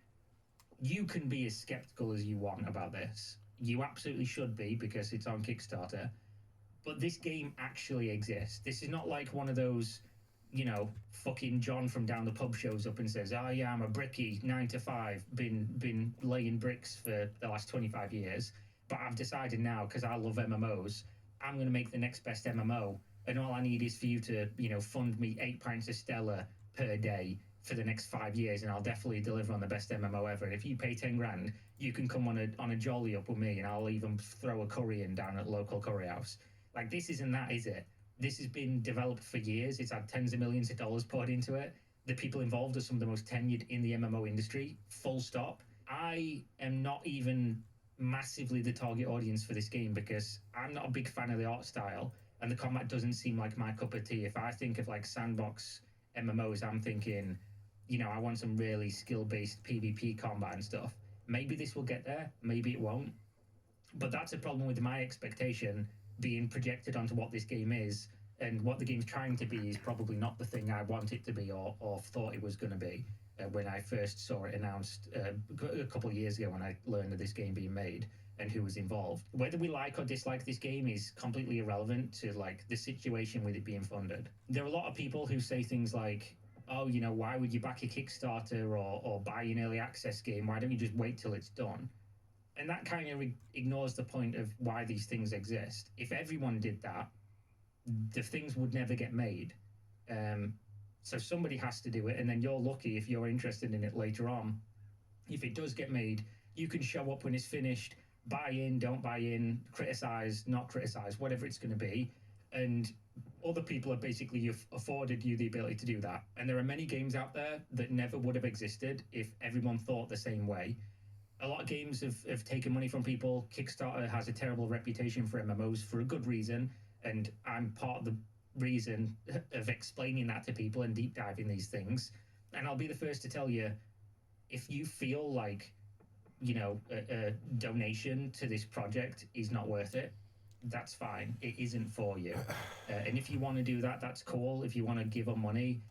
you can be as skeptical as you want about this. You absolutely should be, because it's on Kickstarter. But this game actually exists. This is not like one of those, fucking John from down the pub shows up and says, oh yeah, I'm a brickie, 9 to 5, been laying bricks for the last 25 years. But I've decided now, because I love MMOs, I'm going to make the next best MMO. And all I need is for you to, fund me 8 pints of Stella per day for the next 5 years, and I'll definitely deliver on the best MMO ever. And if you pay 10 grand, you can come on a jolly up with me, and I'll even throw a curry in down at the local curry house. Like, this isn't that, is it? This has been developed for years. It's had tens of millions of dollars poured into it. The people involved are some of the most tenured in the MMO industry, full stop. I am not even massively the target audience for this game, because I'm not a big fan of the art style, and the combat doesn't seem like my cup of tea. If I think of like sandbox MMOs, I'm thinking, I want some really skill-based PvP combat and stuff. Maybe this will get there, maybe it won't. But that's a problem with my expectation being projected onto what this game is, and what the game's trying to be is probably not the thing I want it to be, or thought it was going to be when I first saw it announced a couple of years ago, when I learned of this game being made and who was involved. Whether we like or dislike this game is completely irrelevant to like the situation with it being funded. There are a lot of people who say things like, oh, why would you back a Kickstarter or buy an early access game? Why don't you just wait till it's done? And that kind of ignores the point of why these things exist. If everyone did that, the things would never get made. So somebody has to do it, and then you're lucky if you're interested in it later on. If it does get made, You can show up when it's finished, buy in, don't buy in, criticize, not criticize, whatever it's going to be. And other people have basically afforded you the ability to do that. And there are many games out there that never would have existed if everyone thought the same way. A lot of games have taken money from people. Kickstarter has a terrible reputation for MMOs for a good reason. And I'm part of the reason of explaining that to people and deep diving these things. And I'll be the first to tell you, if you feel like, a donation to this project is not worth it, that's fine. It isn't for you. And if you want to do that, that's cool. If you want to give them money,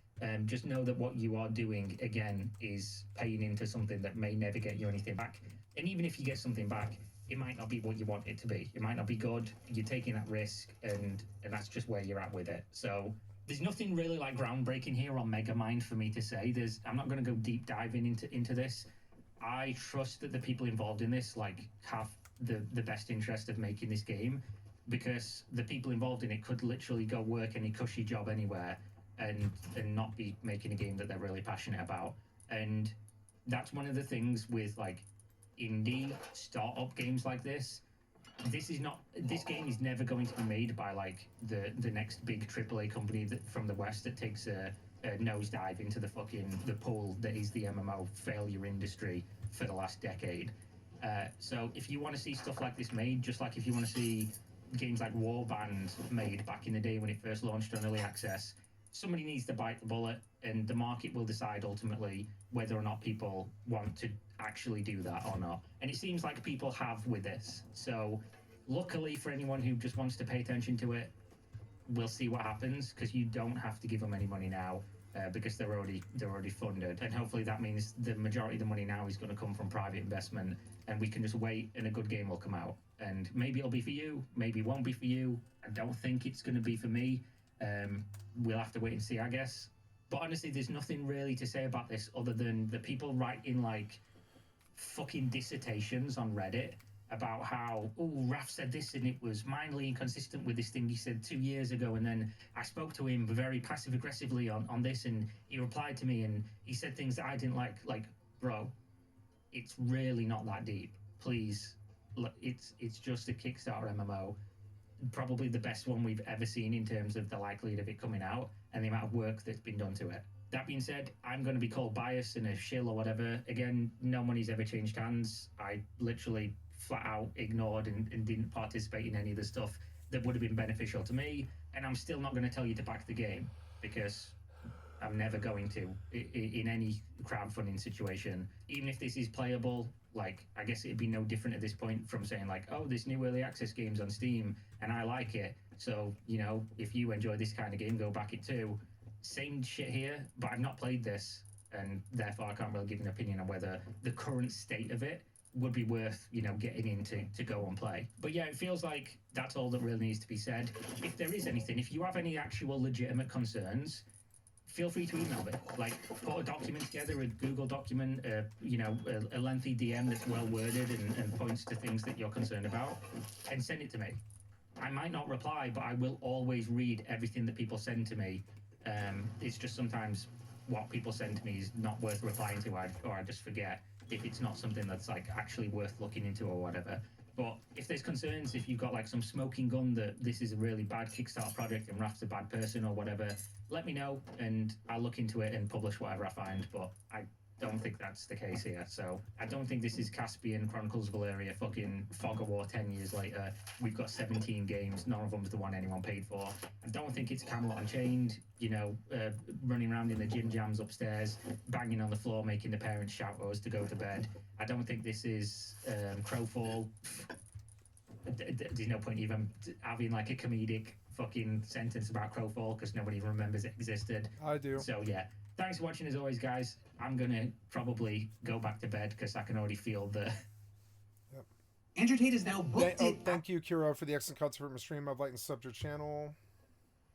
just know that what you are doing, again, is paying into something that may never get you anything back. And even if you get something back, it might not be what you want it to be. It might not be good. You're taking that risk, and that's just where you're at with it. So there's nothing really like groundbreaking here on Megamind for me to say. I'm not going to go deep diving into this. I trust that the people involved in this have the best interest of making this game, because the people involved in it could literally go work any cushy job anywhere and not be making a game that they're really passionate about. And that's one of the things with indie startup games like this. This game is never going to be made by the next big AAA company from the West that takes a nosedive into the pool that is the MMO failure industry for the last decade. So if you want to see stuff like this made, just like if you want to see games like Warband made back in the day when it first launched on early access, somebody needs to bite the bullet, and the market will decide ultimately whether or not people want to actually do that or not. And it seems like people have with this. So luckily for anyone who just wants to pay attention to it, we'll see what happens, because you don't have to give them any money now, because they're already funded. And hopefully that means the majority of the money now is going to come from private investment, and we can just wait and a good game will come out. And maybe it'll be for you, maybe it won't be for you. I don't think it's going to be for me. We'll have to wait and see, I guess. But honestly, there's nothing really to say about this other than the people writing fucking dissertations on Reddit about how, Raf said this and it was mindly inconsistent with this thing he said 2 years ago, and then I spoke to him very passive aggressively on this, and he replied to me and he said things that I didn't like. Bro, it's really not that deep. Please, it's just a Kickstarter MMO, probably the best one we've ever seen in terms of the likelihood of it coming out and the amount of work that's been done to it. That being said, I'm going to be called biased and a shill or whatever. Again, no money's ever changed hands. I literally flat out ignored and didn't participate in any of the stuff that would have been beneficial to me. And I'm still not going to tell you to back the game, because I'm never going to in any crowdfunding situation. Even if this is playable, I guess it'd be no different at this point from saying this new early access game's on Steam and I like it, so if you enjoy this kind of game, go back it too. Same shit here, but I've not played this, and therefore I can't really give an opinion on whether the current state of it would be worth getting into to go and play. But yeah, it feels like that's all that really needs to be said. If there is anything, if you have any actual legitimate concerns, feel free to email me. Put a document together, a Google document, a lengthy DM that's well worded and points to things that you're concerned about, and send it to me. I might not reply, but I will always read everything that people send to me. It's just sometimes what people send to me is not worth replying to, or I just forget if it's not something that's actually worth looking into or whatever. But if there's concerns, if you've got some smoking gun that this is a really bad Kickstarter project and Raf's a bad person or whatever, let me know and I'll look into it and publish whatever I find. But I don't think that's the case here. So I don't think this is Caspian Chronicles of Valeria fucking Fog of War 10 years later. We've got 17 games, none of them's the one anyone paid for. I don't think it's Camelot Unchained, running around in the gym jams upstairs, banging on the floor, making the parents shout at us to go to bed. I don't think this is Crowfall. There's no point even having a comedic fucking sentence about Crowfall, because nobody even remembers it existed. I do. So yeah, thanks for watching as always, guys. I'm gonna probably go back to bed because I can already feel the... Yep. Andrew Tate is now booked thank you, Kira, for the excellent concert from my stream. I've liked and subbed your channel.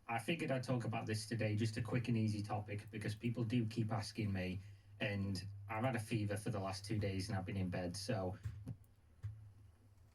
I figured I'd talk about this today, just a quick and easy topic, because people do keep asking me, and I've had a fever for the last 2 days and I've been in bed, so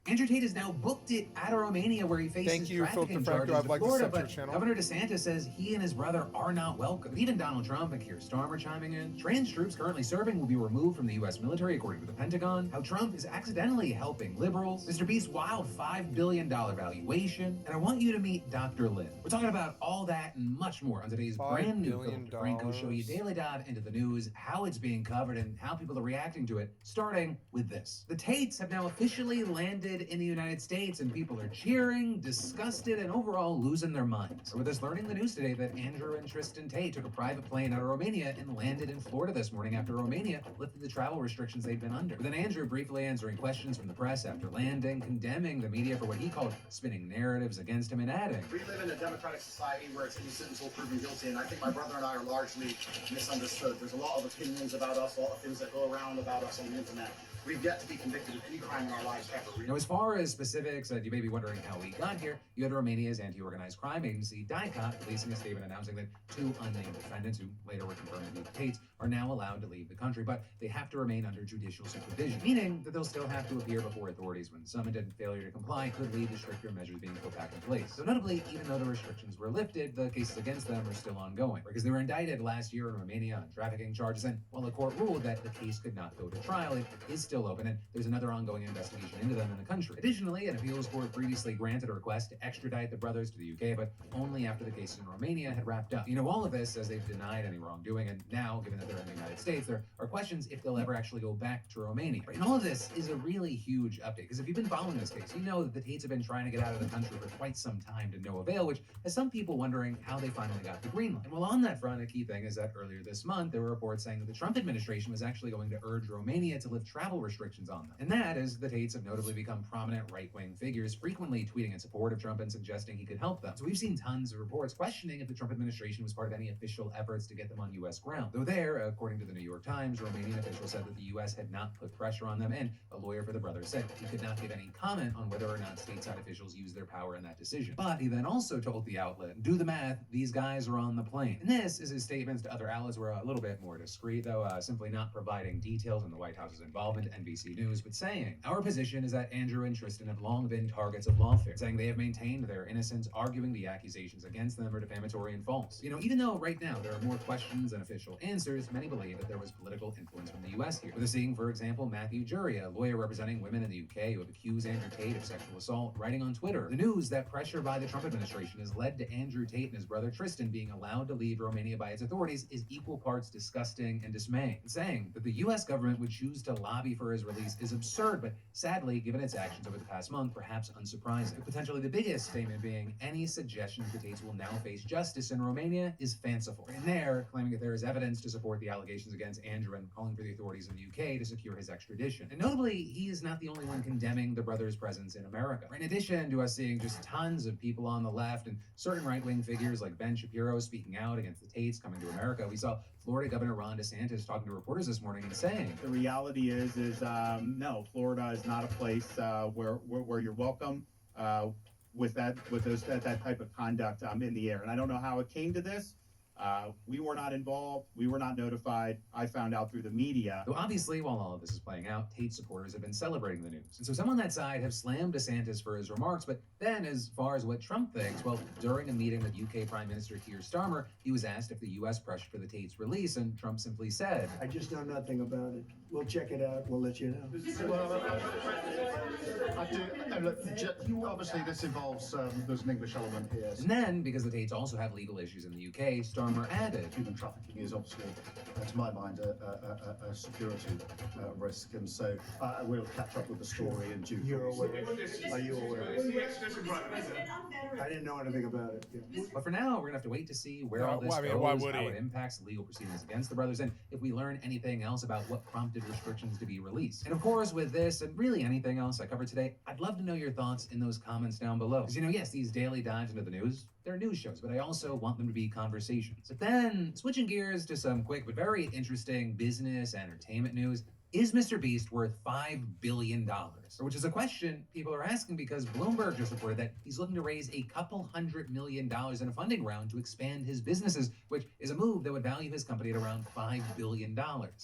Andrew Tate is now booked it at Romania, where he faces Thank you, trafficking Filter Franco. charges I'd to like to Florida. sub to your But channel. Governor DeSantis says he and his brother are not welcome. Even Donald Trump and Keir Starmer chiming in. Trans troops currently serving will be removed from the U.S. military, according to the Pentagon. How Trump is accidentally helping liberals. Mr. Beast's wild $5 billion valuation. And I want you to meet Dr. Lynn. We're talking about all that and much more on today's $5 brand new billion. Filter Franco show. You daily dive into the news, how it's being covered, and how people are reacting to it, starting with this. The Tates have now officially landed in the United States, and people are cheering, disgusted, and overall losing their minds. With us learning the news today that Andrew and Tristan Tate took a private plane out of Romania and landed in Florida this morning after Romania lifted the travel restrictions they'd been under. With then Andrew briefly answering questions from the press after landing, condemning the media for what he called spinning narratives against him, and adding, "We live in a democratic society where it's innocent until proven guilty, and I think my brother and I are largely misunderstood. There's a lot of opinions about us, a lot of things that go around about us on the internet. We've yet to be convicted of any crime in our lives ever." Now, as far as specifics, you may be wondering how we got here. You had Romania's anti-organized crime agency, DICOT, releasing a statement announcing that 2 unnamed defendants, who later were confirmed to be the Tates, are now allowed to leave the country, but they have to remain under judicial supervision, meaning that they'll still have to appear before authorities when summoned, and failure to comply could lead to stricter measures being put back in place. So notably, even though the restrictions were lifted, the cases against them are still ongoing, because they were indicted last year in Romania on trafficking charges, and while the court ruled that the case could not go to trial, it is still open, and there's another ongoing investigation into them in the country. Additionally, an appeals court previously granted a request to extradite the brothers to the UK, but only after the case in Romania had wrapped up. You know, all of this as they've denied any wrongdoing, and now, given that they're in the United States, there are questions if they'll ever actually go back to Romania. And all of this is a really huge update, because if you've been following this case, you know that the Tates have been trying to get out of the country for quite some time to no avail, which has some people wondering how they finally got the green light. And while on that front, a key thing is that earlier this month, there were reports saying that the Trump administration was actually going to urge Romania to lift travel restrictions on them. And that is the Tates have notably become prominent right-wing figures, frequently tweeting in support of Trump and suggesting he could help them. So we've seen tons of reports questioning if the Trump administration was part of any official efforts to get them on U.S. ground. Though there, according to the New York Times, Romanian officials said that the U.S. had not put pressure on them, and a lawyer for the brothers said he could not give any comment on whether or not stateside officials used their power in that decision. But he then also told the outlet, do the math, these guys are on the plane. And this is his statements to other outlets were a little bit more discreet, though, simply not providing details on the White House's involvement to NBC News, but saying, our position is that Andrew and Tristan have long been targets of lawfare, saying they have maintained their innocence, arguing the accusations against them are defamatory and false. You know, even though right now there are more questions than official answers, many believe that there was political influence from the U.S. here. We're seeing, for example, Matthew Jury, a lawyer representing women in the UK who have accused Andrew Tate of sexual assault, writing on Twitter, the news that pressure by the Trump administration has led to Andrew Tate and his brother Tristan being allowed to leave Romania by its authorities is equal parts disgusting and dismaying, and saying that the U.S. government would choose to lobby for his release is absurd, but sadly, given its actions over the past month, perhaps unsurprising. But potentially the biggest statement being any suggestion that the Tates will now face justice in Romania is fanciful. And they're claiming that there is evidence to support the allegations against Andrew and calling for the authorities in the UK to secure his extradition. And notably, he is not the only one condemning the brothers' presence in America. In addition to us seeing just tons of people on the left and certain right-wing figures like Ben Shapiro speaking out against the Tates coming to America, we saw Florida Governor Ron DeSantis talking to reporters this morning and saying, the reality is no, Florida is not a place where you're welcome with that type of conduct in the air. And I don't know how it came to this. We were not involved. We were not notified. I found out through the media. Though obviously, while all of this is playing out, Tate supporters have been celebrating the news. And so some on that side have slammed DeSantis for his remarks, but then as far as what Trump thinks, well, during a meeting with UK Prime Minister Keir Starmer, he was asked if the US pressured for the Tate's release, and Trump simply said, I just know nothing about it. We'll check it out. We'll let you know. Well, I do. Look, obviously, this involves there's an English element here. And then, because the Tates also have legal issues in the UK, Starmer added, Human trafficking is obviously, to my mind, a security risk, and so I will catch up with the story in due course. You're aware. Are you aware? I didn't know anything about it. Yeah. But for now, we're going to have to wait to see where all this goes, how it impacts legal proceedings against the brothers, and if we learn anything else about what prompted restrictions to be released. And of course, with this, and really anything else I covered today, I'd love to know your thoughts in those comments down below. Because, you know, yes, these daily dives into the news, they're news shows, but I also want them to be conversations. But then, switching gears to some quick but very interesting business entertainment news, is Mr. Beast worth $5 billion? Which is a question people are asking because Bloomberg just reported that he's looking to raise a couple $100 million in a funding round to expand his businesses, which is a move that would value his company at around $5 billion.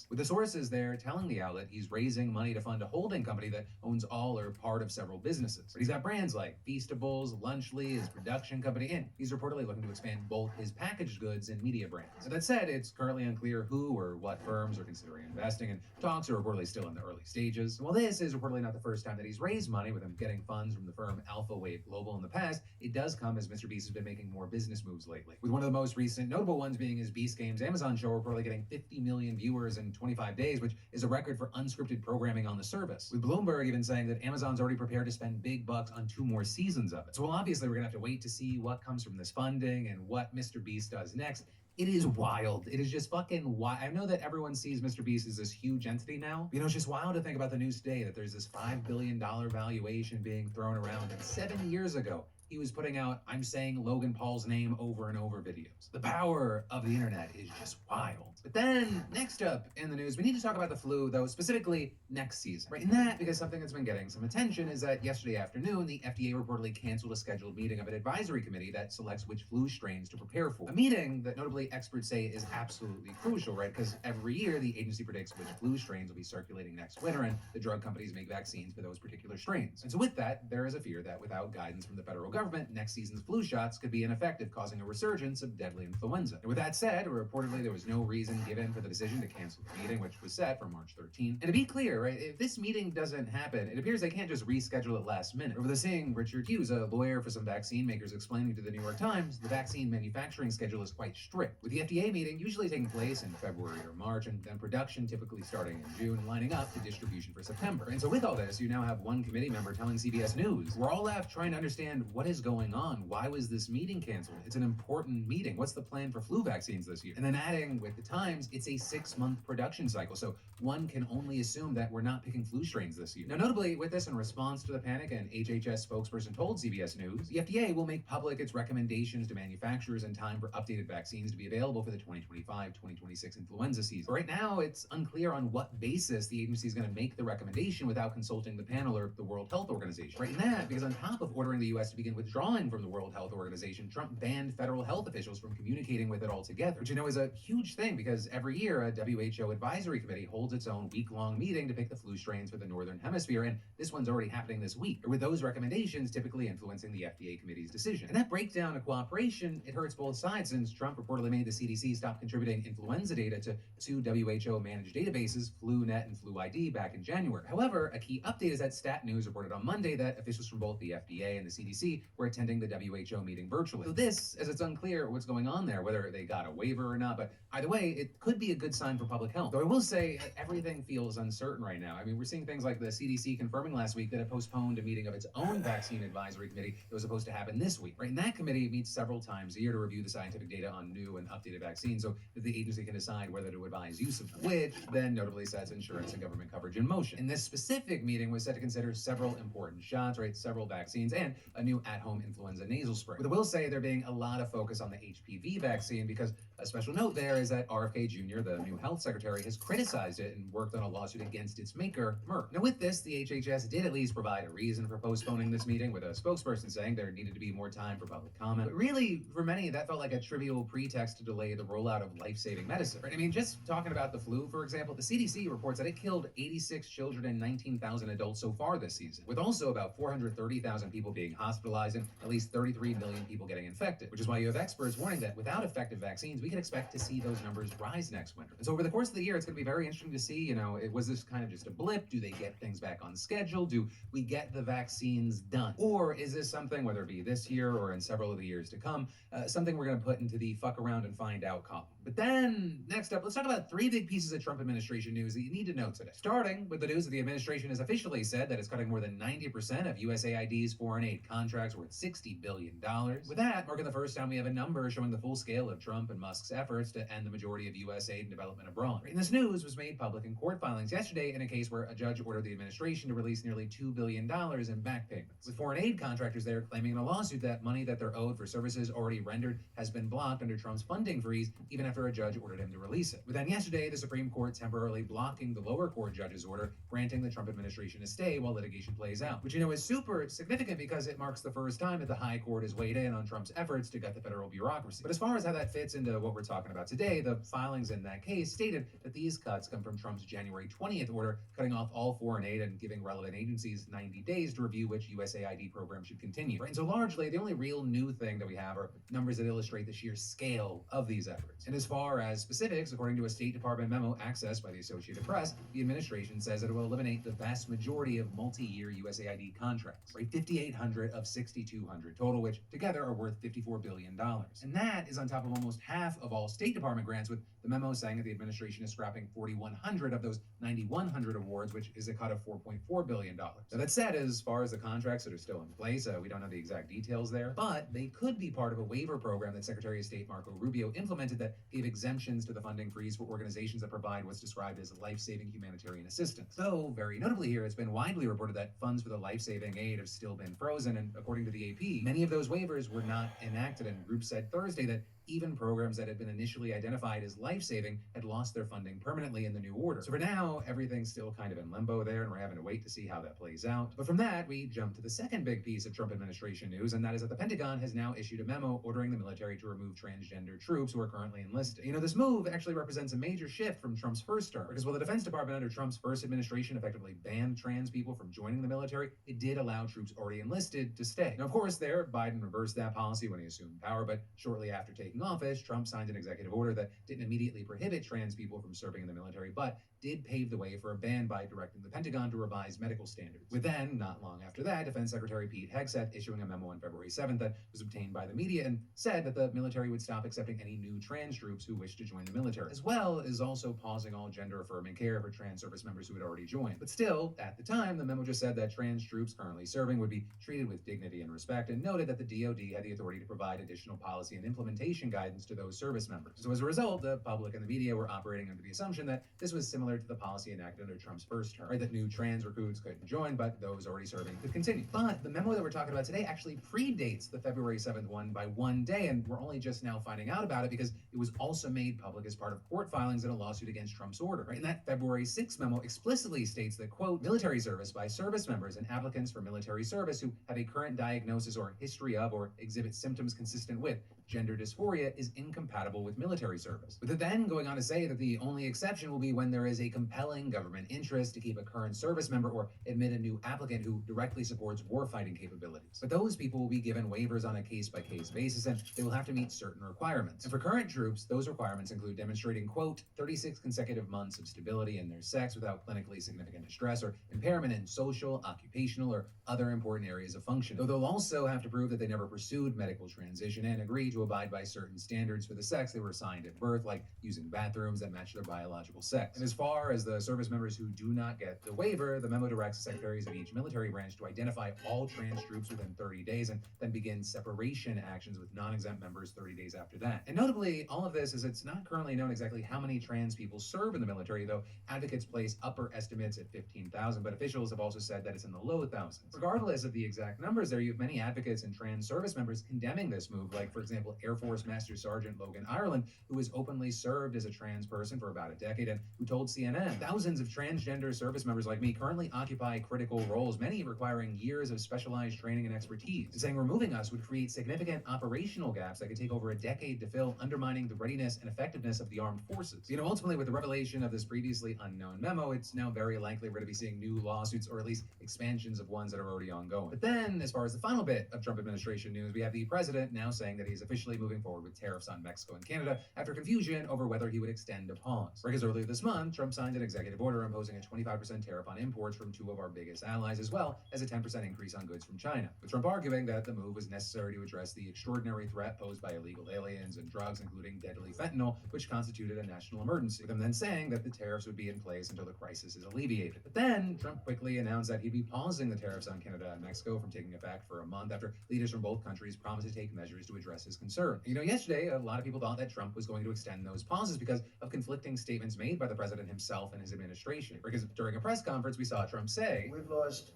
With the sources there telling the outlet he's raising money to fund a holding company that owns all or part of several businesses. But he's got brands like Feastables, Lunchly, his production company, and he's reportedly looking to expand both his packaged goods and media brands. That said, it's currently unclear who or what firms are considering investing, and talks are reportedly still in the early stages. And while this is reportedly not the first time that he's raised money, with him getting funds from the firm Alpha Wave Global in the past, it does come as Mr. Beast has been making more business moves lately, with one of the most recent notable ones being his Beast Games Amazon show, reportedly getting 50 million viewers in 25 days, which is a record for unscripted programming on the service, with Bloomberg even saying that Amazon's already prepared to spend big bucks on 2 more seasons of it. So obviously we're gonna have to wait to see what comes from this funding and what Mr. Beast does next. It is wild. It is just fucking wild. I know that everyone sees Mr. Beast as this huge entity now. But, it's just wild to think about the news today that there's this $5 billion valuation being thrown around. And 7 years ago, he was putting out "I'm saying Logan Paul's name over and over" videos. The power of the internet is just wild. But then, next up in the news, we need to talk about the flu, though specifically next season. Right, and that because something that's been getting some attention is that yesterday afternoon, the FDA reportedly canceled a scheduled meeting of an advisory committee that selects which flu strains to prepare for. A meeting that notably experts say is absolutely crucial, right? Because every year, the agency predicts which flu strains will be circulating next winter, and the drug companies make vaccines for those particular strains. And so with that, there is a fear that without guidance from the federal government, next season's flu shots could be ineffective, causing a resurgence of deadly influenza. And with that said, reportedly there was no reason given for the decision to cancel the meeting, which was set for March 13th. And to be clear, right, if this meeting doesn't happen, it appears they can't just reschedule it last minute. Over the seeing Richard Hughes, a lawyer for some vaccine makers, explaining to the New York Times, the vaccine manufacturing schedule is quite strict, with the FDA meeting usually taking place in February or March, and then production typically starting in June, lining up to distribution for September. And so with all this, you now have one committee member telling CBS News, "We're all left trying to understand what is going on. Why was this meeting canceled? It's an important meeting. What's the plan for flu vaccines this year?" And then adding with the Times, it's a 6-month production cycle, so one can only assume that we're not picking flu strains this year. Now, notably, with this, in response to the panic, an HHS spokesperson told CBS News, the FDA will make public its recommendations to manufacturers in time for updated vaccines to be available for the 2025-2026 influenza season. But right now, it's unclear on what basis the agency is going to make the recommendation without consulting the panel or the World Health Organization. Right, and that because on top of ordering the U.S. to begin withdrawing from the World Health Organization, Trump banned federal health officials from communicating with it altogether, which is a huge thing because every year a WHO advisory committee holds its own week-long meeting to pick the flu strains for the Northern Hemisphere, and this one's already happening this week, with those recommendations typically influencing the FDA committee's decision. And that breakdown of cooperation, it hurts both sides, since Trump reportedly made the CDC stop contributing influenza data to 2 WHO-managed databases, FluNet and FluID, back in January. However, a key update is that Stat News reported on Monday that officials from both the FDA and the CDC were attending the WHO meeting virtually. So this, as it's unclear what's going on there, whether they got a waiver or not, but either way, it could be a good sign for public health. Though I will say, everything feels uncertain right now. I mean, we're seeing things like the CDC confirming last week that it postponed a meeting of its own vaccine advisory committee that was supposed to happen this week. Right, and that committee meets several times a year to review the scientific data on new and updated vaccines so that the agency can decide whether to advise use of them, which then notably sets insurance and government coverage in motion. And this specific meeting was set to consider several important shots, right, several vaccines, and a new at-home influenza nasal spray. But I will say there being a lot of focus on the HPV vaccine because a special note there is that RFK Jr., the new health secretary, has criticized it and worked on a lawsuit against its maker, Merck. Now with this, the HHS did at least provide a reason for postponing this meeting, with a spokesperson saying there needed to be more time for public comment. But really, for many, that felt like a trivial pretext to delay the rollout of life-saving medicine. Right? I mean, just talking about the flu, for example, the CDC reports that it killed 86 children and 19,000 adults so far this season, with also about 430,000 people being hospitalized and at least 33 million people getting infected, which is why you have experts warning that without effective vaccines, we can expect to see those numbers rise next winter. And so over the course of the year, it's going to be very interesting to see, was this kind of just a blip? Do they get things back on schedule? Do we get the vaccines done? Or is this something, whether it be this year or in several of the years to come, something we're going to put into the fuck around and find out column? But then, next up, let's talk about 3 big pieces of Trump administration news that you need to know today. Starting with the news that the administration has officially said that it's cutting more than 90% of USAID's foreign aid contracts worth $60 billion. With that, marking the first time we have a number showing the full scale of Trump and Musk's efforts to end the majority of U.S. aid and development abroad. And this news was made public in court filings yesterday in a case where a judge ordered the administration to release nearly $2 billion in back payments, with foreign aid contractors there claiming in a lawsuit that money that they're owed for services already rendered has been blocked under Trump's funding freeze, even after a judge ordered him to release it. But then yesterday, the Supreme Court temporarily blocking the lower court judge's order, granting the Trump administration a stay while litigation plays out, which is super significant because it marks the first time that the high court has weighed in on Trump's efforts to gut the federal bureaucracy. But as far as how that fits into what we're talking about today, the filings in that case stated that these cuts come from Trump's January 20th order, cutting off all foreign aid and giving relevant agencies 90 days to review which USAID program should continue. Right? And so largely, the only real new thing that we have are numbers that illustrate the sheer scale of these efforts. And as far as specifics, according to a State Department memo accessed by the Associated Press, the administration says that it will eliminate the vast majority of multi-year USAID contracts, right? 5,800 of 6,200 total, which together are worth $54 billion. And that is on top of almost half of all State Department grants, with the memo saying that the administration is scrapping 4,100 of those 9,100 awards, which is a cut of $4.4 billion. Now that said, as far as the contracts that are still in place, we don't know the exact details there, but they could be part of a waiver program that Secretary of State Marco Rubio implemented that gave exemptions to the funding freeze for organizations that provide what's described as life-saving humanitarian assistance. Though, very notably here, it's been widely reported that funds for the life-saving aid have still been frozen, and according to the AP, many of those waivers were not enacted, and groups said Thursday that even programs that had been initially identified as life-saving had lost their funding permanently in the new order. So for now, everything's still kind of in limbo there, and we're having to wait to see how that plays out. But from that, we jump to the second big piece of Trump administration news, and that is that the Pentagon has now issued a memo ordering the military to remove transgender troops who are currently enlisted. You know, this move actually represents a major shift from Trump's first term, because while the Defense Department under Trump's first administration effectively banned trans people from joining the military, it did allow troops already enlisted to stay. Now, of course, there, Biden reversed that policy when he assumed power, but shortly after taking office, Trump signed an executive order that didn't immediately prohibit trans people from serving in the military, but did pave the way for a ban by directing the Pentagon to revise medical standards. With then, not long after that, Defense Secretary Pete Hegseth issuing a memo on February 7th that was obtained by the media and said that the military would stop accepting any new trans troops who wished to join the military, as well as also pausing all gender-affirming care for trans service members who had already joined. But still, at the time, the memo just said that trans troops currently serving would be treated with dignity and respect, and noted that the DoD had the authority to provide additional policy and implementation guidance to those service members. So as a result, the public and the media were operating under the assumption that this was similar to the policy enacted under Trump's first term, right? That new trans recruits couldn't join, but those already serving could continue. But the memo that we're talking about today actually predates the February 7th one by one day, and we're only just now finding out about it because it was also made public as part of court filings in a lawsuit against Trump's order, right? And that February 6th memo explicitly states that, quote, military service by service members and applicants for military service who have a current diagnosis or history of or exhibit symptoms consistent with gender dysphoria is incompatible with military service. With it then going on to say that the only exception will be when there is a compelling government interest to keep a current service member or admit a new applicant who directly supports warfighting capabilities. But those people will be given waivers on a case-by-case basis, and they will have to meet certain requirements. And for current troops, those requirements include demonstrating, quote, 36 consecutive months of stability in their sex without clinically significant distress or impairment in social, occupational, or other important areas of function. Though they'll also have to prove that they never pursued medical transition and agree to abide by certain standards for the sex they were assigned at birth, like using bathrooms that match their biological sex. And as far as the service members who do not get the waiver, the memo directs the secretaries of each military branch to identify all trans troops within 30 days and then begin separation actions with non-exempt members 30 days after that. And notably, all of this is it's not currently known exactly how many trans people serve in the military, though advocates place upper estimates at 15,000, but officials have also said that it's in the low thousands. Regardless of the exact numbers there, you have many advocates and trans service members condemning this move, like, for example, Air Force Master Sergeant Logan Ireland, who has openly served as a trans person for about a decade and who told CNN, thousands of transgender service members like me currently occupy critical roles, many requiring years of specialized training and expertise, and saying removing us would create significant operational gaps that could take over a decade to fill, undermining the readiness and effectiveness of the armed forces. You know, ultimately, with the revelation of this previously unknown memo, it's now very likely we're going to be seeing new lawsuits, or at least expansions of ones that are already ongoing. But then, as far as the final bit of Trump administration news, we have the president now saying that he's officially moving forward with tariffs on Mexico and Canada after confusion over whether he would extend a pause. Because earlier this month, Trump signed an executive order imposing a 25% tariff on imports from two of our biggest allies, as well as a 10% increase on goods from China, with Trump arguing that the move was necessary to address the extraordinary threat posed by illegal aliens and drugs, including deadly fentanyl, which constituted a national emergency, with him then saying that the tariffs would be in place until the crisis is alleviated. But then, Trump quickly announced that he'd be pausing the tariffs on Canada and Mexico from taking effect for a month after leaders from both countries promised to take measures to address his concerns. You know, yesterday, a lot of people thought that Trump was going to extend those pauses because of conflicting statements made by the president himself and his administration. Because during a press conference, we saw Trump say, "We've lost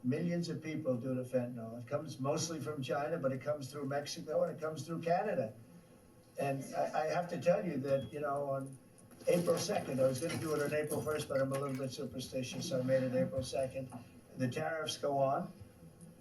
millions of people due to fentanyl. It comes mostly from China, but it comes through Mexico and it comes through Canada. And I have to tell you that, you know, on April 2nd, I was going to do it on April 1st, but I'm a little bit superstitious, so I made it April 2nd. The tariffs go on,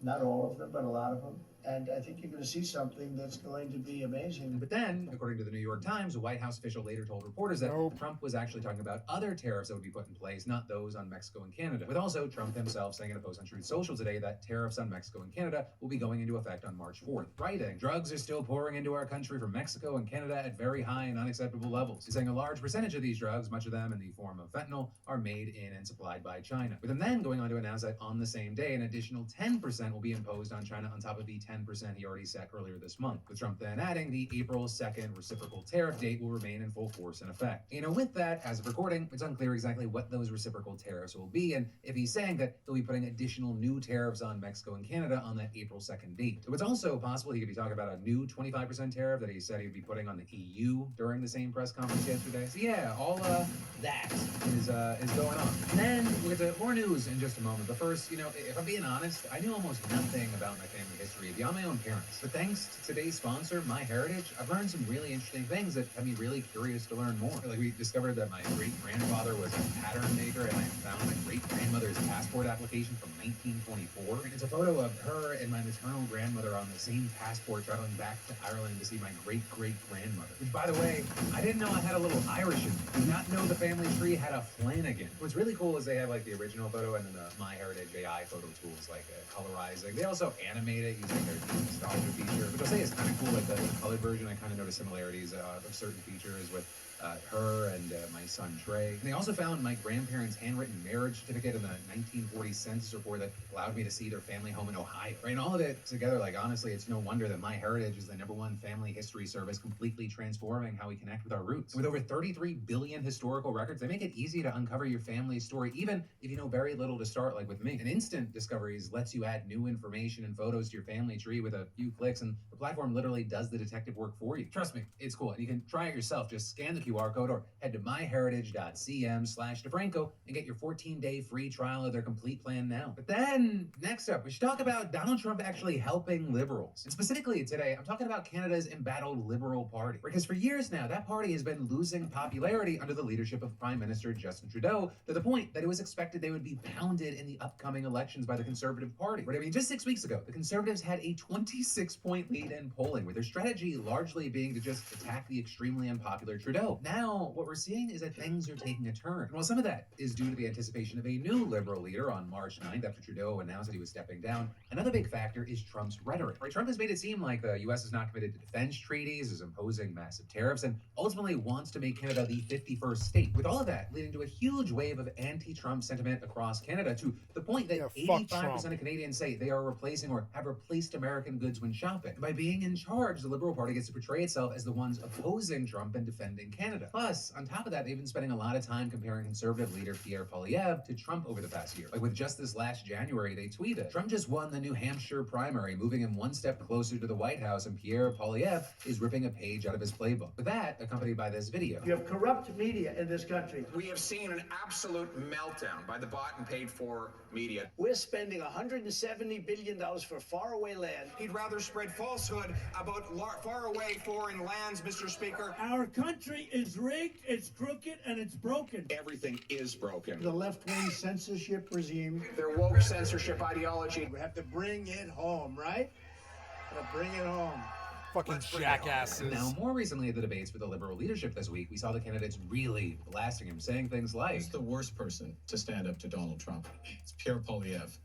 not all of them, but a lot of them. And I think you're going to see something that's going to be amazing. But then, according to the New York Times, a White House official later told reporters that Trump was actually talking about other tariffs that would be put in place, not those on Mexico and Canada. With also Trump himself saying in a post on Truth Social today that tariffs on Mexico and Canada will be going into effect on March 4th. Writing, drugs are still pouring into our country from Mexico and Canada at very high and unacceptable levels. He's saying a large percentage of these drugs, much of them in the form of fentanyl, are made in and supplied by China. With him then going on to announce that on the same day, an additional 10% will be imposed on China on top of the 10% he already set earlier this month. With Trump then adding the April 2nd reciprocal tariff date will remain in full force and effect. With that, as of recording, it's unclear exactly what those reciprocal tariffs will be, and if he's saying that he'll be putting additional new tariffs on Mexico and Canada on that April 2nd date. So it's also possible he could be talking about a new 25% tariff that he said he'd be putting on the EU during the same press conference yesterday. So yeah, all that is going on. And then we'll get to more news in just a moment. But first, if I'm being honest, I knew almost nothing about my family history beyond my own parents. But thanks to today's sponsor, MyHeritage, I've learned some really interesting things that have me really curious to learn more. Like we discovered that my great-grandfather was a pattern maker, and I found my great-grandmother's passport application from 1924. And it's a photo of her and my maternal grandmother on the same passport traveling back to Ireland to see my great-great-grandmother. Which, by the way, I didn't know I had a little Irish in me. Did not know the family tree had a Flanagan. What's really cool is they have like the original photo and then the MyHeritage AI photo tools like colorizing. They also animate it using their nostalgia feature, which I'll say is kind of cool. Like the colored version, I kind of noticed similarities of certain features with her and my son Trey. And they also found my grandparents' handwritten marriage certificate in the 1940 census report that allowed me to see their family home in Ohio. Right, and all of it together, like honestly, it's no wonder that MyHeritage is the #1 family history service, completely transforming how we connect with our roots. With over 33 billion historical records, they make it easy to uncover your family's story, even if you know very little to start, like with me. And Instant Discoveries lets you add new information and photos to your family tree with a few clicks, and the platform literally does the detective work for you. Trust me, it's cool, and you can try it yourself. Just scan the QR code or head to myheritage.cm/DeFranco and get your 14-day free trial of their complete plan now. But then, next up, we should talk about Donald Trump actually helping liberals. And specifically today, I'm talking about Canada's embattled Liberal Party. Because for years now, that party has been losing popularity under the leadership of Prime Minister Justin Trudeau, to the point that it was expected they would be pounded in the upcoming elections by the Conservative Party. Right? I mean, just 6 weeks ago, the Conservatives had a 26-point lead in polling, with their strategy largely being to just attack the extremely unpopular Trudeau. Now, what we're seeing is that things are taking a turn. And while some of that is due to the anticipation of a new Liberal leader on March 9th after Trudeau announced that he was stepping down, another big factor is Trump's rhetoric. Right? Trump has made it seem like the U.S. is not committed to defense treaties, is imposing massive tariffs, and ultimately wants to make Canada the 51st state. With all of that leading to a huge wave of anti-Trump sentiment across Canada, to the point that 85% of Canadians say they are replacing or have replaced American goods when shopping. And by being in charge, the Liberal Party gets to portray itself as the ones opposing Trump and defending Canada. Plus, on top of that, they've been spending a lot of time comparing Conservative leader Pierre Poilievre to Trump over the past year. Like with just this last January, they tweeted, Trump just won the New Hampshire primary, moving him one step closer to the White House, and Pierre Poilievre is ripping a page out of his playbook. With that, accompanied by this video. You have corrupt media in this country. We have seen an absolute meltdown by the bought and paid for media. We're spending $170 billion for faraway land. He'd rather spread falsehood about faraway foreign lands, Mr. Speaker. Our country is rigged, it's crooked, and it's broken. Everything is broken. The left-wing censorship regime. Their woke censorship ideology. We have to bring it home, right? Bring it home. Fucking jackasses. Now, more recently at the debates for the Liberal leadership this week, we saw the candidates really blasting him, saying things like, Who's the worst person to stand up to Donald Trump? It's Pierre Poilievre.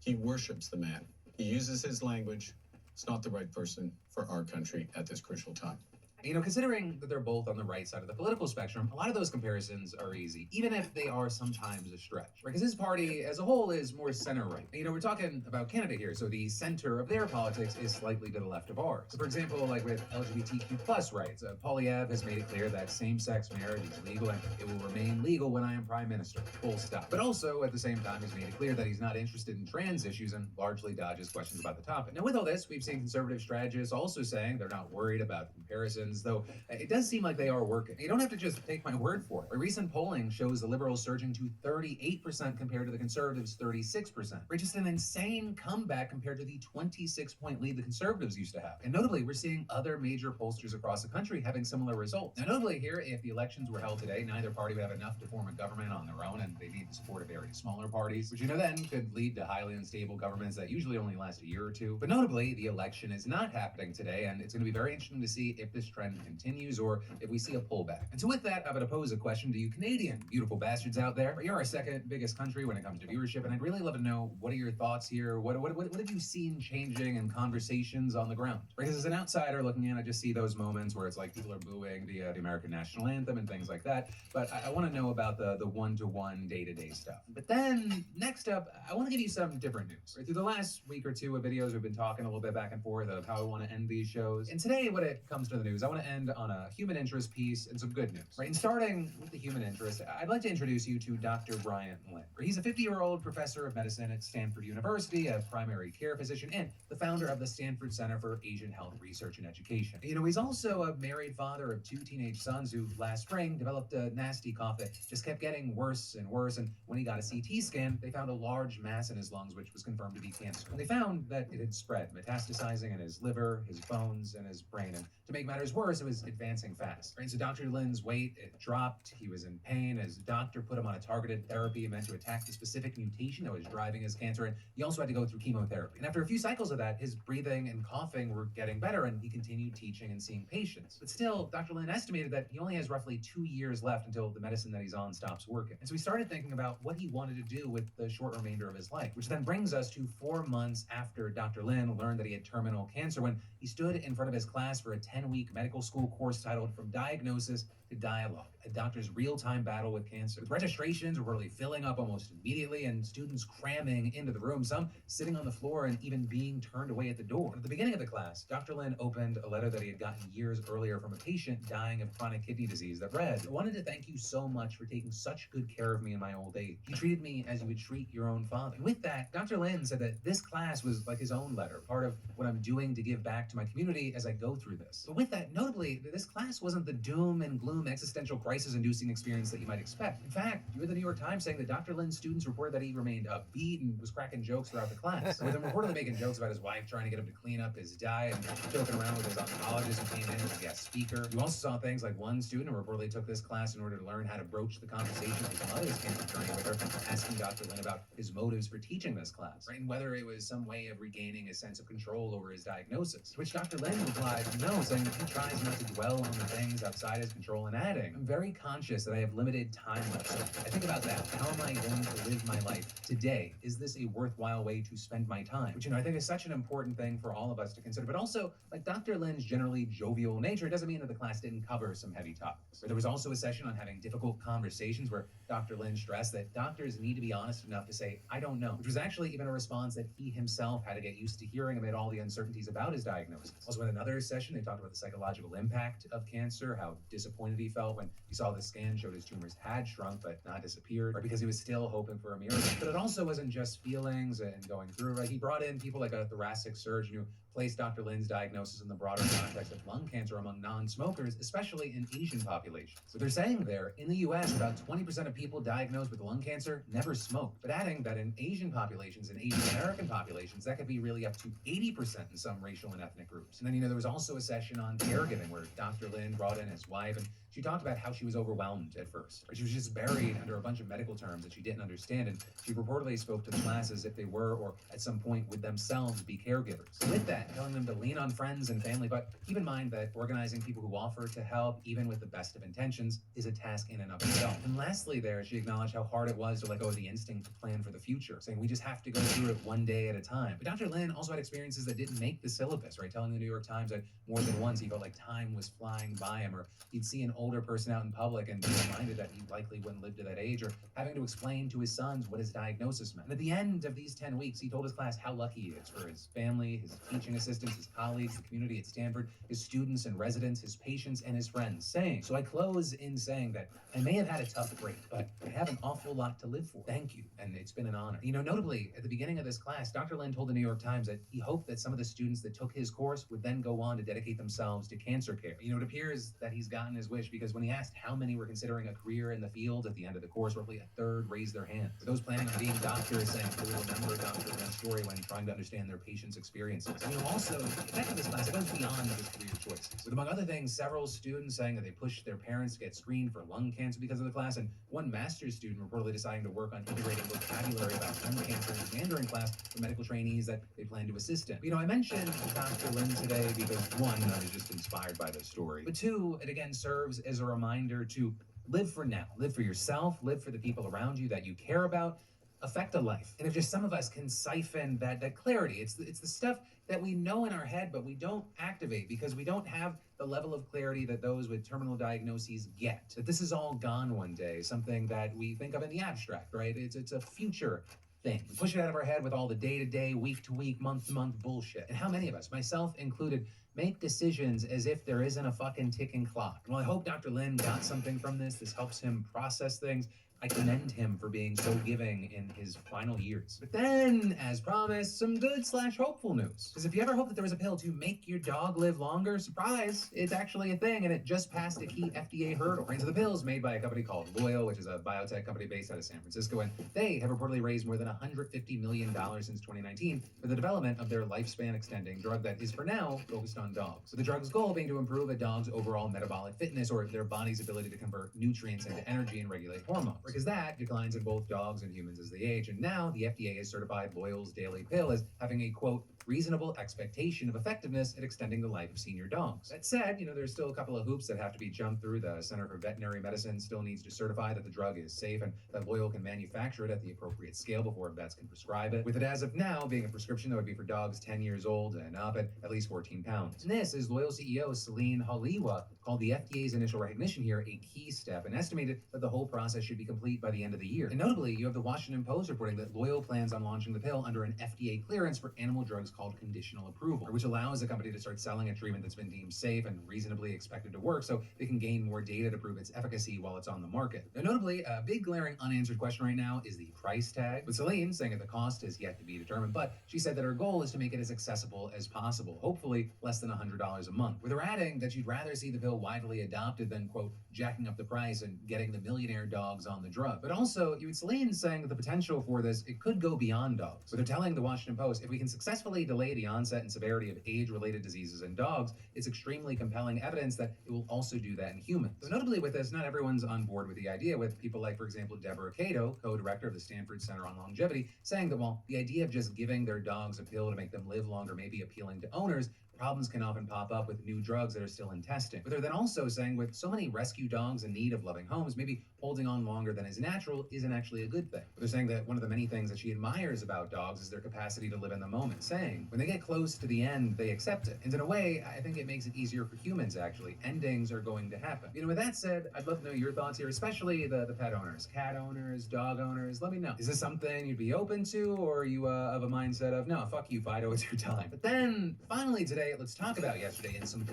He worships the man. He uses his language. It's not the right person for our country at this crucial time. Considering that they're both on the right side of the political spectrum, a lot of those comparisons are easy, even if they are sometimes a stretch. Because his party as a whole is more center-right. We're talking about Canada here, so the center of their politics is slightly to the left of ours. So for example, like with LGBTQ+ rights, Poilievre has made it clear that same-sex marriage is legal and it will remain legal when I am Prime Minister. Full stop. But also, at the same time, he's made it clear that he's not interested in trans issues and largely dodges questions about the topic. Now, with all this, we've seen conservative strategists also saying they're not worried about comparisons elections, though it does seem like they are working. You don't have to just take my word for it. A recent polling shows the Liberals surging to 38% compared to the Conservatives' 36%. Right, just an insane comeback compared to the 26-point lead the Conservatives used to have. And notably, we're seeing other major pollsters across the country having similar results. Now, notably here, if the elections were held today, neither party would have enough to form a government on their own, and they need the support of very smaller parties, which then could lead to highly unstable governments that usually only last a year or two. But notably, the election is not happening today, and it's going to be very interesting to see if this trend continues or if we see a pullback. And so with that, I'm going to pose a question to you Canadian beautiful bastards out there. You're our second biggest country when it comes to viewership, and I'd really love to know, what are your thoughts here? What have you seen changing in conversations on the ground? Because as an outsider looking in, I just see those moments where it's like people are booing the American national anthem and things like that. But I want to know about the one-to-one, day-to-day stuff. But then, next up, I want to give you some different news. Right, through the last week or two of videos, we've been talking a little bit back and forth of how I want to end these shows. And today, when it comes to the news, I want to end on a human interest piece and some good news. Right, and starting with the human interest, I'd like to introduce you to Dr. Bryant Lynn. He's a 50-year-old professor of medicine at Stanford University, a primary care physician, and the founder of the Stanford Center for Asian Health Research and Education. You know, he's also a married father of 2 teenage sons who last spring developed a nasty cough that just kept getting worse and worse, and when he got a CT scan, they found a large mass in his lungs, which was confirmed to be cancer. And they found that it had spread, metastasizing in his liver, his bones, and his brain. And to make matters worse, it was advancing fast. Right? So Dr. Lynn's weight, it dropped. He was in pain. His doctor put him on a targeted therapy meant to attack the specific mutation that was driving his cancer. And he also had to go through chemotherapy. And after a few cycles of that, his breathing and coughing were getting better, and he continued teaching and seeing patients. But still, Dr. Lynn estimated that he only has roughly 2 years left until the medicine that he's on stops working. And so he started thinking about what he wanted to do with the short remainder of his life, which then brings us to 4 months after Dr. Lynn learned that he had terminal cancer, when he stood in front of his class for a 10-week medical school course titled From Diagnosis to Dialogue, a doctor's real-time battle with cancer. With registrations reportedly filling up almost immediately and students cramming into the room, some sitting on the floor and even being turned away at the door. At the beginning of the class, Dr. Lynn opened a letter that he had gotten years earlier from a patient dying of chronic kidney disease that read, "I wanted to thank you so much for taking such good care of me in my old age. You treated me as you would treat your own father." And with that, Dr. Lynn said that this class was like his own letter, part of what I'm doing to give back to my community as I go through this. But with that, notably, this class wasn't the doom and gloom existential crisis-inducing experience that you might expect. In fact, you read the New York Times saying that Dr. Lynn's students reported that he remained upbeat and was cracking jokes throughout the class, with him reportedly making jokes about his wife trying to get him to clean up his diet and joking around with his oncologist who came in as a guest speaker. You also saw things like one student who reportedly took this class in order to learn how to broach the conversation with his mother's cancer journey with her, asking Dr. Lynn about his motives for teaching this class, right? And whether it was some way of regaining his sense of control over his diagnosis, to which Dr. Lynn replied, no, saying that he tries not to dwell on the things outside his control and adding, I'm very conscious that I have limited time left, so I think about that. How am I going to live my life today? Is this a worthwhile way to spend my time? Which, I think is such an important thing for all of us to consider. But also, like Dr. Lynn's generally jovial nature doesn't mean that the class didn't cover some heavy topics. There was also a session on having difficult conversations where Dr. Lynn stressed that doctors need to be honest enough to say, I don't know, which was actually even a response that he himself had to get used to hearing amid all the uncertainties about his diagnosis. Also, in another session, they talked about the psychological impact of cancer, how disappointed he felt when he saw the scan showed his tumors had shrunk but not disappeared, or because he was still hoping for a miracle. But it also wasn't just feelings and going through, right? He brought in people like a thoracic surgeon who placed Dr. Lynn's diagnosis in the broader context of lung cancer among non-smokers, especially in Asian populations. So they're saying there, in the US, about 20% of people diagnosed with lung cancer never smoked, but adding that in Asian populations and Asian American populations, that could be really up to 80% in some racial and ethnic groups. And then, there was also a session on caregiving where Dr. Lynn brought in his wife, and she talked about how she was overwhelmed at first. She was just buried under a bunch of medical terms that she didn't understand, and she reportedly spoke to the class as if they were, or at some point would themselves be caregivers. With that, telling them to lean on friends and family, but keep in mind that organizing people who offer to help, even with the best of intentions, is a task in and of itself. And lastly there, she acknowledged how hard it was to let go of the instinct to plan for the future, saying we just have to go through it one day at a time. But Dr. Lynn also had experiences that didn't make the syllabus, right? Telling the New York Times that more than once he felt like time was flying by him, or he'd see an older person out in public and be reminded that he likely wouldn't live to that age, or having to explain to his sons what his diagnosis meant. And at the end of these 10 weeks, he told his class how lucky he is for his family, his teaching teaching assistants, his colleagues, the community at Stanford, his students and residents, his patients, and his friends, saying, so I close in saying that I may have had a tough break, but I have an awful lot to live for. Thank you, and it's been an honor. You know, notably, at the beginning of this class, Dr. Lin told the New York Times that he hoped that some of the students that took his course would then go on to dedicate themselves to cancer care. You know, it appears that he's gotten his wish, because when he asked how many were considering a career in the field at the end of the course, roughly a third raised their hand. For those planning on being doctors, saying they will remember Dr. Lin's story when trying to understand their patients' experiences. You know, also, the effect of this class, it goes beyond just career choices. With, among other things, several students saying that they pushed their parents to get screened for lung cancer because of the class, and one master's student reportedly deciding to work on integrating vocabulary about lung cancer in the Mandarin class for medical trainees that they plan to assist in. You know, I mentioned Dr. Lin today because, one, I was just inspired by the story, but two, it again serves as a reminder to live for now, live for yourself, live for the people around you that you care about, affect a life. And if just some of us can siphon that clarity, it's the stuff that we know in our head, but we don't activate because we don't have the level of clarity that those with terminal diagnoses get. That this is all gone one day, something that we think of in the abstract, right? It's a future thing. We push it out of our head with all the day-to-day, week-to-week, month-to-month bullshit. And how many of us, myself included, make decisions as if there isn't a fucking ticking clock? Well, I hope Dr. Lin got something from this. This helps him process things. I commend him for being so giving in his final years. But then, as promised, some good/hopeful news. Because if you ever hope that there was a pill to make your dog live longer, surprise, it's actually a thing, and it just passed a key FDA hurdle. Brains of the pill is made by a company called Loyal, which is a biotech company based out of San Francisco, and they have reportedly raised more than $150 million since 2019 for the development of their lifespan-extending drug that is, for now, focused on dogs. So the drug's goal being to improve a dog's overall metabolic fitness, or their body's ability to convert nutrients into energy and regulate hormones. Because that declines in both dogs and humans as they age. And now the FDA has certified Loyal's daily pill as having a, quote, reasonable expectation of effectiveness at extending the life of senior dogs. That said, you know, there's still a couple of hoops that have to be jumped through. The Center for Veterinary Medicine still needs to certify that the drug is safe and that Loyal can manufacture it at the appropriate scale before vets can prescribe it, with it as of now being a prescription that would be for dogs 10 years old and up at least 14 pounds. And this is Loyal CEO Celine Haliwa called the FDA's initial recognition here a key step, and estimated that the whole process should be complete by the end of the year. And notably, you have the Washington Post reporting that Loyal plans on launching the pill under an FDA clearance for animal drugs called conditional approval, which allows the company to start selling a treatment that's been deemed safe and reasonably expected to work, so they can gain more data to prove its efficacy while it's on the market. Now, notably, a big glaring unanswered question right now is the price tag, with Celine saying that the cost is yet to be determined, but she said that her goal is to make it as accessible as possible, hopefully less than $100 a month, with her adding that she'd rather see the pill widely adopted than, quote, jacking up the price and getting the millionaire dogs on the drug. But also, you had Celine saying that the potential for this, it could go beyond dogs. But they're telling the Washington Post, if we can successfully delay the onset and severity of age-related diseases in dogs, it's extremely compelling evidence that it will also do that in humans. So notably with this, not everyone's on board with the idea, with people like, for example, Deborah Cato, co-director of the Stanford Center on Longevity, saying that while the idea of just giving their dogs a pill to make them live longer may be appealing to owners, problems can often pop up with new drugs that are still in testing. But they're then also saying with so many rescue dogs in need of loving homes, maybe holding on longer than is natural isn't actually a good thing. But they're saying that one of the many things that she admires about dogs is their capacity to live in the moment, saying when they get close to the end, they accept it. And in a way, I think it makes it easier for humans, actually. Endings are going to happen. You know, with that said, I'd love to know your thoughts here, especially the pet owners, cat owners, dog owners. Let me know. Is this something you'd be open to, or are you of a mindset of, no, fuck you, Fido, it's your time? But then, finally today, let's talk about yesterday and some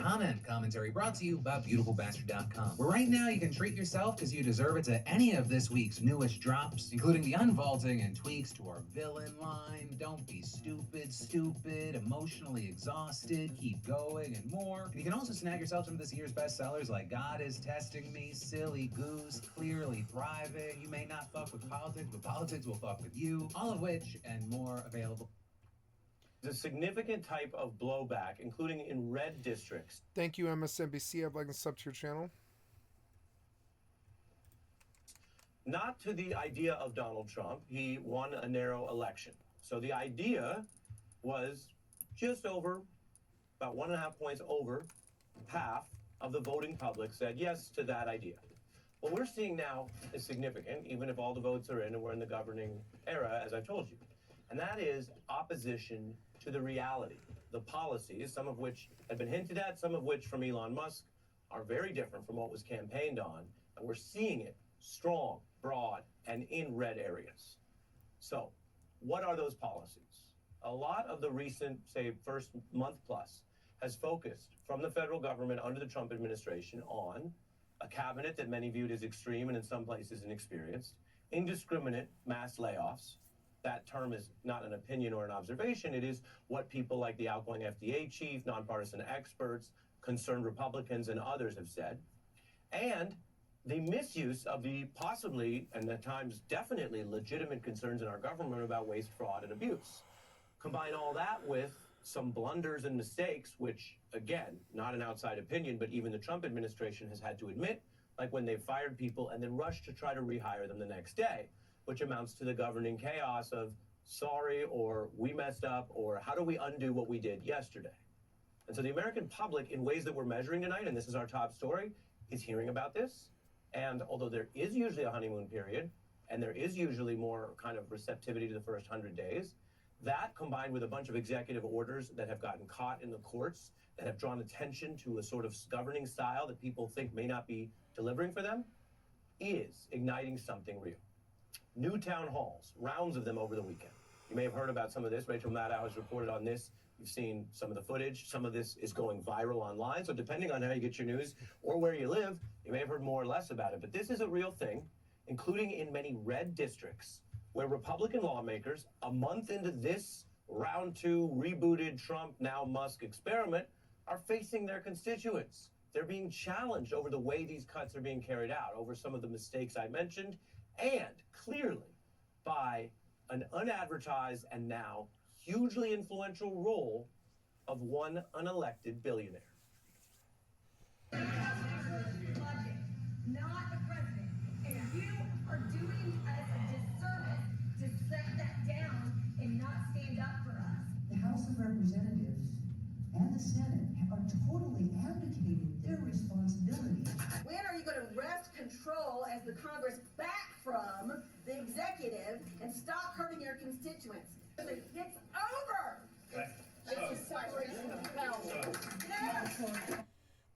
commentary brought to you by BeautifulBastard.com, where right now you can treat yourself because you deserve it to any of this week's newest drops, including the unvaulting and tweaks to our villain line, don't be stupid, emotionally exhausted, keep going, and more. And you can also snag yourself some of this year's bestsellers like God is Testing Me, Silly Goose, Clearly Thriving, You May Not Fuck with Politics, but Politics Will Fuck with You, all of which and more available. A significant type of blowback, including in red districts. Thank you, MSNBC. I'd like to sub to your channel. Not to the idea of Donald Trump. He won a narrow election. So the idea was just over, about 1.5 points over, half of the voting public said yes to that idea. What we're seeing now is significant, even if all the votes are in and we're in the governing era, as I've told you. And that is opposition to the reality, the policies, some of which have been hinted at, some of which from Elon Musk are very different from what was campaigned on. And we're seeing it strong, broad, and in red areas. So what are those policies? a lot of the recent, say, first month plus has focused from the federal government under the Trump administration on a cabinet that many viewed as extreme and in some places inexperienced, indiscriminate mass layoffs. That term is not an opinion or an observation. It is what people like the outgoing FDA chief, nonpartisan experts, concerned Republicans, and others have said. And the misuse of the possibly, and at times definitely, legitimate concerns in our government about waste, fraud, and abuse. Combine all that with some blunders and mistakes, which, again, not an outside opinion, but even the Trump administration has had to admit, like when they've fired people and then rushed to try to rehire them the next day, which amounts to the governing chaos of sorry, or we messed up, or how do we undo what we did yesterday? And so the American public, in ways that we're measuring tonight, and this is our top story, is hearing about this. And although there is usually a honeymoon period, and there is usually more kind of receptivity to the first 100 days, that combined with a bunch of executive orders that have gotten caught in the courts, that have drawn attention to a sort of governing style that people think may not be delivering for them, is igniting something real. New town halls, rounds of them over the weekend. You may have heard about some of this. Rachel Maddow has reported on this. You've seen some of the footage. Some of this is going viral online. So depending on how you get your news or where you live, you may have heard more or less about it. But this is a real thing, including in many red districts, where Republican lawmakers, a month into this round two rebooted Trump, now Musk experiment, are facing their constituents. They're being challenged over the way these cuts are being carried out, over some of the mistakes I mentioned, and clearly by an unadvertised and now hugely influential role of one unelected billionaire. Not the president. And you are doing us a disservice to set that down and not stand up for us. The House of Representatives and the Senate are totally abdicating their responsibility. When are you going to wrest control as the Congress back from the executive and stop hurting your constituents? It's over. It's a separation of powers.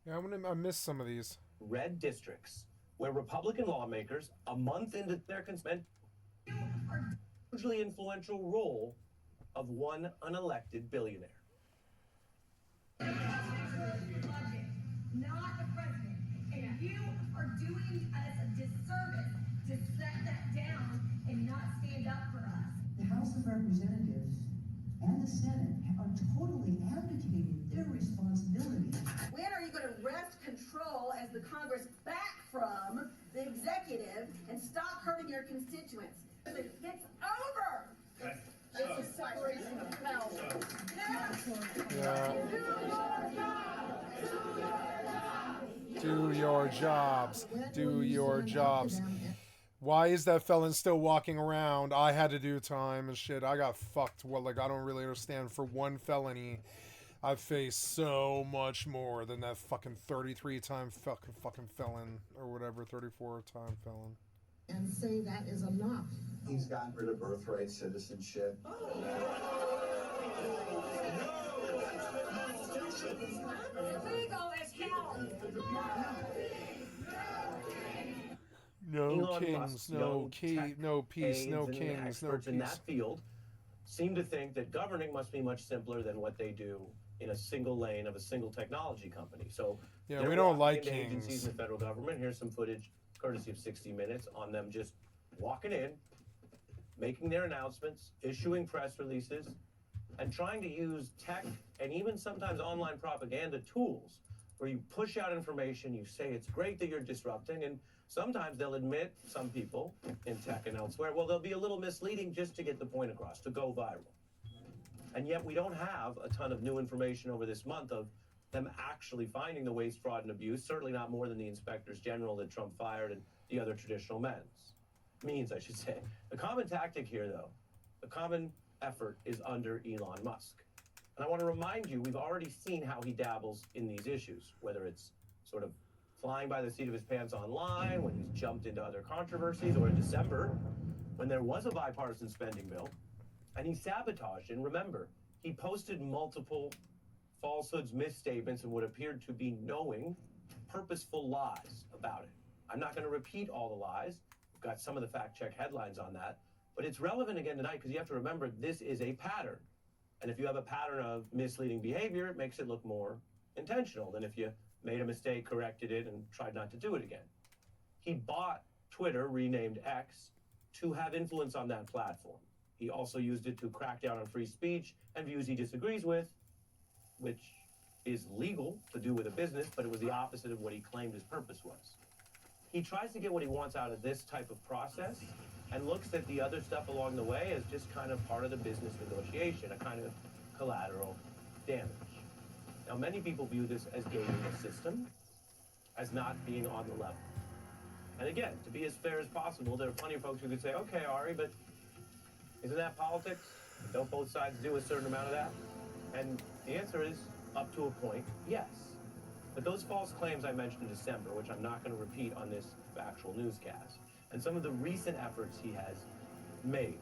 Yeah, I miss some of these. Red districts, where Republican lawmakers, a month into their consent, hugely influential role of one unelected billionaire. Not the president. And you are doing us a disservice to set that down and not stand up for us. The House of Representatives and the Senate are totally abdicating their responsibility. When are you going to wrest control as the Congress back from the executive and stop hurting your constituents? It's over. It's a separation of powers. Do your jobs. Do your jobs. Why is that felon still walking around? I had to do time and shit. I got fucked. Well, like, I don't really understand. For one felony, I've faced so much more than that fucking 33-time fucking felon, or whatever, 34-time felon. And say that is enough. He's gotten rid of birthright citizenship. Illegal as hell. No Elon kings, Musk's no young key, tech no peace, no aides and kings, no experts in that peace. field seem to think that governing must be much simpler than what they do in a single lane of a single technology company. So Yeah, they're we don't walking like into agencies kings. in the federal government. Here's some footage, courtesy of 60 Minutes, on them just walking in, making their announcements, issuing press releases, and trying to use tech and even sometimes online propaganda tools where you push out information, you say it's great that you're disrupting, and sometimes they'll admit, some people in tech and elsewhere, well, they'll be a little misleading just to get the point across, to go viral. And yet we don't have a ton of new information over this month of them actually finding the waste, fraud, and abuse, certainly not more than the inspectors general that Trump fired and the other traditional means, I should say. The common tactic here, though, the common effort is under Elon Musk. And I want to remind you, we've already seen how he dabbles in these issues, whether it's sort of flying by the seat of his pants online, when he's jumped into other controversies, or in December, when there was a bipartisan spending bill, and he sabotaged. And remember, he posted multiple falsehoods, misstatements, and what appeared to be knowing, purposeful lies about it. I'm not going to repeat all the lies. We've got some of the fact check headlines on that, but it's relevant again tonight because you have to remember this is a pattern. And if you have a pattern of misleading behavior, it makes it look more intentional than if you made a mistake, corrected it, and tried not to do it again. He bought Twitter, renamed X, to have influence on that platform. He also used it to crack down on free speech and views he disagrees with, which is legal to do with a business, but it was the opposite of what he claimed his purpose was. He tries to get what he wants out of this type of process and looks at the other stuff along the way as just kind of part of the business negotiation, a kind of collateral damage. Now, many people view this as gaming the system, as not being on the level. And again, to be as fair as possible, there are plenty of folks who could say, okay, Ari, but isn't that politics? Don't both sides do a certain amount of that? And the answer is, up to a point, yes. But those false claims I mentioned in December, which I'm not going to repeat on this factual newscast, and some of the recent efforts he has made.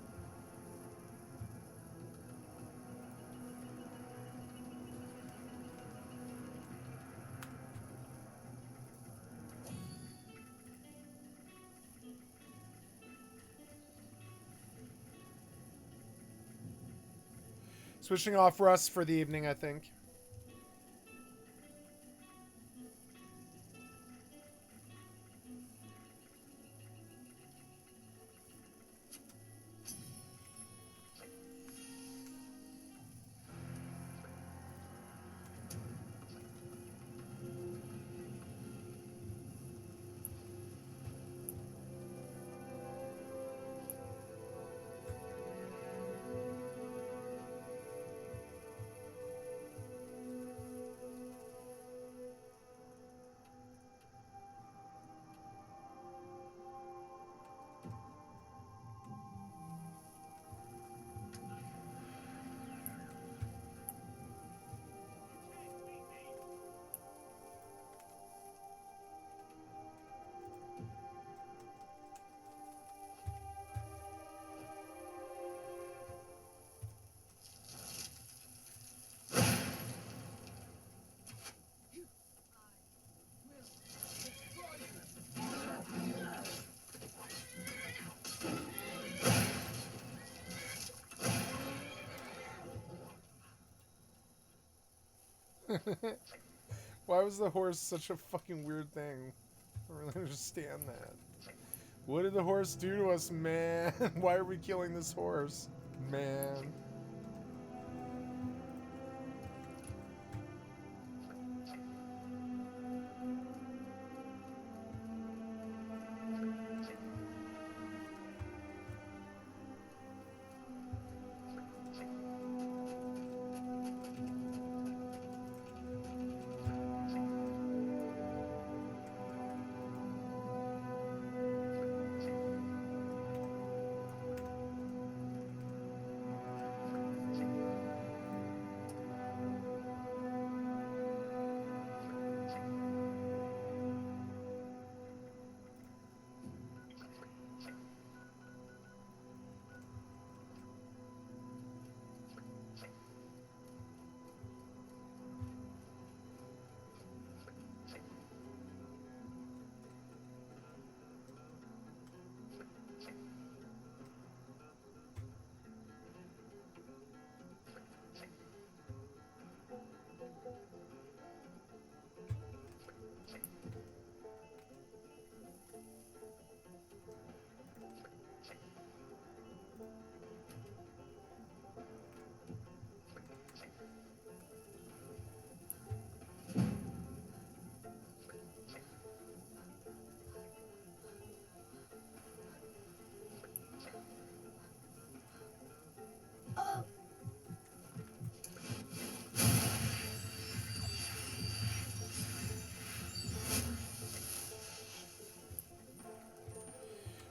Switching off Russ for the evening, I think. Why was the horse such a fucking weird thing? I don't really understand that. What did the horse do to us, man? Why are we killing this horse, man?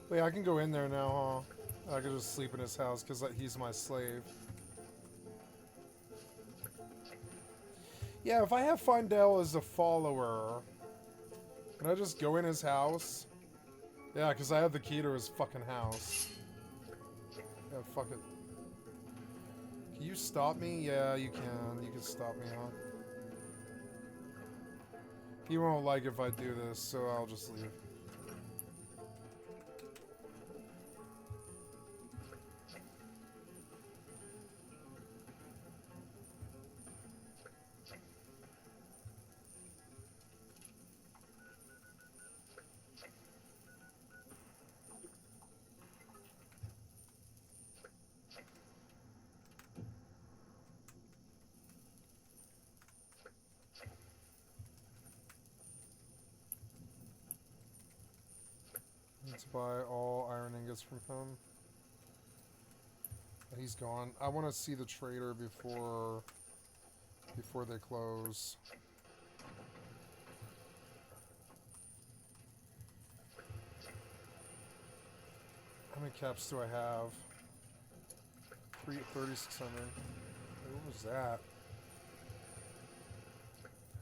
Wait, I can go in there now, huh? I can just sleep in his house because he's my slave. Yeah, if I have Findel as a follower, can I just go in his house? Yeah, because I have the key to his fucking house. Yeah, fuck it. Can you stop me? Yeah, you can. You can stop me, huh? He won't like if I do this, so I'll just leave. to buy all iron ingots from him. He's gone. I want to see the trader before they close. How many caps do I have? 3,600. What was that?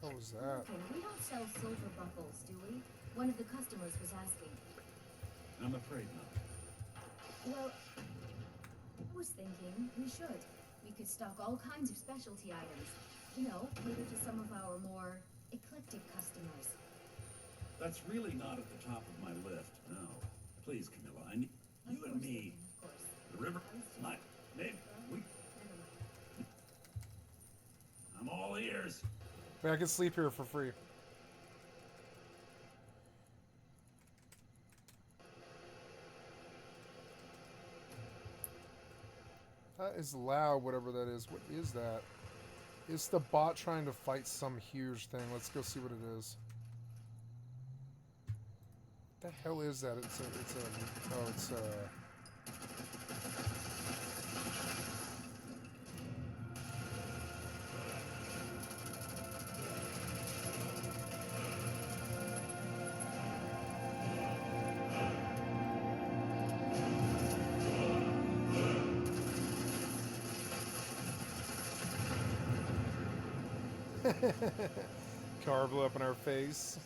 What was that? Okay, we don't sell silver buckles, do we? One of the customers was asking. I'm afraid not. Well, I was thinking we should. We could stock all kinds of specialty items. You know, cater to some of our more eclectic customers. That's really not at the top of my list, no. Please, Camilla, I need you and me. Of course. The river, my babe, I'm all ears. Wait, I can sleep here for free. That is loud, whatever that is. What is that? It's the bot trying to fight some huge thing. Let's go see what it is. What the hell is that? It's a car blew up in our face.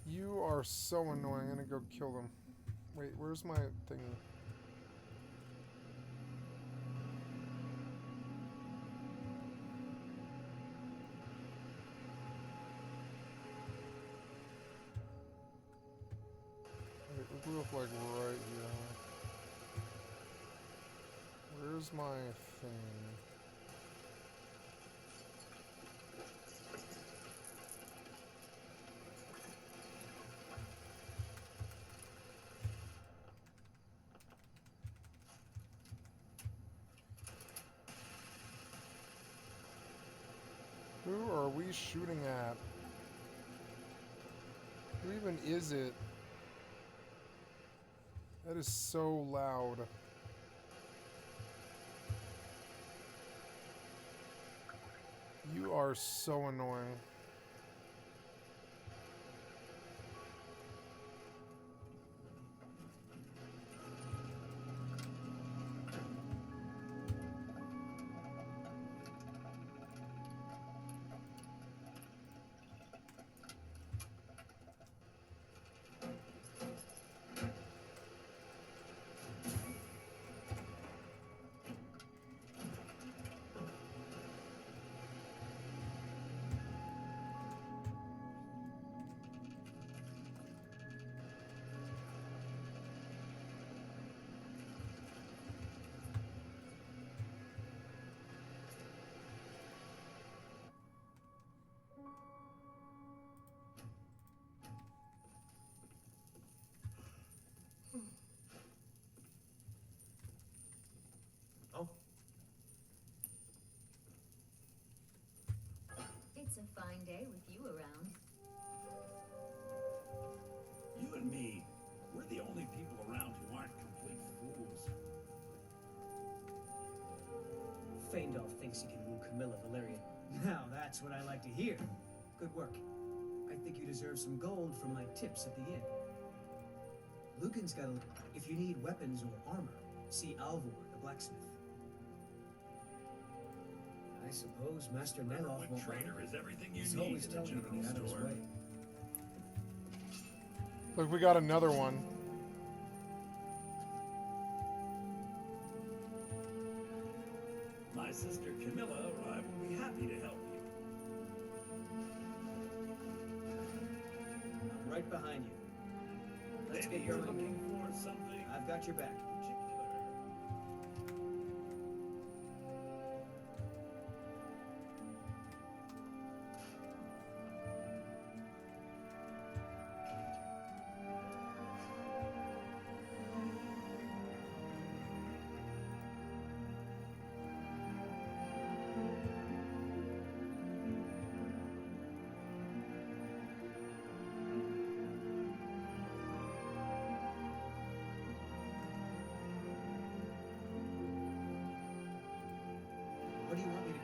You are so annoying. I'm gonna go kill them. Wait, where's my thingy? Wait, it blew up like right here. Where's my thing? Who are we shooting at? Who even is it? That is so loud. You are so annoying. It's a fine day with you around. You and me, we're the only people around who aren't complete fools. Feindorf thinks he can woo Camilla Valerian. Now that's what I like to hear. Good work. I think you deserve some gold from my tips at the inn. Lucan's got a... If you need weapons or armor, see Alvor, the blacksmith. I suppose Master Neloth won't Trader is everything you He's need always in the telling me to general get out of his store. way. Look, we got another one. My sister Camilla or I will be happy to help you. I'm right behind you. Let's Maybe get you're going. looking for something I've got your back. particular.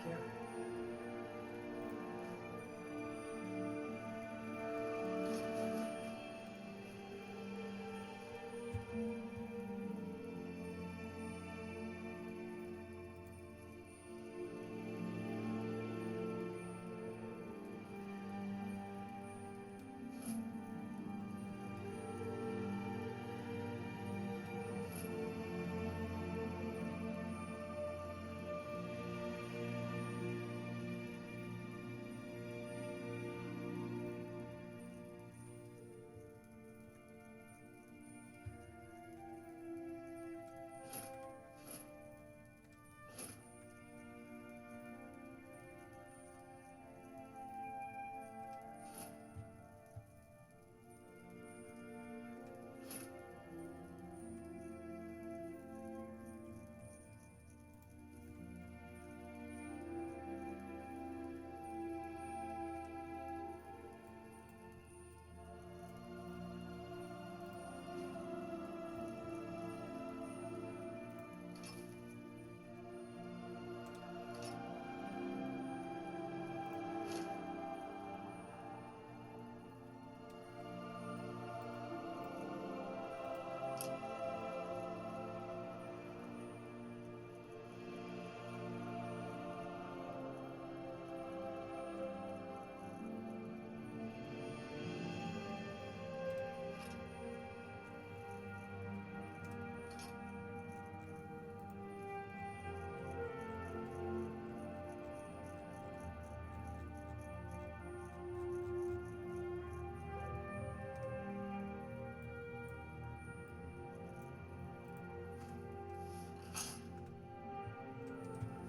care.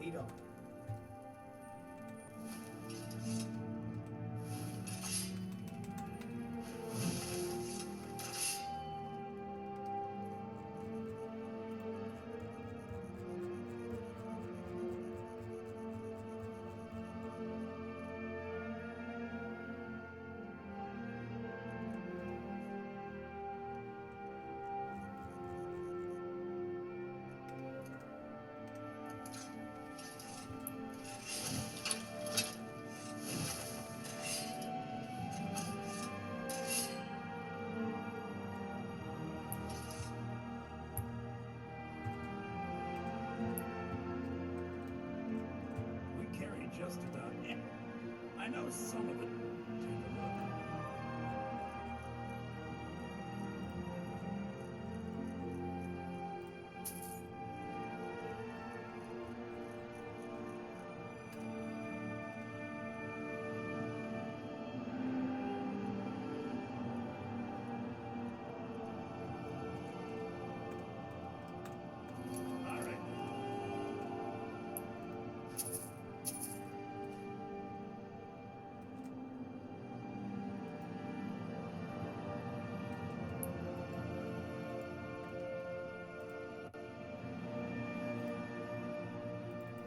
Lead on. We carry just about it. I know some of it. Take a look. All right.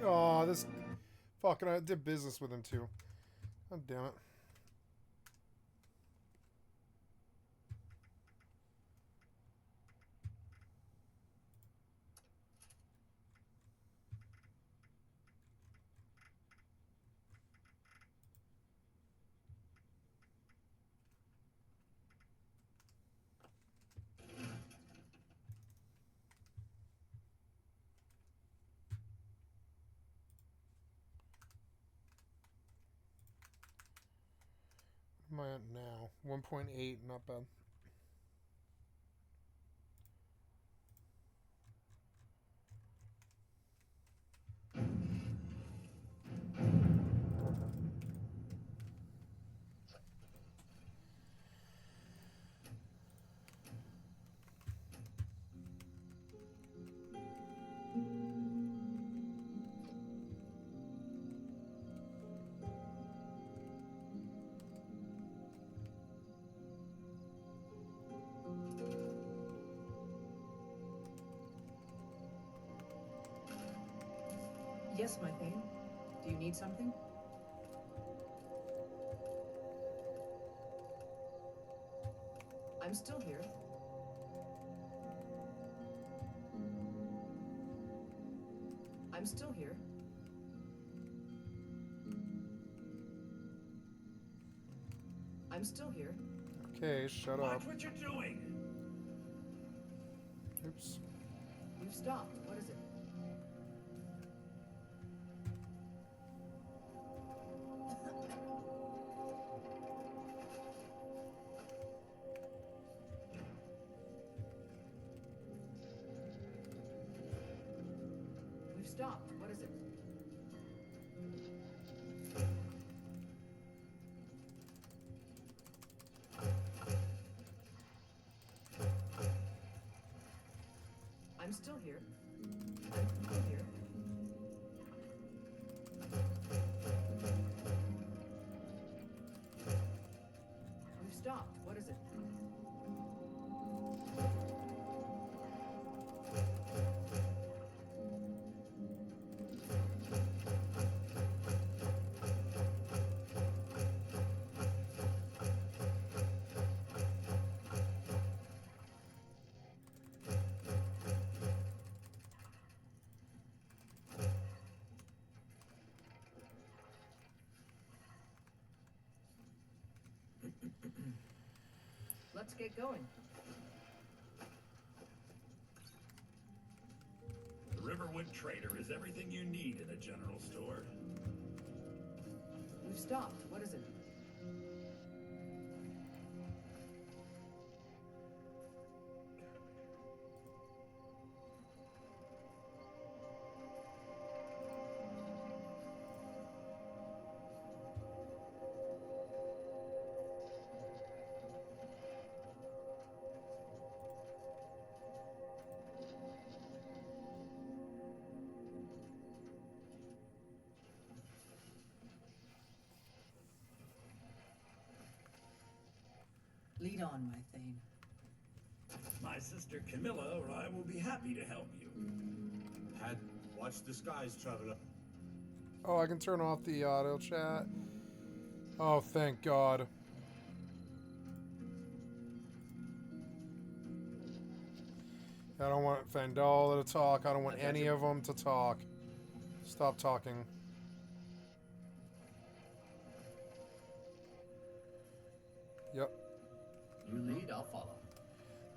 Oh, this fucking I did business with him too. God damn it. What am I at now? 1.8, not bad. Yes, my pain. Do you need something? I'm still here. I'm still here. I'm still here. Okay, shut up. Watch what you're doing. Oops. You've stopped. What is it? We've stopped. What is it? I'm still here. I'm still here. We've stopped. What is it? Let's get going. The Riverwood Trader is everything you need in a general store. We've stopped. What is it? Lead on, my Thane. My sister Camilla or I will be happy to help you. Had watch the skies, traveler. Oh, I can turn off the audio chat. Oh, thank God. I don't want Fandala to talk. I don't want any of them to talk. Stop talking. Yep. You lead, I'll follow.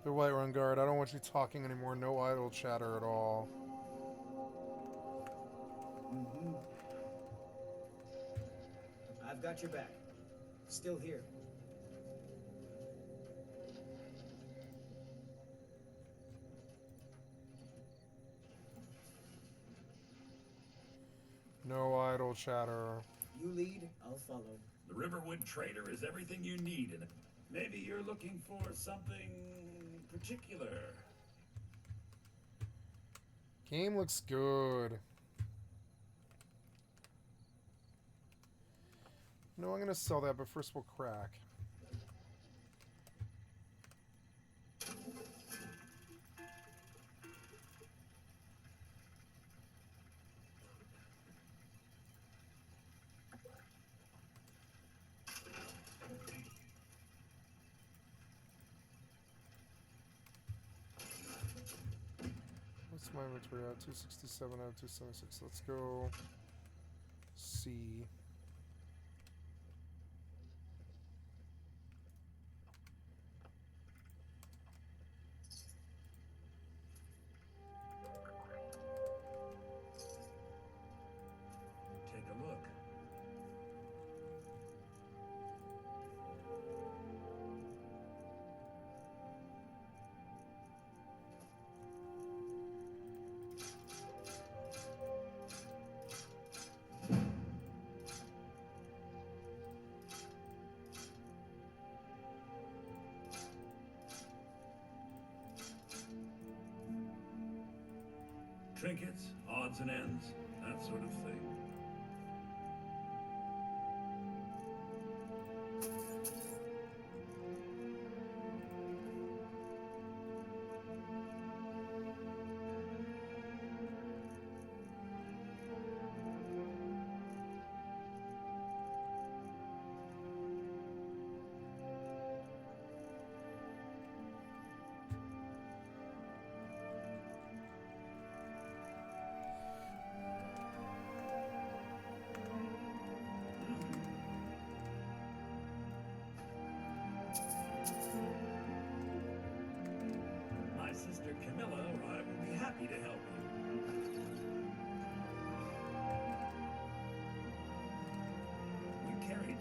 The White Run Guard, I don't want you talking anymore. No idle chatter at all. Mm-hmm. I've got your back. Still here. No idle chatter. You lead, I'll follow. The Riverwood Trader is everything you need in it. Maybe you're looking for something particular. Game looks good. No, I'm gonna sell that, but first we'll crack. What's my inventory at? 267 out of 276. Let's go. C. Take a look. Trinkets, odds and ends, that sort of thing.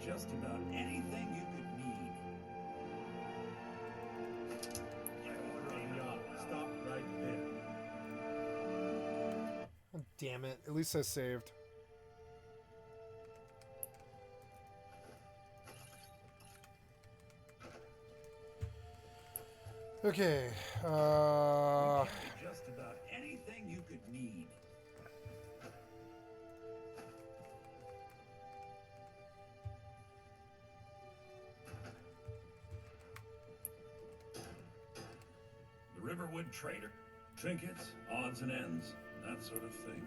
just about anything you could need. Stop right there. Oh, damn it. At least I saved. Okay. Just about anything you could need. The Riverwood Trader. Trinkets, odds and ends, that sort of thing.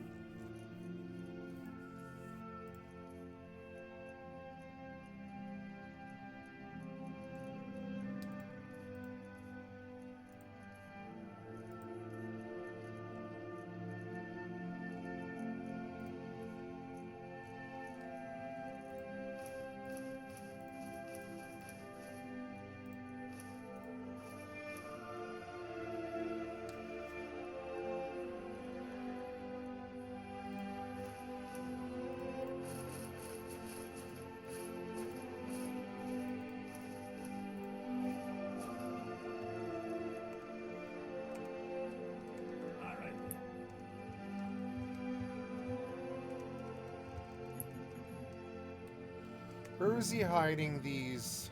Where is he hiding these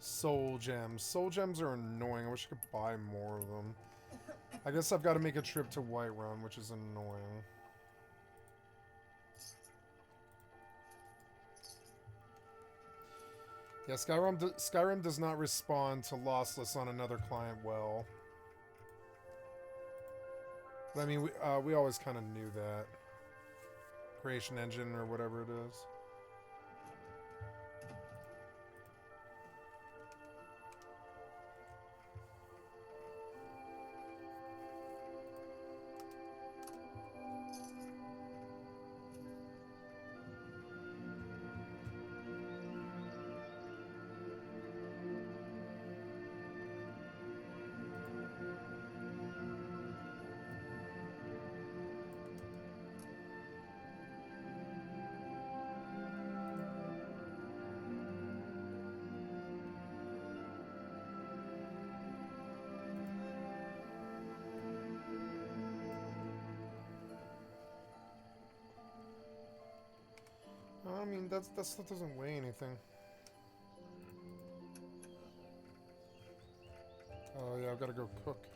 soul gems? Soul gems are annoying. I wish I could buy more of them. I guess I've got to make a trip to Whiterun, which is annoying. Yeah, Skyrim does not respond to lossless on another client well. But I mean, we always kind of knew that. Creation engine or whatever it is. I mean, that stuff doesn't weigh anything. Oh yeah, I've got to go cook.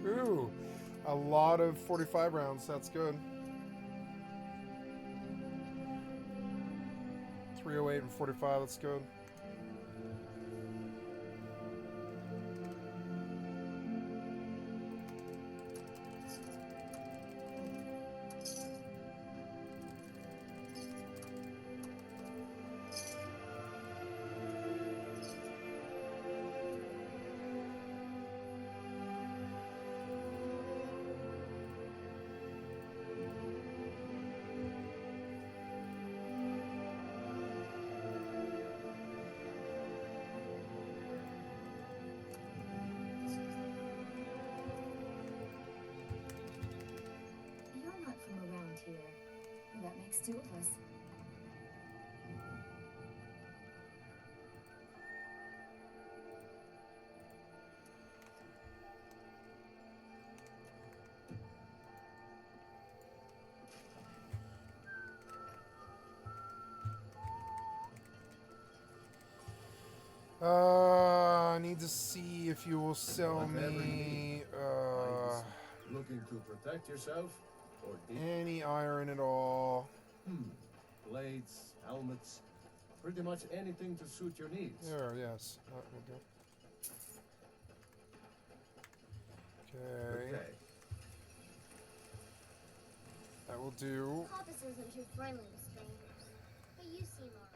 Ooh, a lot of 45 rounds. That's good. 308 and 45. That's good. That makes two of us. I need to see if you will sell me looking to protect yourself or any iron at all. Blades, helmets, pretty much anything to suit your needs. There, yes. That will do. Okay. That will do. Pappas isn't too friendly with strangers, but you seem alright.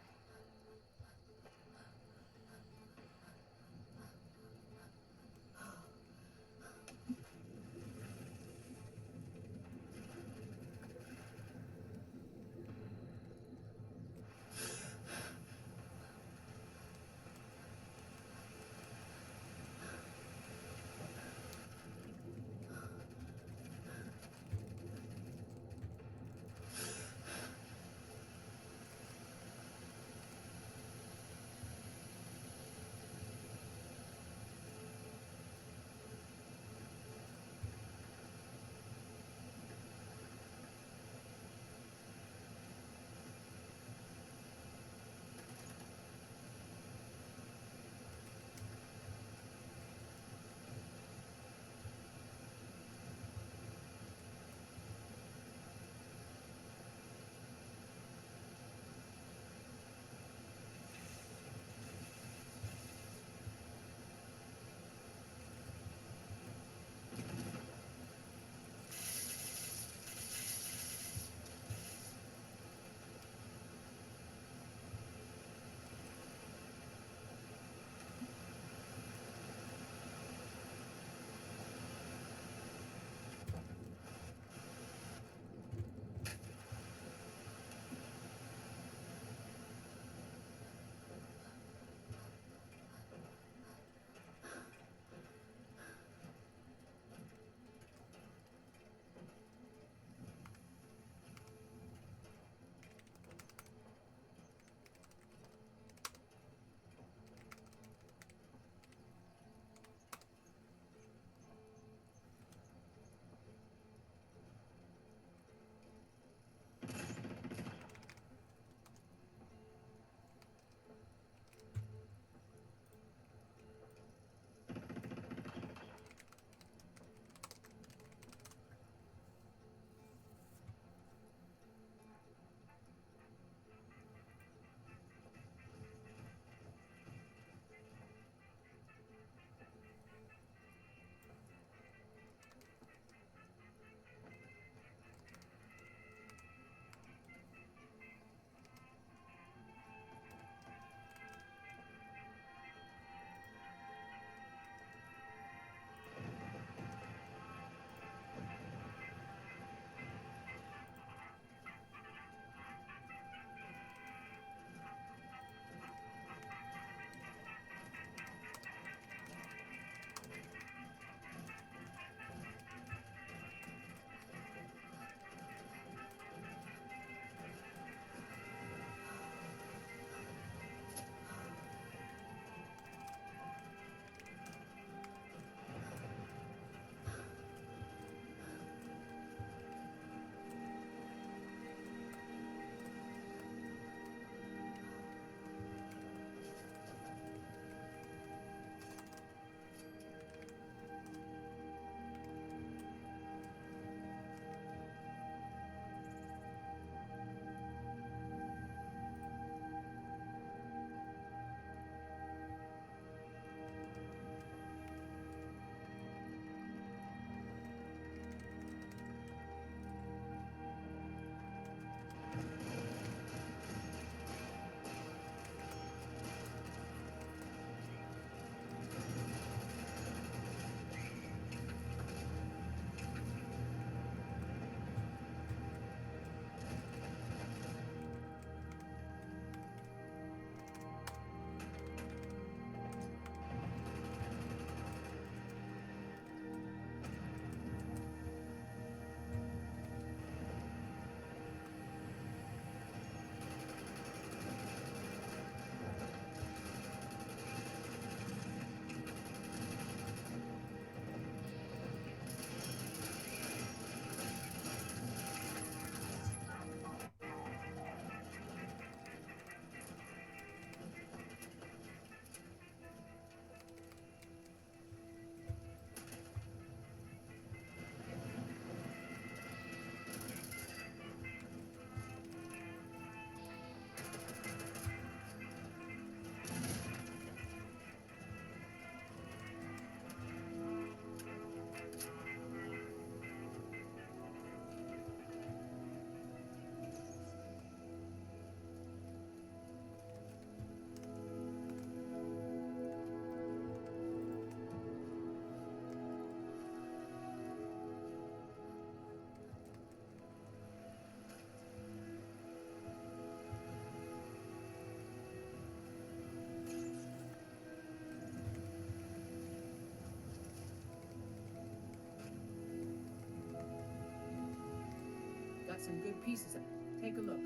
got some good pieces of it. Take a look.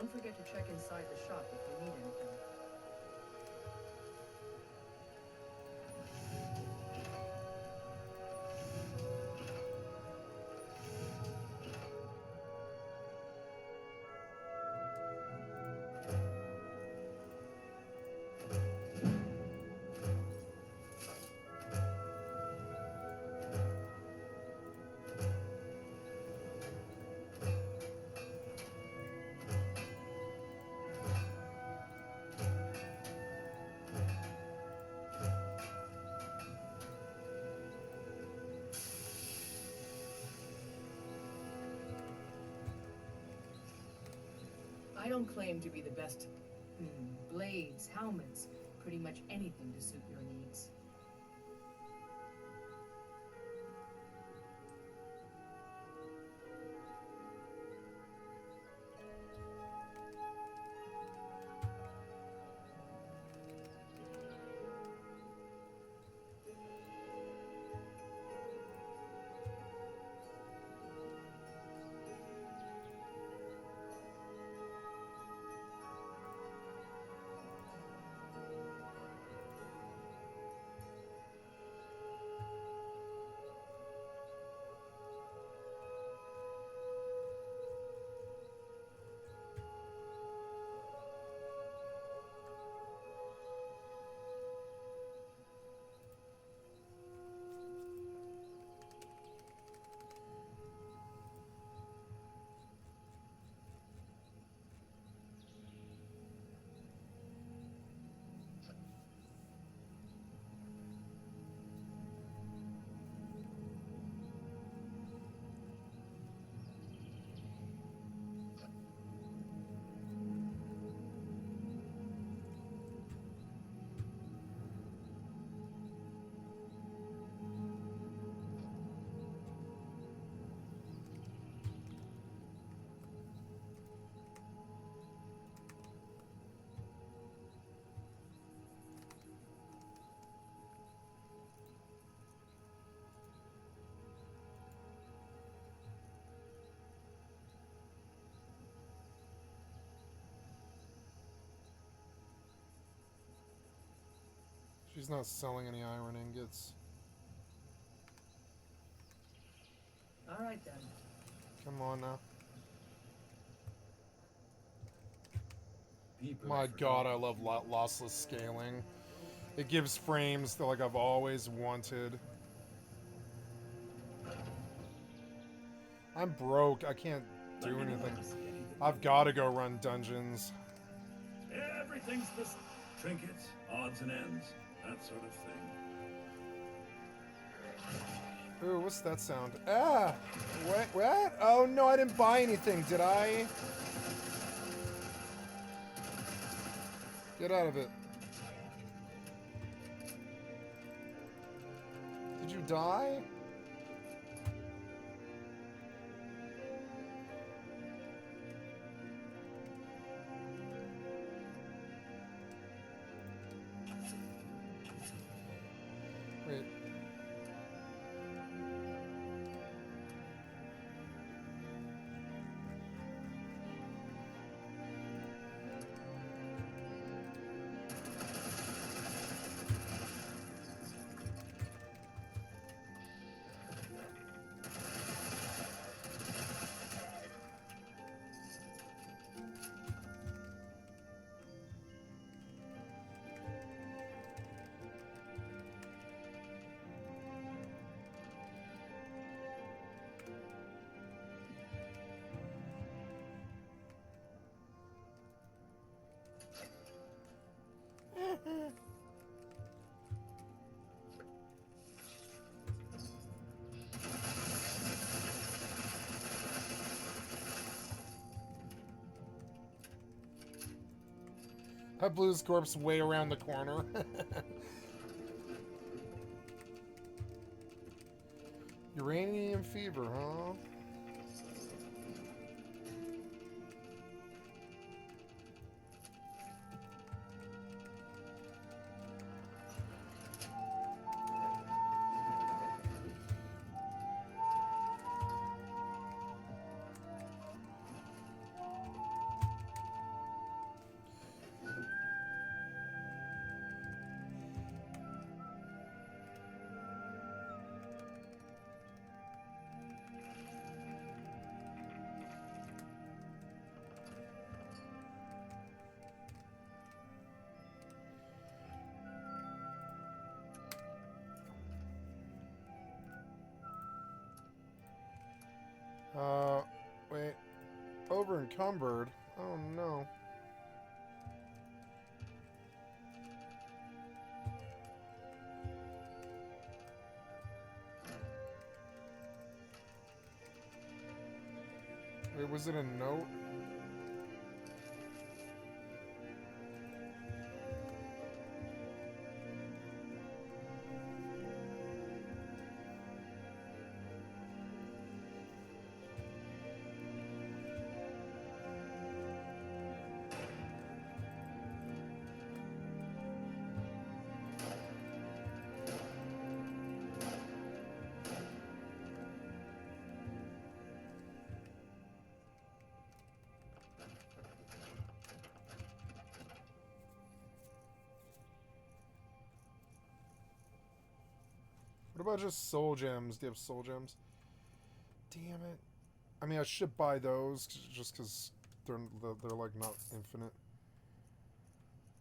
Don't forget to check inside the shop if you need anything. I don't claim to be the best blades, helmets, pretty much anything to suit your needs. She's not selling any iron ingots. All right then. Come on now. People My have God, I forgotten. love lossless scaling. It gives frames that like I've always wanted. I'm broke. I can't do anything. I've got to go run dungeons. Everything's just trinkets, odds and ends, that sort of thing. Ooh, what's that sound? Ah! What? Oh no, I didn't buy anything, did I? Get out of it. Did you die? Wait. That Blue's corpse way around the corner. Uranium fever, huh? encumbered. Oh no. Wait, was it a note? What about just soul gems? Do you have soul gems? Damn it. I mean, I should buy those just because they're like not infinite.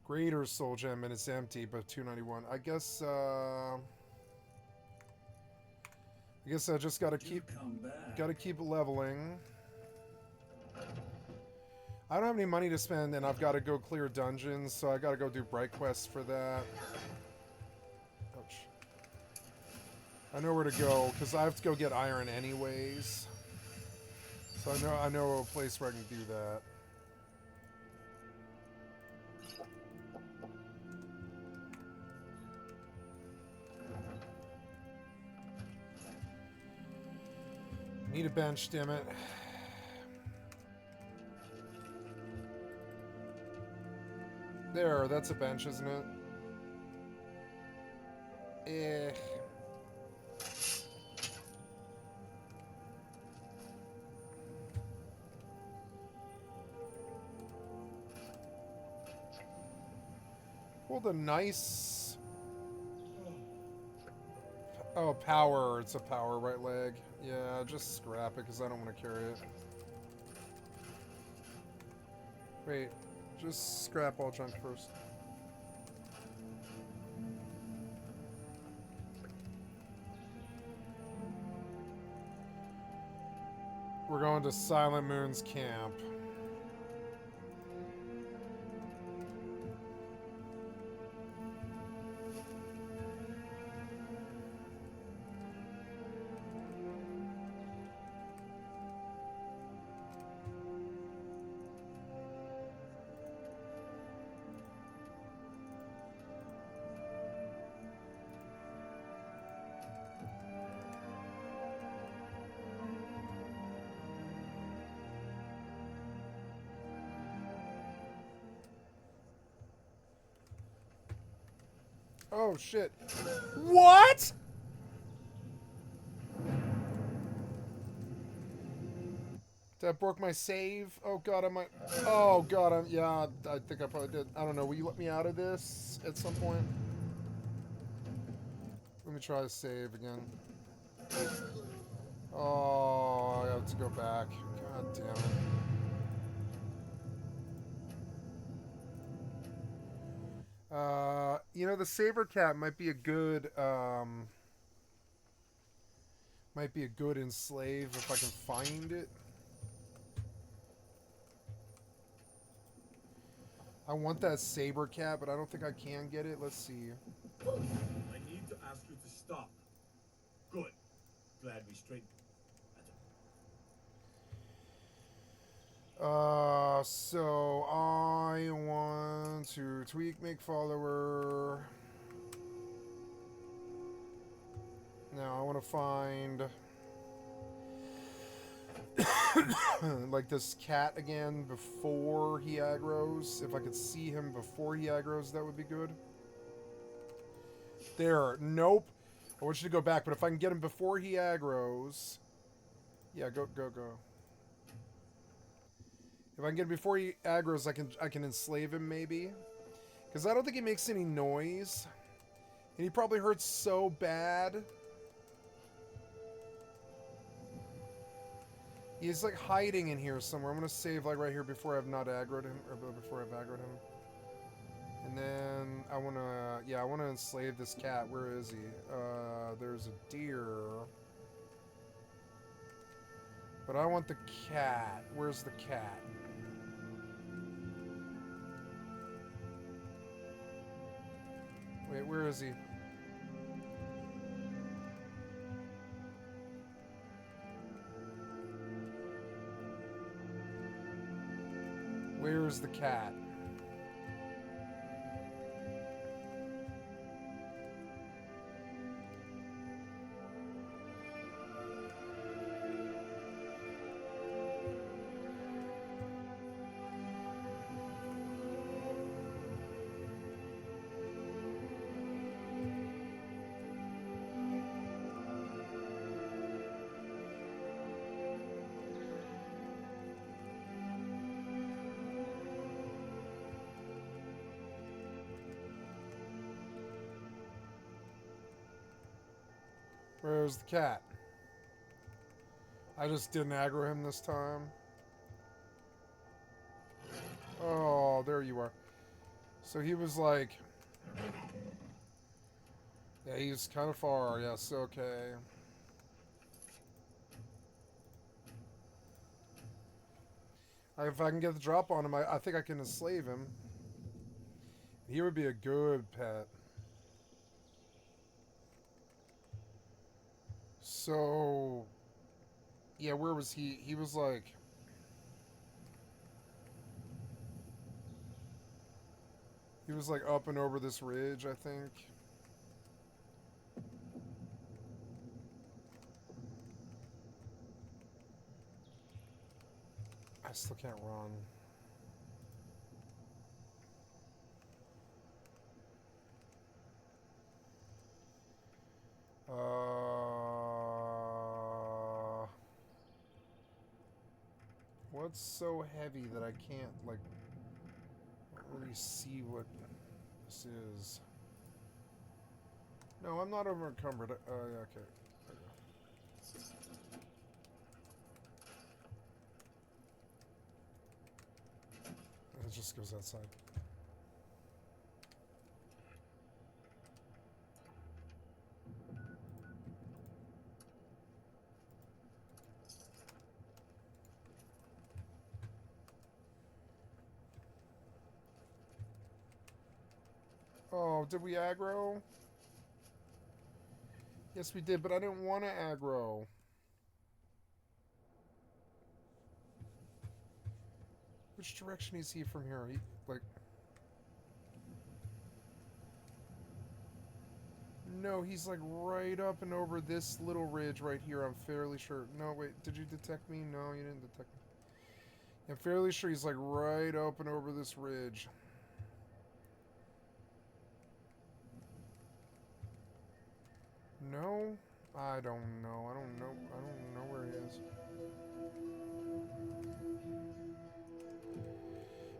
Greater soul gem and it's empty, but 291. I guess I just gotta keep leveling. I don't have any money to spend, and I've got to go clear dungeons, so I got to go do bright quests for that. Ouch. I know where to go because I have to go get iron anyways. So I know a place where I can do that. Need a bench, damn it. There, that's a bench, isn't it? Eh. Well, the nice... Oh, power. It's a power right leg. Yeah, just scrap it because I don't want to carry it. Wait. Just scrap all junk first. We're going to Silent Moon's camp. Oh, shit. What?! That broke my save? Oh, God, I might... Oh, God, yeah, I think I probably did. I don't know. Will you let me out of this at some point? Let me try to save again. Oh, I have to go back. God damn it. You know, the saber cat might be a good, enslave if I can find it. I want that saber cat, but I don't think I can get it. Let's see. I need to ask you to stop. Good. Glad we straightened. So I want to tweak, make follower. Now I want to find like this cat again before he aggroes. If I could see him before he aggroes, that would be good. There, nope. I want you to go back, but if I can get him before he aggroes, yeah, go. If I can get him before he aggroes, I can enslave him maybe, because I don't think he makes any noise, and he probably hurts so bad. He's like hiding in here somewhere. I'm gonna save like right here before I've not aggroed him, or before I've aggroed him. And then I wanna enslave this cat. Where is he? There's a deer. But I want the cat. Where's the cat? Where is he? Where's the cat? Where's the cat? I just didn't aggro him this time. Oh, there you are. So he was like... Yeah, he's kind of far. Yes, okay. If I can get the drop on him, I think I can enslave him. He would be a good pet. So... Yeah, where was he? He was like... He was like up and over this ridge, I think. I still can't run. What's so heavy that I can't, like, really see what this is? No, I'm not over encumbered. Yeah, okay. It just goes outside. Oh, did we aggro? Yes, we did, but I didn't want to aggro. Which direction is he from here? He, like... No, he's like right up and over this little ridge right here, I'm fairly sure. No, wait, did you detect me? No, you didn't detect me. I'm fairly sure he's like right up and over this ridge. No? I don't know. I don't know where he is.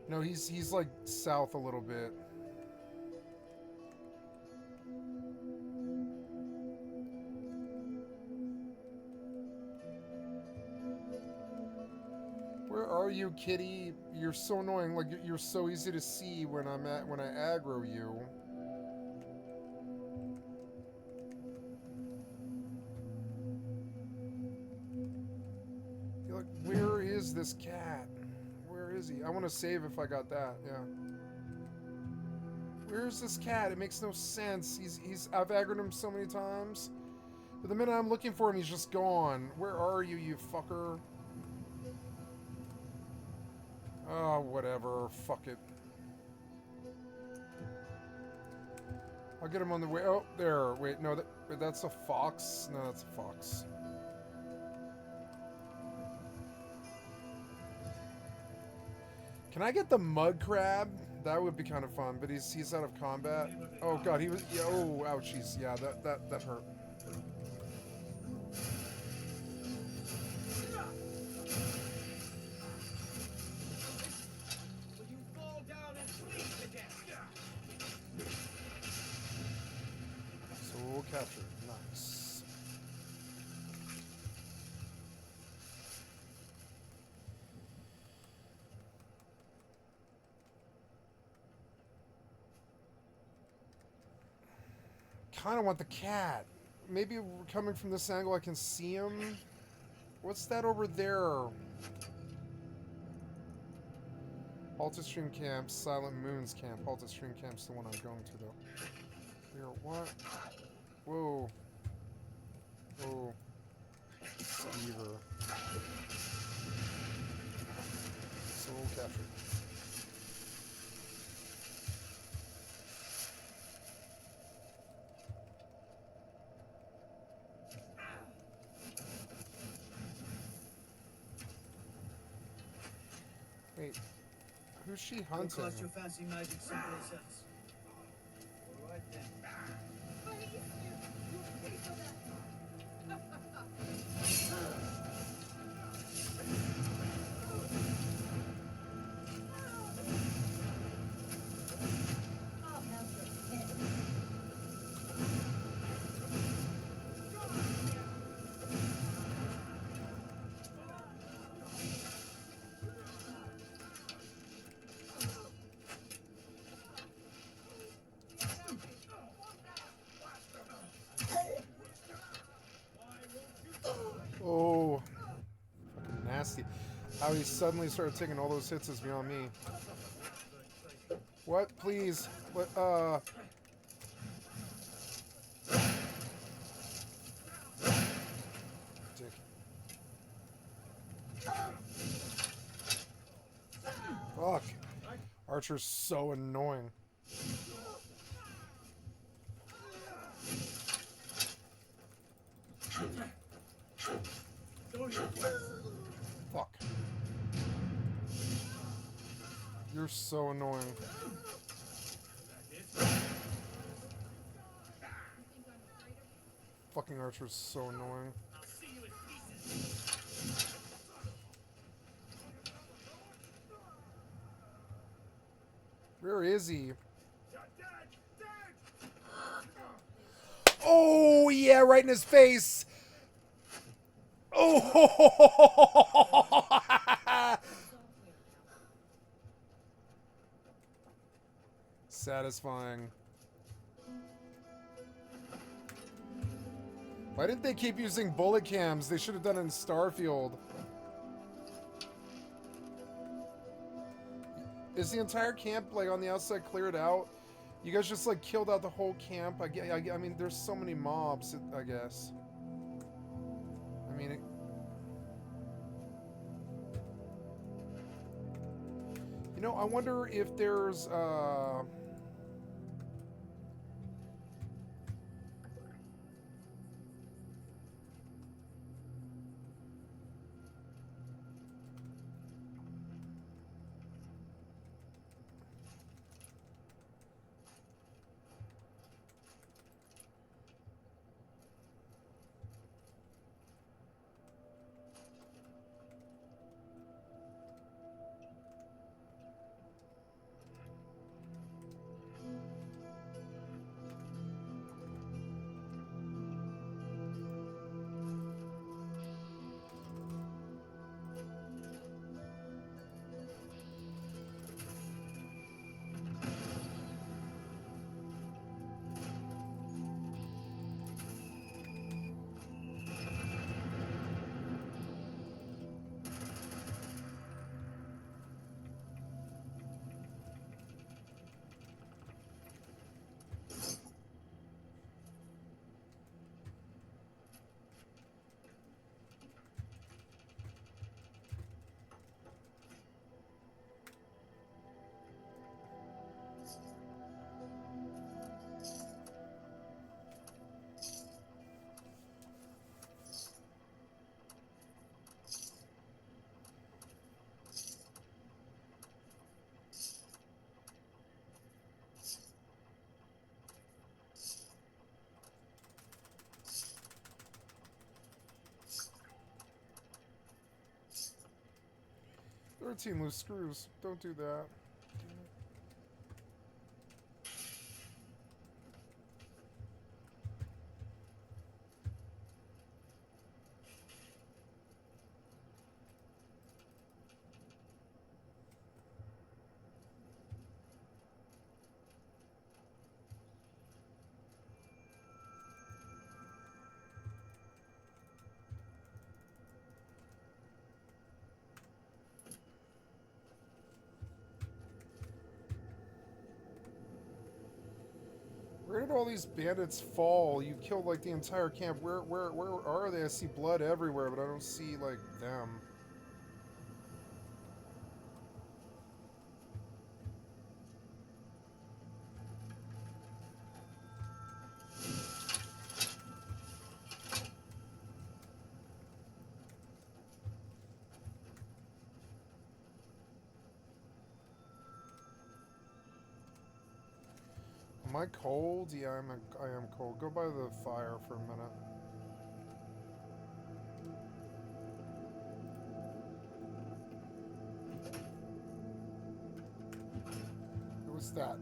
No, he's like south a little bit. Where are you, kitty? You're so annoying. Like you're so easy to see when I aggro you. You're like, where is this cat? Where is he? I want to save if I got that. Yeah. Where's this cat? It makes no sense. I've aggroed him so many times. But the minute I'm looking for him, he's just gone. Where are you, you fucker? Oh, whatever. Fuck it. I'll get him on the way. Oh, there. Wait, no, that's a fox? No, that's a fox. Can I get the mud crab? That would be kind of fun, but he's out of combat. Oh god, he was. Yeah, oh, ouchies. Yeah, that hurt. Soul capture. Nice. Kind of want the cat. Maybe coming from this angle I can see him. What's that over there? Halted Stream Camp, Silent Moon's Camp. Halted Stream Camp's the one I'm going to, though. Here, what? Whoa. Whoa. Beaver. Soul captured. Wait, who's she hunting? Don't cost your fancy magic someplace else. All right then. I'll have your head. Oh, fucking nasty. How he suddenly started taking all those hits is beyond me. What? Please. What? Dick. Fuck. Archer's so annoying. Fuck. You're so annoying. Fucking Archer's so annoying. Where is he? Oh, yeah, right in his face. Oh. Satisfying. Why didn't they keep using bullet cams? They should have done it in Starfield. Is the entire camp, like, on the outside cleared out? You guys just, like, killed out the whole camp? I mean, there's so many mobs, I guess. I mean, you know, I wonder if there's, there are 13 loose screws. Don't do that. Where did all these bandits fall? You killed like the entire camp. Where are they? I see blood everywhere, but I don't see like them. Am I cold? Yeah, I am cold. Go by the fire for a minute. Who was that?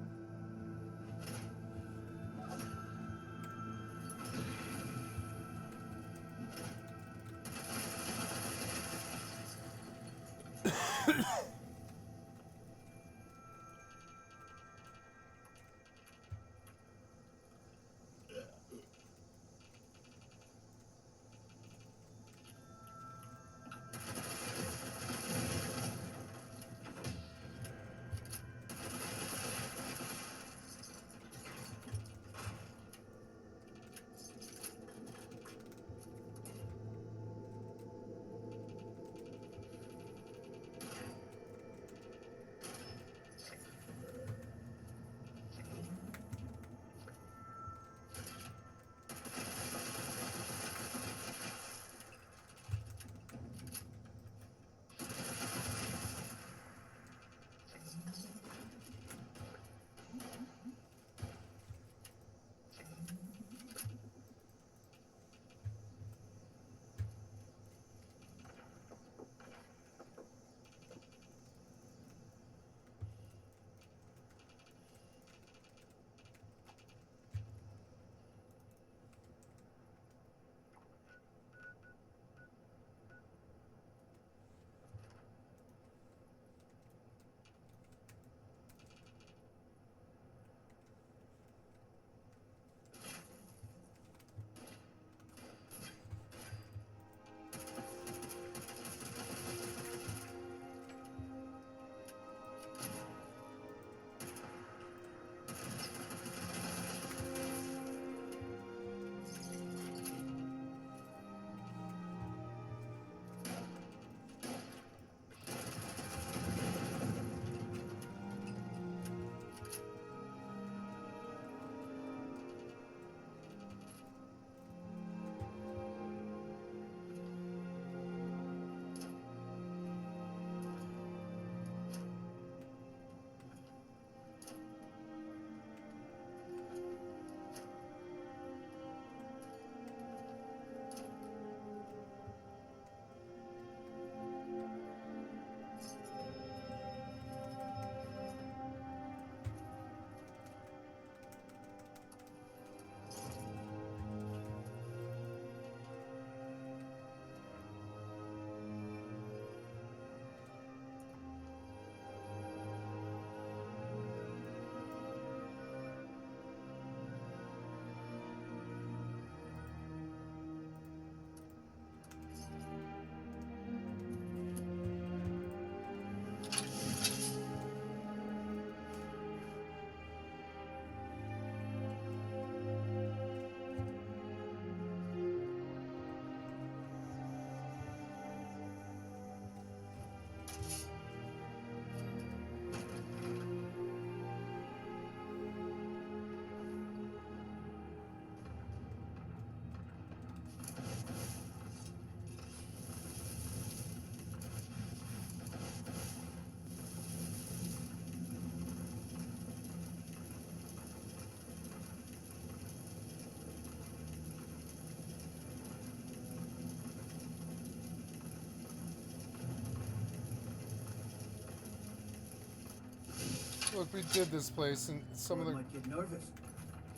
Look, we did this place, and some of the... might get nervous.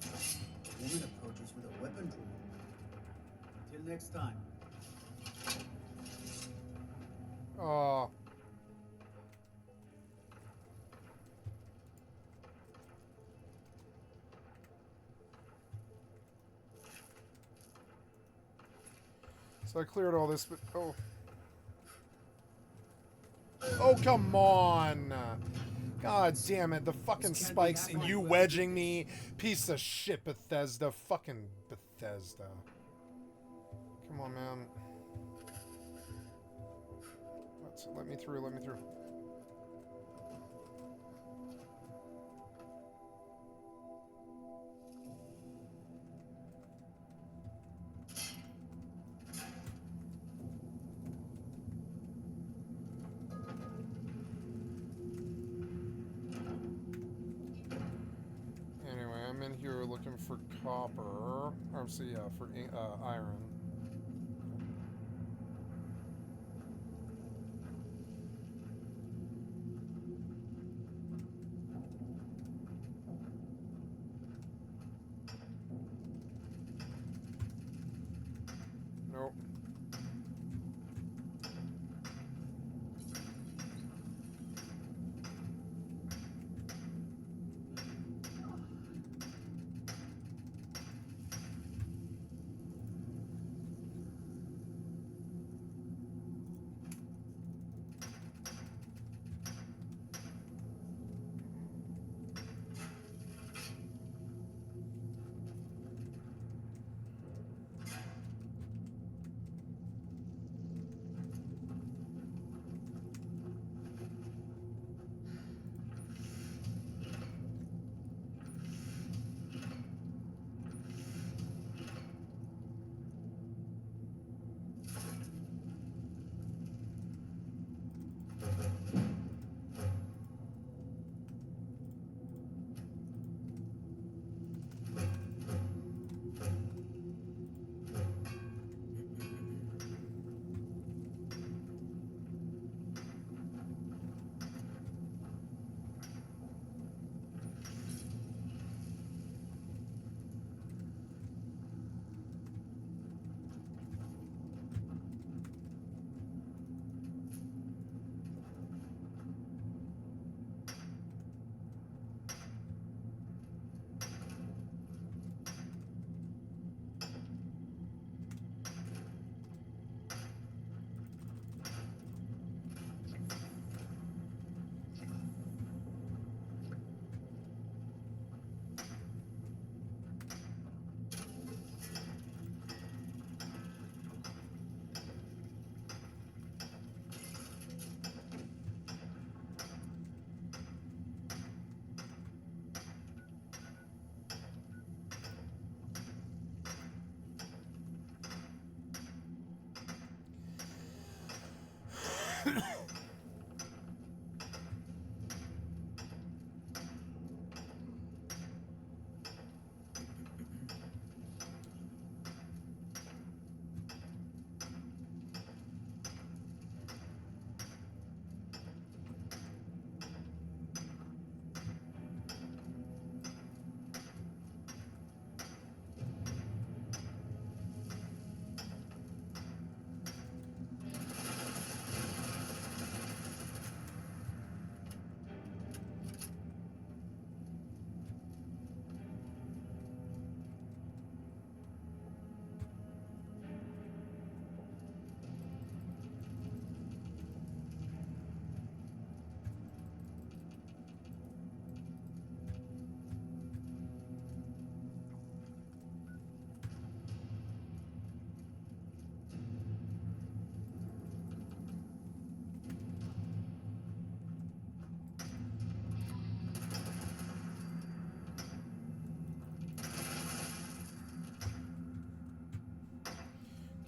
A woman approaches with a weapon drawn. Until next time. Aw. So I cleared all this, but... Oh. Oh, come on! God damn it, the fucking spikes and you wedging me. Piece of shit, Bethesda. Fucking Bethesda. Come on, man. Let me through, let me through. Anyway, I'm in here looking for copper. Or, so yeah, for iron. Nope.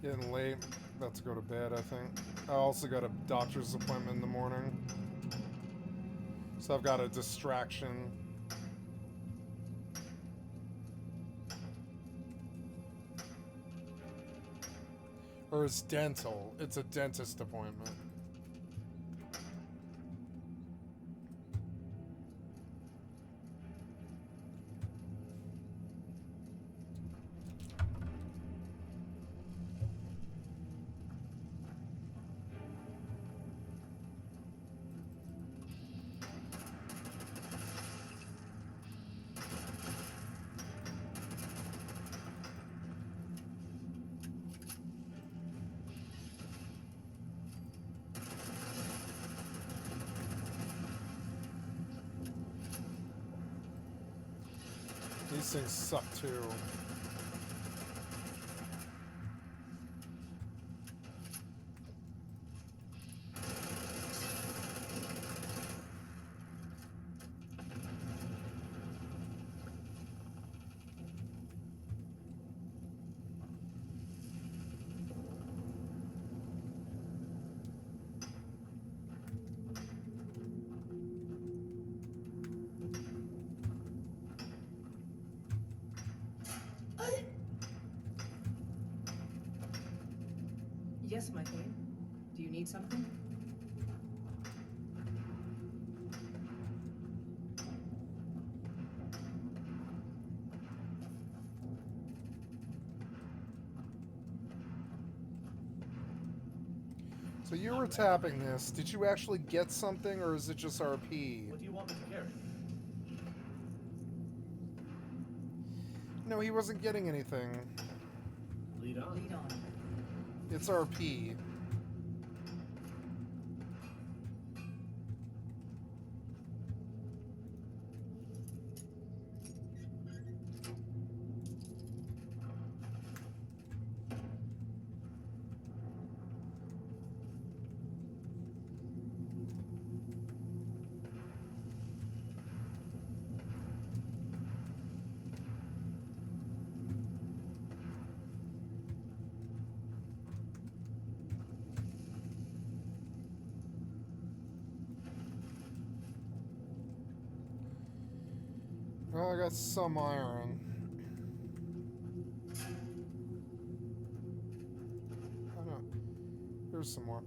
Getting late. About to go to bed, I think. I also got a doctor's appointment in the morning. So I've got a distraction. Or it's dental. It's a dentist appointment. These things suck too. Yes, my queen. Do you need something? So you were tapping this. Did you actually get something, or is it just RP? What do you want me to carry? No, he wasn't getting anything. Lead on. Lead on. It's RP. Well, I got some iron. Oh no. Here's some more.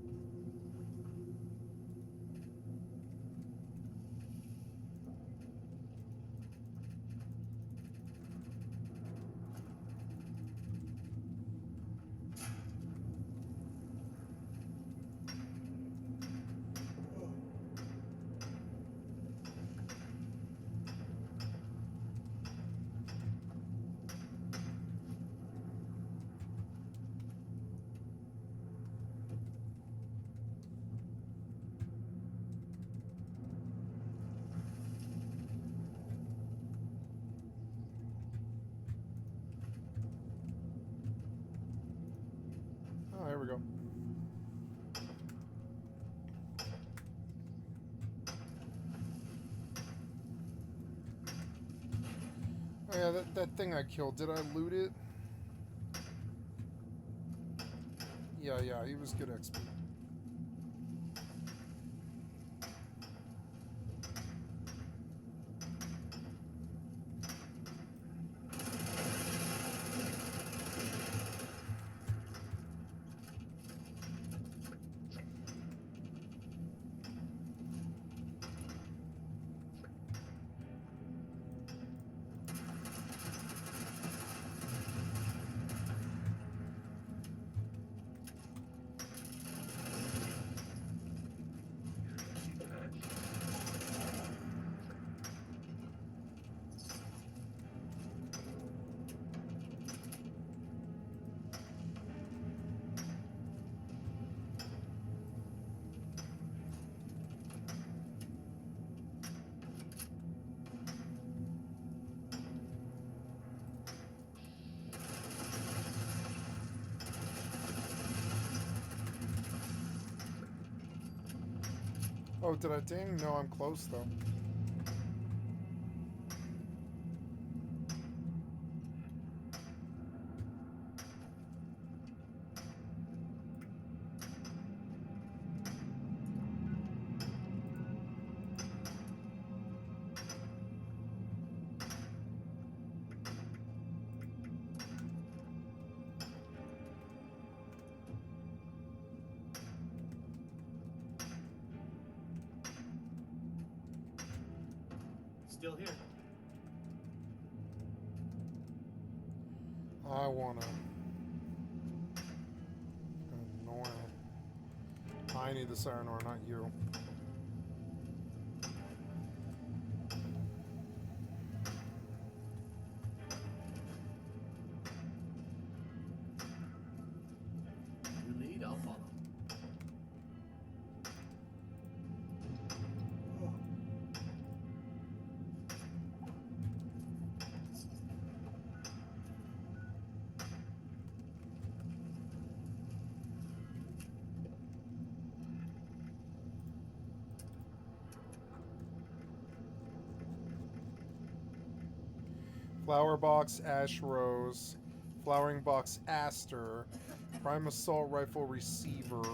Oh, here we go. Oh yeah, that thing I killed, did I loot it? Yeah, he was good XP. Oh, did I ding? No, I'm close though. Still here. I wanna. Annoying. I need this iron ore, not you. You lead, I'll follow. Flower box, ash rose. Flowering box, aster. Prime assault rifle receiver.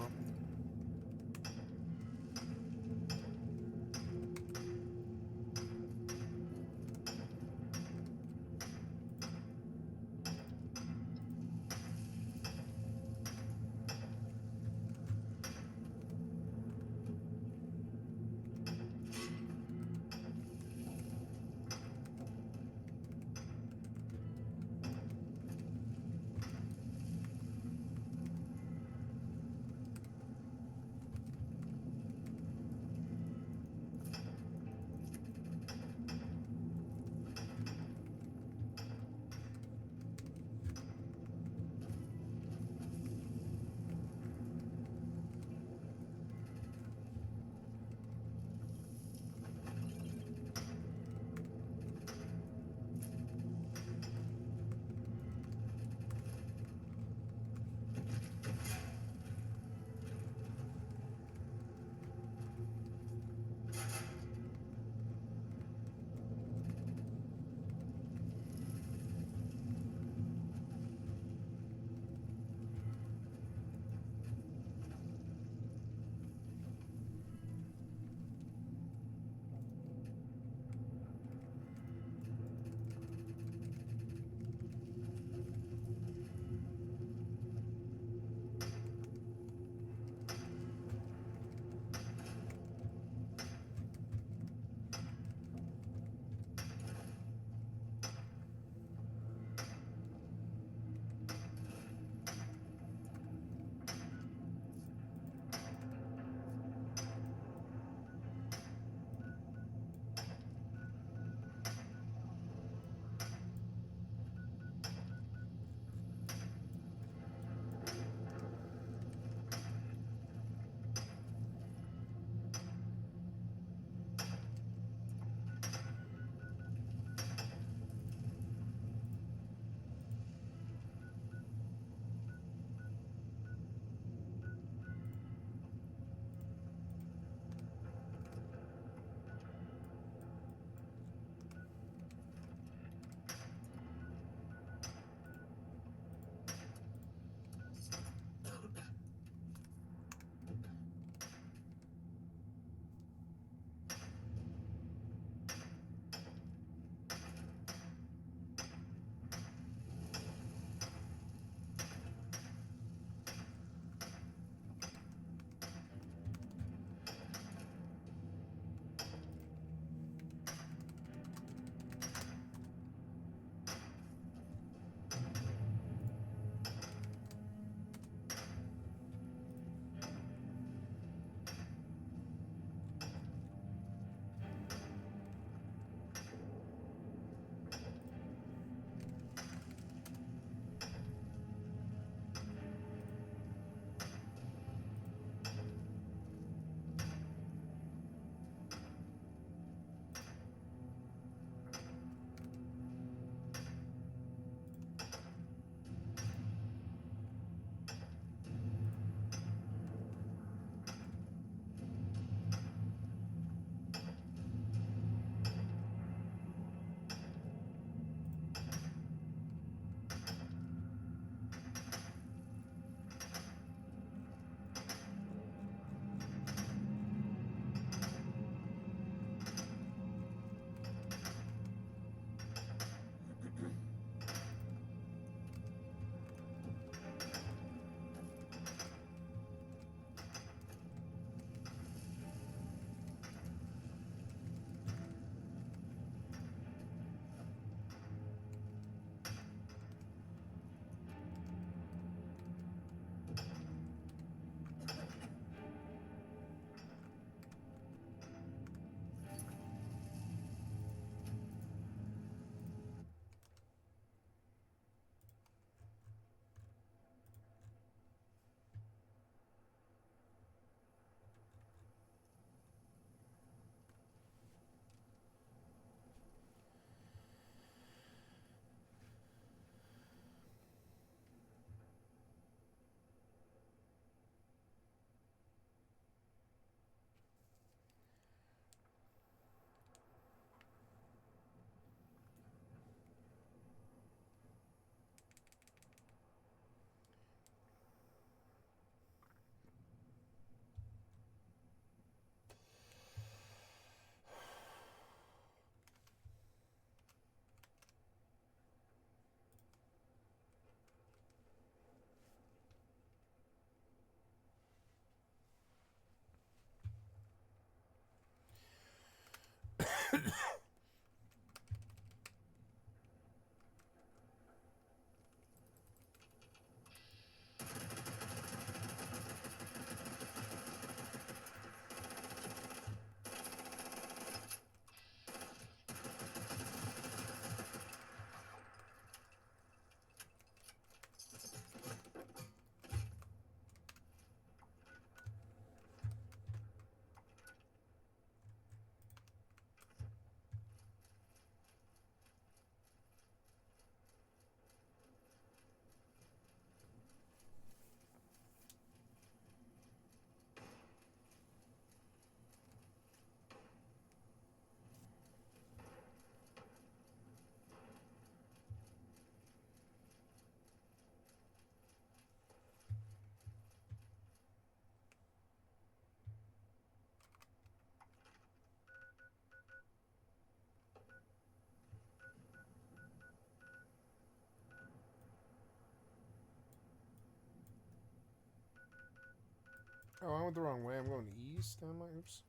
Oh, I went the wrong way. I'm going east. Am I? Oops.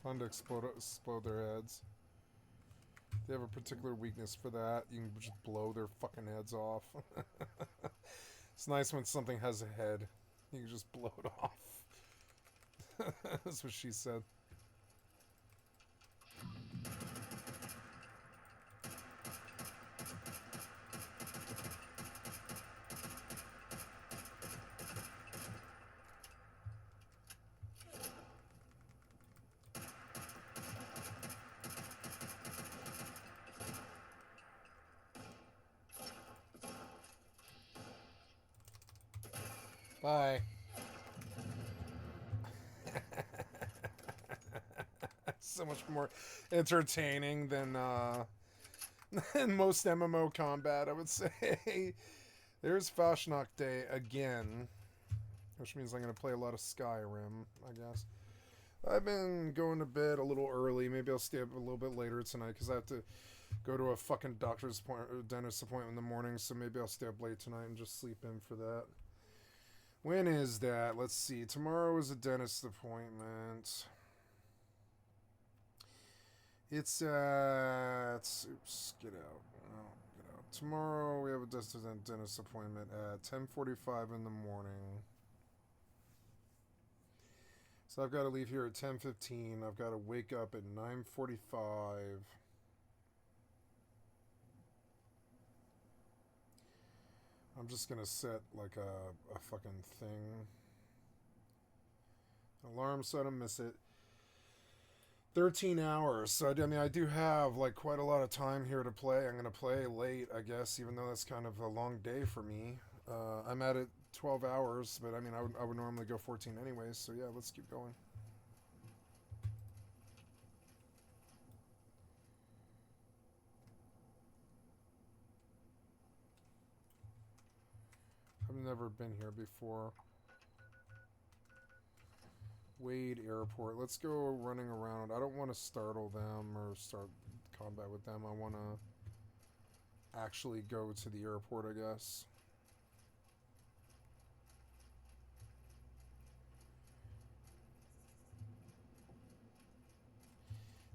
Fun to explode their heads. They have a particular weakness for that. You can just blow their fucking heads off. It's nice when something has a head. You can just blow it off. That's what she said. Bye. So much more entertaining than than most MMO combat, I would say. There's Fashnacht Day again, which means I'm going to play a lot of Skyrim, I guess. I've been going to bed a little early. Maybe I'll stay up a little bit later tonight because I have to go to a fucking dentist appointment in the morning, so maybe I'll stay up late tonight and just sleep in for that. When is that? Let's see. Tomorrow is a dentist appointment. It's oops, get out. No, get out. Tomorrow we have a dentist appointment at 10:45 in the morning. So I've got to leave here at 10:15. I've got to wake up at 9:45. I'm just going to set like a fucking thing. Alarm so I don't miss it. 13 hours. So, I mean, I do have like quite a lot of time here to play. I'm going to play late, I guess, even though that's kind of a long day for me. I'm at it 12 hours, but I mean, I would normally go 14 anyways. So, yeah, let's keep going. I've never been here before. Wade Airport. Let's go running around. I don't want to startle them or start combat with them. I want to actually go to the airport, I guess.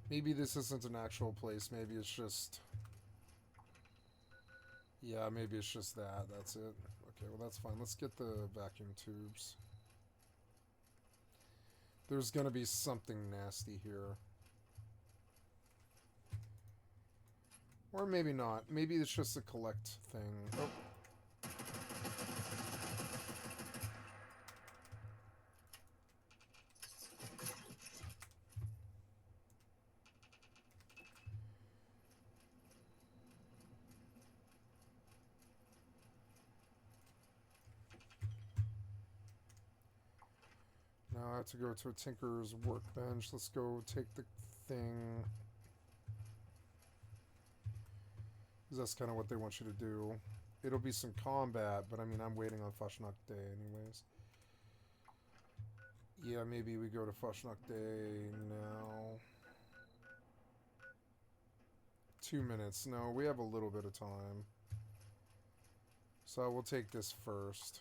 Maybe this isn't an actual place. Maybe it's just... Yeah, maybe it's just that. That's it. Okay, well that's fine. Let's get the vacuum tubes. There's gonna be something nasty here. Or maybe not. Maybe it's just a collect thing. Oh. Now I have to go to a tinker's workbench. Let's go take the thing. That's kind of what they want you to do. It'll be some combat, but I mean, I'm waiting on Fashnacht Day anyways. Yeah, maybe we go to Fashnacht Day now. 2 minutes. No, we have a little bit of time. So we'll take this first.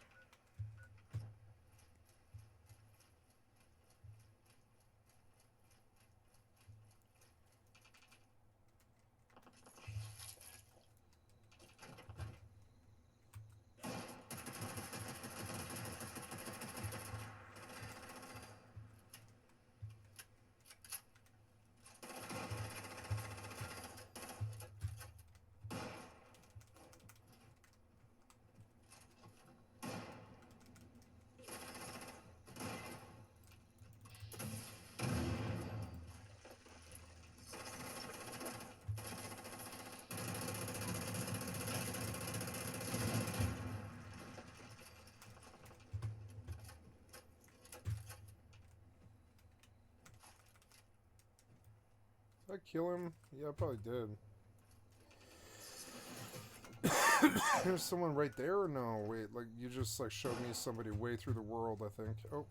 Did I kill him? Yeah, I probably did. There's someone right there or no? Wait, like, you just, like, showed me somebody way through the world, I think. Oh.